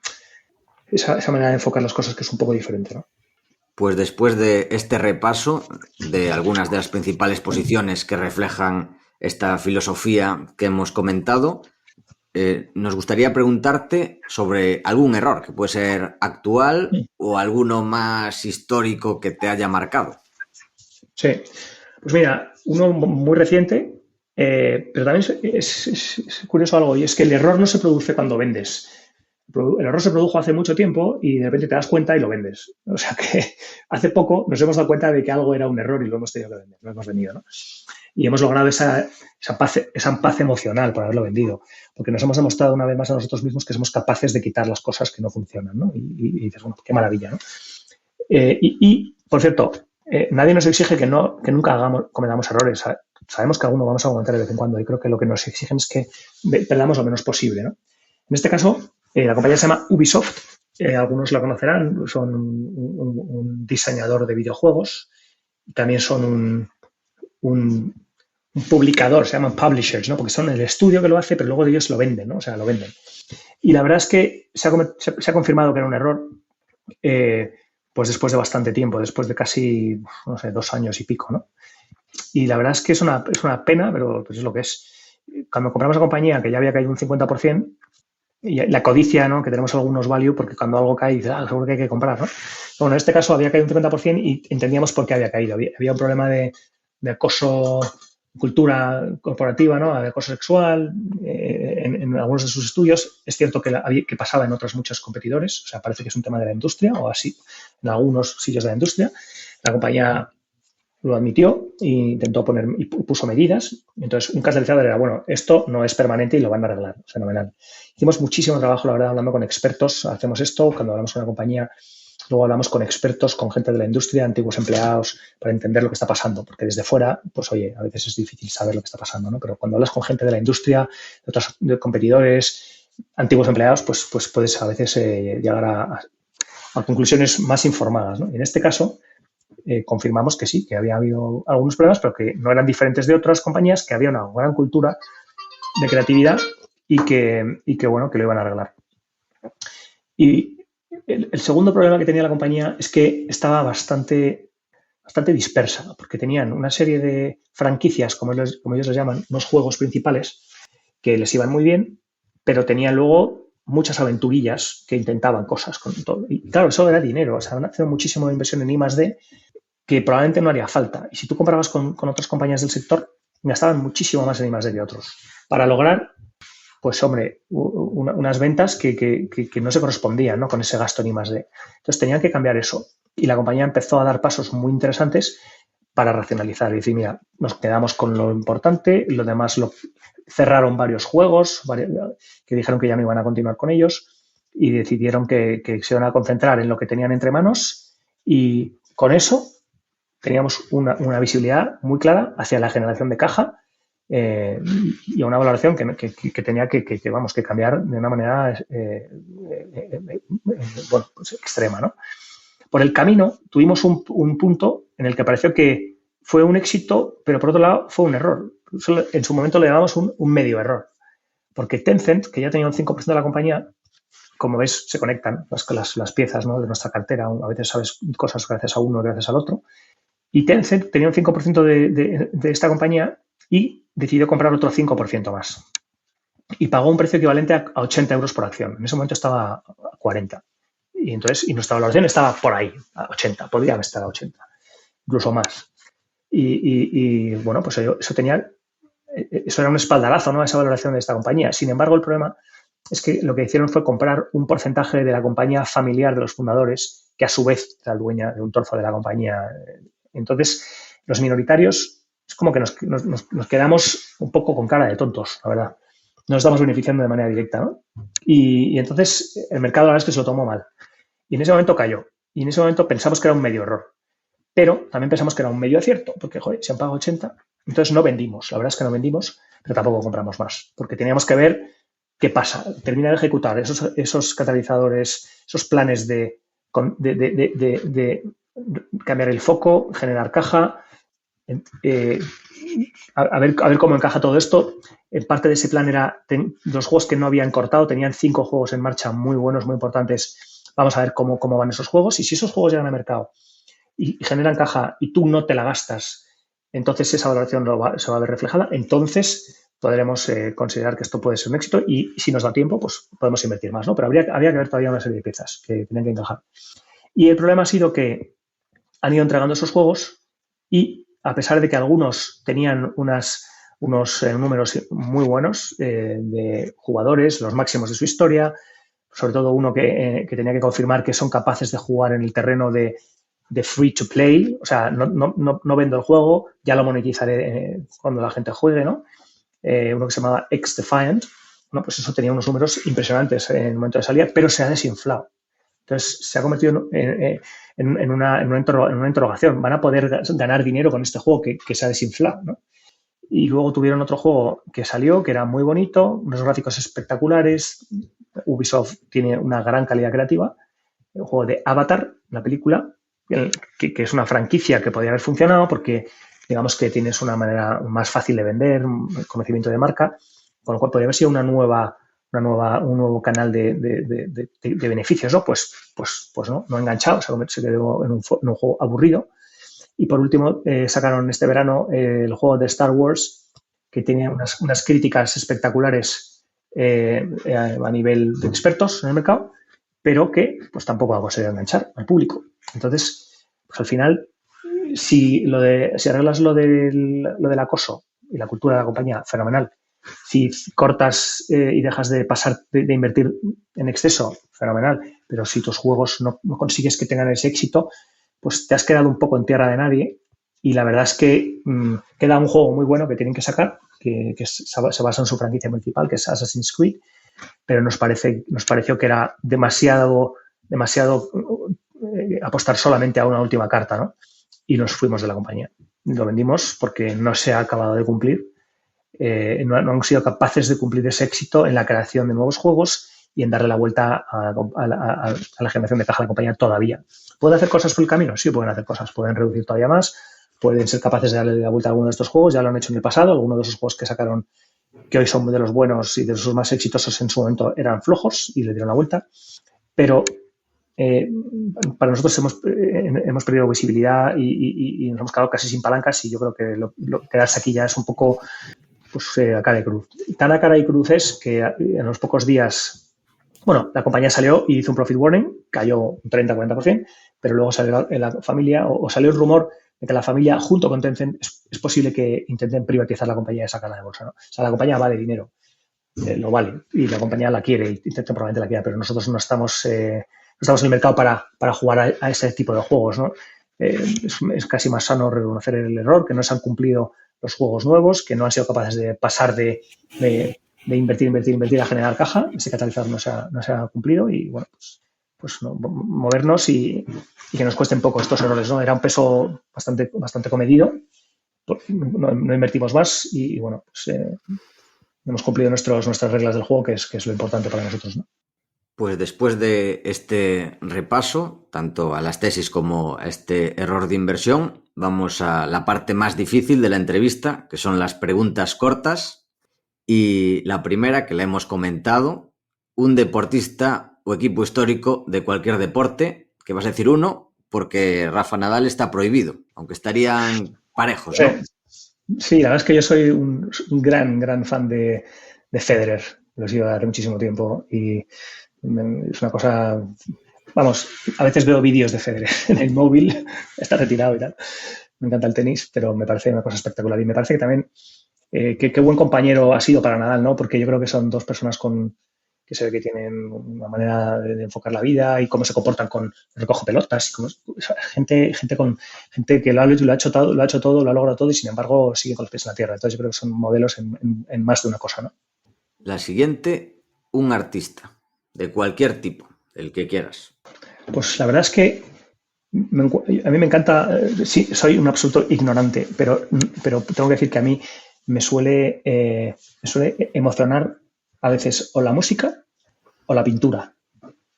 Speaker 2: manera de enfocar las cosas que es un poco diferente, ¿no?
Speaker 1: Pues después de este repaso de algunas de las principales posiciones que reflejan esta filosofía que hemos comentado, nos gustaría preguntarte sobre algún error que puede ser actual o alguno más histórico que te haya marcado.
Speaker 2: Sí, pues mira, uno muy reciente, pero también es curioso algo, y es que el error no se produce cuando vendes. El error se produjo hace mucho tiempo y de repente te das cuenta y lo vendes. O sea que hace poco nos hemos dado cuenta de que algo era un error y lo hemos tenido que vender, lo hemos vendido, ¿no? Y hemos logrado esa paz emocional por haberlo vendido, porque nos hemos demostrado una vez más a nosotros mismos que somos capaces de quitar las cosas que no funcionan, ¿no? Y dices, bueno, qué maravilla, ¿no? Por cierto, nadie nos exige que nunca cometamos errores. Sabemos que alguno vamos a cometer de vez en cuando y creo que lo que nos exigen es que perdamos lo menos posible, ¿no? En este caso, la compañía se llama Ubisoft. Algunos la conocerán. Son un diseñador de videojuegos. También son un publicador, se llaman publishers, ¿no? Porque son el estudio que lo hace, pero luego ellos lo venden, ¿no? O sea, lo venden. Y la verdad es que se ha confirmado que era un error. Pues después de bastante tiempo, después de casi, no sé, 2 años y pico, ¿no? Y la verdad es que es una pena, pero pues es lo que es. Cuando compramos la compañía, que ya había caído un 50%, y la codicia, ¿no?, que tenemos algunos value, porque cuando algo cae, dices, seguro que hay que comprar, ¿no? Bueno, en este caso había caído un 50% y entendíamos por qué había caído. Había un problema de acoso, cultura corporativa, ¿no?, de acoso sexual en algunos de sus estudios. Es cierto que pasaba en otros muchos competidores, o sea, parece que es un tema de la industria o así, en algunos sitios de la industria. La compañía lo admitió e intentó poner y puso medidas. Entonces, un catalizador era, bueno, esto no es permanente y lo van a arreglar. Fenomenal. Hicimos muchísimo trabajo, la verdad, hablando con expertos. Hacemos esto cuando hablamos con una compañía. Luego hablamos con expertos, con gente de la industria, antiguos empleados, para entender lo que está pasando, porque desde fuera, pues oye, a veces es difícil saber lo que está pasando, ¿no? Pero cuando hablas con gente de la industria, de competidores, antiguos empleados, pues puedes a veces llegar a conclusiones más informadas, ¿no? Y en este caso, confirmamos que sí, que había habido algunos problemas, pero que no eran diferentes de otras compañías, que había una gran cultura de creatividad y que bueno, que lo iban a arreglar. Y el segundo problema que tenía la compañía es que estaba bastante dispersa, porque tenían una serie de franquicias, como ellos les llaman, unos juegos principales, que les iban muy bien, pero tenían luego muchas aventurillas que intentaban cosas con todo. Y claro, eso era dinero, o sea, han hecho muchísima inversión en I+D que probablemente no haría falta. Y si tú comparabas con otras compañías del sector, gastaban muchísimo más en I+D que otros, para lograr, pues hombre, unas ventas que no se correspondían, ¿no?, con ese gasto en I+D. Entonces tenían que cambiar eso. Y la compañía empezó a dar pasos muy interesantes para racionalizar y decir, mira, nos quedamos con lo importante, lo demás cerraron varios juegos que dijeron que ya no iban a continuar con ellos y decidieron que se iban a concentrar en lo que tenían entre manos y con eso teníamos una visibilidad muy clara hacia la generación de caja y una valoración que tenía que cambiar de una manera bueno, pues extrema, ¿no? Por el camino tuvimos un punto en el que pareció que fue un éxito, pero por otro lado fue un error. En su momento le llamamos un medio error, porque Tencent, que ya tenía un 5% de la compañía, como ves, se conectan las piezas, ¿no?, de nuestra cartera. A veces sabes cosas gracias a uno, gracias al otro. Y Tencent tenía un 5% de esta compañía y decidió comprar otro 5% más. Y pagó un precio equivalente a 80 euros por acción. En ese momento estaba a 40. Y nuestra valoración estaba por ahí, a 80. Podría estar a 80, incluso más. Y bueno, pues eso era un espaldarazo, ¿no?, a esa valoración de esta compañía. Sin embargo, el problema es que lo que hicieron fue comprar un porcentaje de la compañía familiar de los fundadores, que a su vez era dueña de un trozo de la compañía. Entonces, los minoritarios es como que nos quedamos un poco con cara de tontos, la verdad. Nos estamos beneficiando de manera directa, ¿no? Y entonces el mercado, la verdad es que se lo tomó mal. Y en ese momento cayó. Y en ese momento pensamos que era un medio error. Pero también pensamos que era un medio acierto, porque, joder, se han pagado 80. Entonces no vendimos. La verdad es que no vendimos, pero tampoco compramos más. Porque teníamos que ver qué pasa. Termina de ejecutar esos catalizadores, esos planes de cambiar el foco, generar caja, a ver cómo encaja todo esto. En parte de ese plan era los juegos que no habían cortado, tenían 5 juegos en marcha muy buenos, muy importantes. Vamos a ver cómo van esos juegos y si esos juegos llegan al mercado y generan caja y tú no te la gastas, entonces esa valoración se va a ver reflejada. Entonces podremos considerar que esto puede ser un éxito y si nos da tiempo, pues podemos invertir más, ¿no? Pero había que ver todavía una serie de piezas que tenían que encajar. Y el problema ha sido que han ido entregando esos juegos y a pesar de que algunos tenían unos números muy buenos de jugadores, los máximos de su historia, sobre todo uno que tenía que confirmar que son capaces de jugar en el terreno de free to play, o sea, no vendo el juego, ya lo monetizaré cuando la gente juegue, ¿no? Uno que se llamaba X-Defiant, ¿no? Pues eso tenía unos números impresionantes en el momento de salida, pero se ha desinflado. Entonces, se ha convertido en una interrogación. ¿Van a poder ganar dinero con este juego que se ha desinflado, ¿no? Y luego tuvieron otro juego que salió, que era muy bonito, unos gráficos espectaculares. Ubisoft tiene una gran calidad creativa. El juego de Avatar, la película, que es una franquicia que podría haber funcionado porque digamos que tienes una manera más fácil de vender, conocimiento de marca, con lo cual podría haber sido un nuevo canal de beneficios, ¿no? Pues no ha enganchado, se quedó en un juego aburrido. Y por último, sacaron este verano el juego de Star Wars, que tenía unas críticas espectaculares a nivel de expertos en el mercado, pero que pues tampoco ha conseguido enganchar al público. Entonces, pues al final, si arreglas lo del acoso y la cultura de la compañía, fenomenal. Si cortas y dejas de pasar de invertir en exceso, fenomenal. Pero si tus juegos no consigues que tengan ese éxito, pues te has quedado un poco en tierra de nadie. Y la verdad es que queda un juego muy bueno que tienen que sacar, que se basa en su franquicia principal, que es Assassin's Creed, pero nos pareció que era demasiado apostar solamente a una última carta, ¿no? Y nos fuimos de la compañía. Lo vendimos porque no se ha acabado de cumplir. No han sido capaces de cumplir ese éxito en la creación de nuevos juegos y en darle la vuelta a la generación de caja de la compañía todavía. ¿Pueden hacer cosas por el camino? Sí, pueden hacer cosas. Pueden reducir todavía más, pueden ser capaces de darle la vuelta a alguno de estos juegos. Ya lo han hecho en el pasado. Algunos de esos juegos que sacaron, que hoy son de los buenos y de sus más exitosos en su momento, eran flojos y le dieron la vuelta. Pero para nosotros hemos perdido visibilidad y nos hemos quedado casi sin palancas, y yo creo que quedarse aquí ya es un poco a cara y cruz. Tan a cara y cruz es que en los pocos días, bueno, la compañía salió y hizo un profit warning, cayó un 30-40%, pero luego salió en la familia, o salió el rumor de que la familia, junto con Tencent, es posible que intenten privatizar la compañía y sacarla de bolsa, ¿no? O sea, la compañía vale dinero, lo vale, y la compañía la quiere, y Tencent probablemente la quiera, pero nosotros no estamos en el mercado para jugar a ese tipo de juegos, ¿no? Es casi más sano reconocer el error, que no se han cumplido los juegos nuevos, que no han sido capaces de pasar de invertir a generar caja. Ese catalizador no se ha cumplido, y bueno, pues no, movernos y que nos cuesten poco estos errores, ¿no? Era un peso bastante comedido, no invertimos más y bueno, pues hemos cumplido nuestras reglas del juego, que es lo importante para nosotros, ¿no?
Speaker 1: Pues después de este repaso, tanto a las tesis como a este error de inversión, vamos a la parte más difícil de la entrevista, que son las preguntas cortas. Y la primera, que la hemos comentado, un deportista o equipo histórico de cualquier deporte, que vas a decir uno, porque Rafa Nadal está prohibido, aunque estarían parejos, ¿no?
Speaker 2: Sí, la verdad es que yo soy un gran fan de Federer, lo sigo hace muchísimo tiempo, y es una cosa, vamos, a veces veo vídeos de Federer en el móvil, está retirado y tal. Me encanta el tenis, pero me parece una cosa espectacular, y me parece que también qué buen compañero ha sido para Nadal, ¿no? Porque yo creo que son dos personas que se ve que tienen una manera de enfocar la vida y cómo se comportan con recoge pelotas, y gente que lo ha hecho todo, lo ha logrado todo, y sin embargo sigue con los pies en la tierra. Entonces yo creo que son modelos en más de una cosa, ¿no?
Speaker 1: La siguiente, un artista de cualquier tipo, el que quieras.
Speaker 2: Pues la verdad es que a mí me encanta, sí, soy un absoluto ignorante, pero tengo que decir que a mí me suele emocionar a veces o la música o la pintura.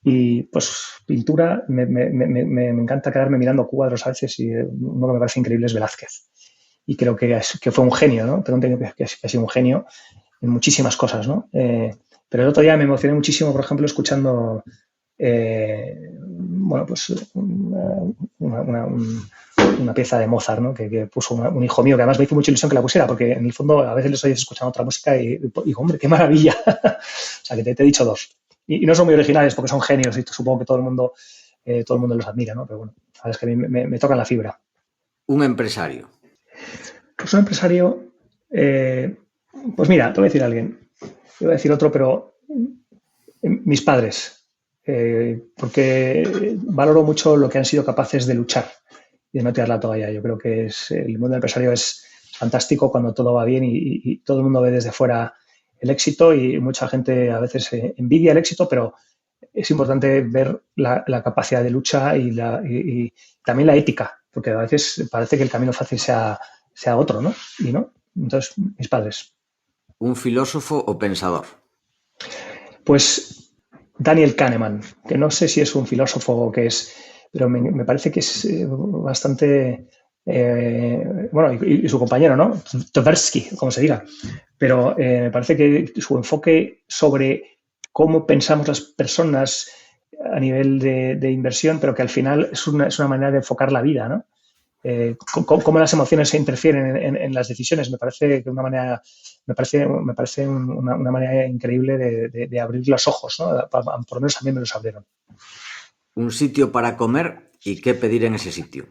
Speaker 2: Y pues pintura, me encanta quedarme mirando cuadros a veces, y uno que me parece increíble es Velázquez. Y creo que fue un genio, ¿no? Tengo entendido que ha sido un genio en muchísimas cosas, ¿no? Pero el otro día me emocioné muchísimo, por ejemplo, escuchando bueno, pues una pieza de Mozart, ¿no? Que puso un hijo mío, que además me hizo mucha ilusión que la pusiera, porque en el fondo a veces les oyes escuchando otra música y digo, hombre, qué maravilla. O sea, que te he dicho dos. Y no son muy originales porque son genios y supongo que todo el mundo los admira, ¿no? Pero bueno, sabes que a mí me tocan la fibra.
Speaker 1: Un empresario.
Speaker 2: Pues un empresario, pues mira, te voy a decir a alguien, te voy a decir otro, pero mis padres, porque valoro mucho lo que han sido capaces de luchar y de no tirar la toalla. Yo creo que el mundo del empresario es fantástico cuando todo va bien y todo el mundo ve desde fuera el éxito, y mucha gente a veces envidia el éxito, pero es importante ver la capacidad de lucha y también la ética, porque a veces parece que el camino fácil sea otro, ¿no? Y no. Entonces, mis padres.
Speaker 1: Un filósofo o pensador.
Speaker 2: Pues Daniel Kahneman, que no sé si es un filósofo o qué es, pero me parece que es bastante... bueno, y su compañero, ¿no? Tversky, como se diga. Pero me parece que su enfoque sobre cómo pensamos las personas a nivel de inversión, pero que al final es una manera de enfocar la vida, ¿no? Cómo las emociones se interfieren en las decisiones. Me parece una manera increíble de abrir los ojos, ¿no? Por lo menos a mí me los abrieron.
Speaker 1: Un sitio para comer y qué pedir en ese sitio.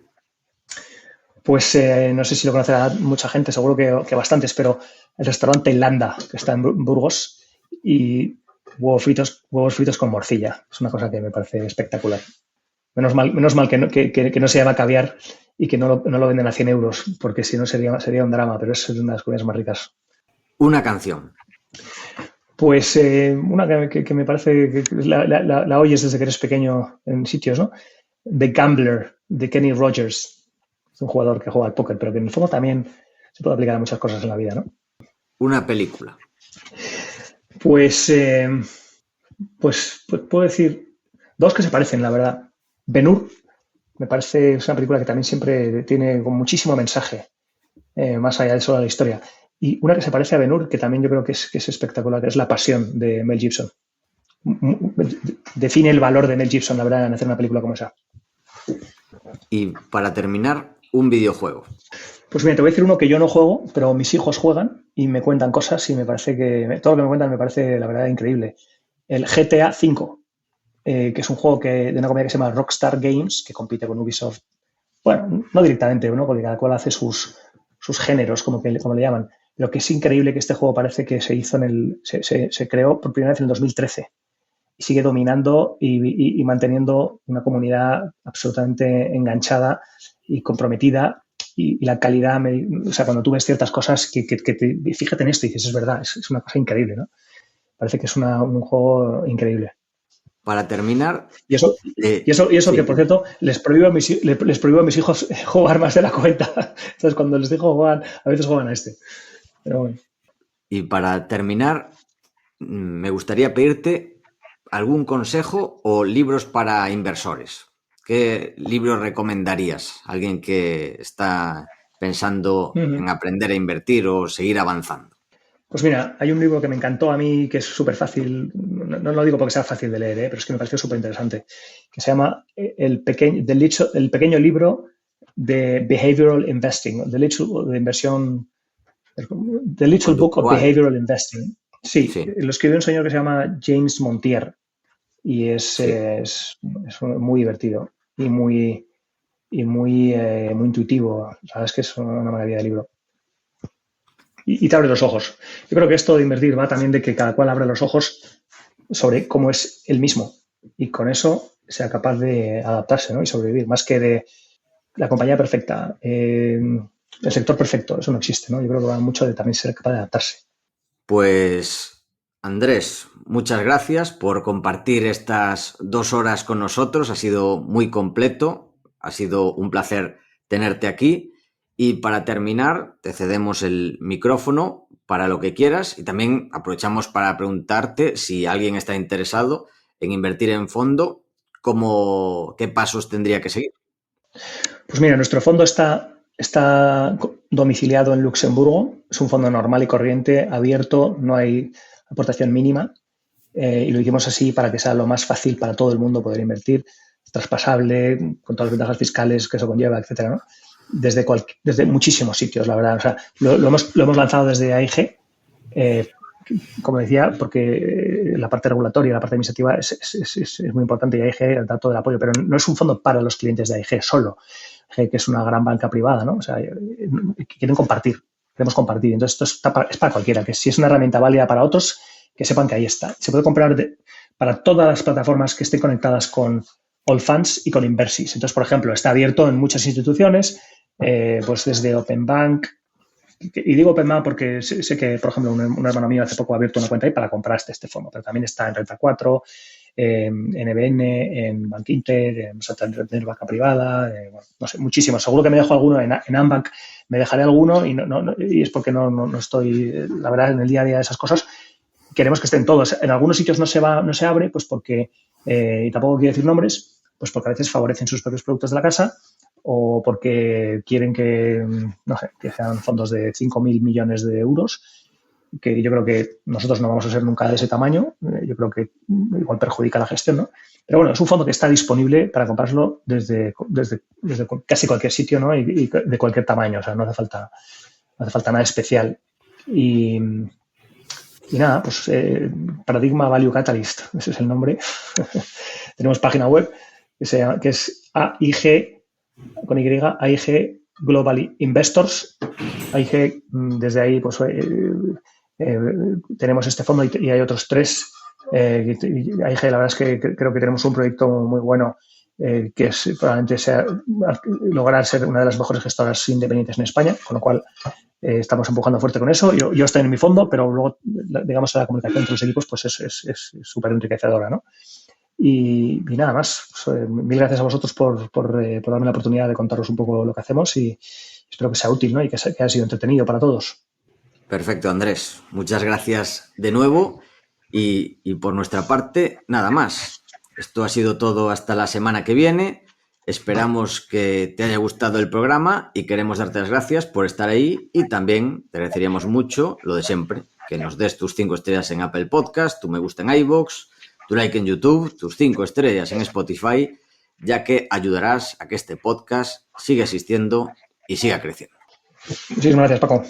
Speaker 2: Pues no sé si lo conocerá mucha gente, seguro que bastantes, pero el restaurante Landa, que está en Burgos, y huevos fritos con morcilla. Es una cosa que me parece espectacular. Menos mal que no se llama caviar y que no lo venden a 100 euros, porque si no sería un drama, pero es una de las comidas más ricas.
Speaker 1: Una canción.
Speaker 2: Pues una que me parece que la oyes desde que eres pequeño en sitios, ¿no? The Gambler, de Kenny Rogers. Es un jugador que juega al póker, pero que en el fondo también se puede aplicar a muchas cosas en la vida, ¿no?
Speaker 1: Una película.
Speaker 2: Pues, pues puedo decir dos que se parecen, la verdad. Ben-Hur me parece es una película que también siempre tiene con muchísimo mensaje, más allá de solo la historia. Y una que se parece a Ben-Hur, que también yo creo que es espectacular, que es La Pasión de Mel Gibson. Define el valor de Mel Gibson, la verdad, en hacer una película como esa.
Speaker 1: Y para terminar, un videojuego.
Speaker 2: Pues mira, te voy a decir uno que yo no juego, pero mis hijos juegan y me cuentan cosas y me parece que todo lo que me cuentan me parece, la verdad, increíble. El GTA V, que es un juego de una compañía que se llama Rockstar Games, que compite con Ubisoft. Bueno, no directamente, ¿no? Porque cada cual hace sus géneros, como le llaman. Pero que es increíble que este juego parece que se creó por primera vez en el 2013 y sigue dominando y manteniendo una comunidad absolutamente enganchada y comprometida. Y la calidad, o sea, cuando tú ves ciertas cosas fíjate en esto y dices, es verdad, es una cosa increíble, ¿no? Parece que es un juego increíble.
Speaker 1: Para terminar...
Speaker 2: Y eso sí. Que, por cierto, les prohíbo a mis hijos jugar más de la cuenta. Entonces, cuando les digo jugar, a veces juegan a este. Pero bueno.
Speaker 1: Y para terminar, me gustaría pedirte algún consejo o libros para inversores. ¿Qué libros recomendarías a alguien que está pensando en aprender a invertir o seguir avanzando?
Speaker 2: Pues mira, hay un libro que me encantó a mí, que es súper fácil, no lo digo porque sea fácil de leer, pero es que me pareció súper interesante, que se llama el pequeño libro de Behavioral Investing, de inversión, The Little Book of Behavioral Investing. Sí, lo escribió un señor que se llama James Montier y es muy divertido y muy intuitivo. La verdad es que es una maravilla de libro. Y te abre los ojos. Yo creo que esto de invertir va también de que cada cual abre los ojos sobre cómo es él mismo y con eso sea capaz de adaptarse, ¿no? Y sobrevivir, más que de la compañía perfecta, el sector perfecto, eso no existe, ¿no? Yo creo que va mucho de también ser capaz de adaptarse.
Speaker 1: Pues, Andrés, muchas gracias por compartir estas 2 horas con nosotros. Ha sido muy completo, ha sido un placer tenerte aquí. Y para terminar, te cedemos el micrófono para lo que quieras y también aprovechamos para preguntarte si alguien está interesado en invertir en fondo, ¿qué pasos tendría que seguir?
Speaker 2: Pues mira, nuestro fondo está domiciliado en Luxemburgo, es un fondo normal y corriente, abierto, no hay aportación mínima y lo hicimos así para que sea lo más fácil para todo el mundo poder invertir, traspasable, con todas las ventajas fiscales que eso conlleva, etcétera, ¿no? Desde muchísimos sitios, la verdad. O sea, lo hemos lanzado desde AIG, como decía, porque la parte regulatoria, la parte administrativa es muy importante y AIG da todo el apoyo, pero no es un fondo para los clientes de AIG solo, que es una gran banca privada, ¿no? O sea, queremos compartir. Entonces, esto es para cualquiera, que si es una herramienta válida para otros, que sepan que ahí está. Se puede comprar para todas las plataformas que estén conectadas con Allfunds y con Inversis. Entonces, por ejemplo, está abierto en muchas instituciones, pues desde Openbank, y digo Openbank porque sé que, por ejemplo, un hermano mío hace poco ha abierto una cuenta ahí para comprar este fondo, pero también está en Renta 4, en EBN, en Bank Inter, en Santander Banca Privada, bueno, no sé, muchísimos. Seguro que me dejo alguno en Ambank, me dejaré alguno y es porque no estoy, la verdad, en el día a día de esas cosas. Queremos que estén todos. En algunos sitios no se abre, pues porque, y tampoco quiero decir nombres, pues porque a veces favorecen sus propios productos de la casa o porque quieren que sean fondos de 5.000 millones de euros, que yo creo que nosotros no vamos a ser nunca de ese tamaño. Yo creo que igual perjudica la gestión, ¿no? Pero bueno, es un fondo que está disponible para comprarlo desde casi cualquier sitio, ¿no? Y de cualquier tamaño, o sea, no hace falta nada especial. Y nada, pues Paradigma Value Catalyst, ese es el nombre. Tenemos página web que es AIG, con Y, AIG Global Investors. AIG, desde ahí, pues tenemos este fondo y hay otros 3. AIG, la verdad es que creo que tenemos un proyecto muy bueno que es probablemente lograr ser una de las mejores gestoras independientes en España, con lo cual estamos empujando fuerte con eso. Yo estoy en mi fondo, pero luego, digamos, la comunicación entre los equipos pues es súper enriquecedora, ¿no? Y nada más. Pues, mil gracias a vosotros por darme la oportunidad de contaros un poco lo que hacemos y espero que sea útil, ¿no? Y que haya sido entretenido para todos.
Speaker 1: Perfecto, Andrés. Muchas gracias de nuevo y por nuestra parte, nada más. Esto ha sido todo hasta la semana que viene. Esperamos que te haya gustado el programa y queremos darte las gracias por estar ahí y también te agradeceríamos mucho lo de siempre, que nos des tus 5 estrellas en Apple Podcast, tu me gusta en iVoox, tu like en YouTube, tus 5 estrellas en Spotify, ya que ayudarás a que este podcast siga existiendo y siga creciendo.
Speaker 2: Muchísimas gracias, Paco.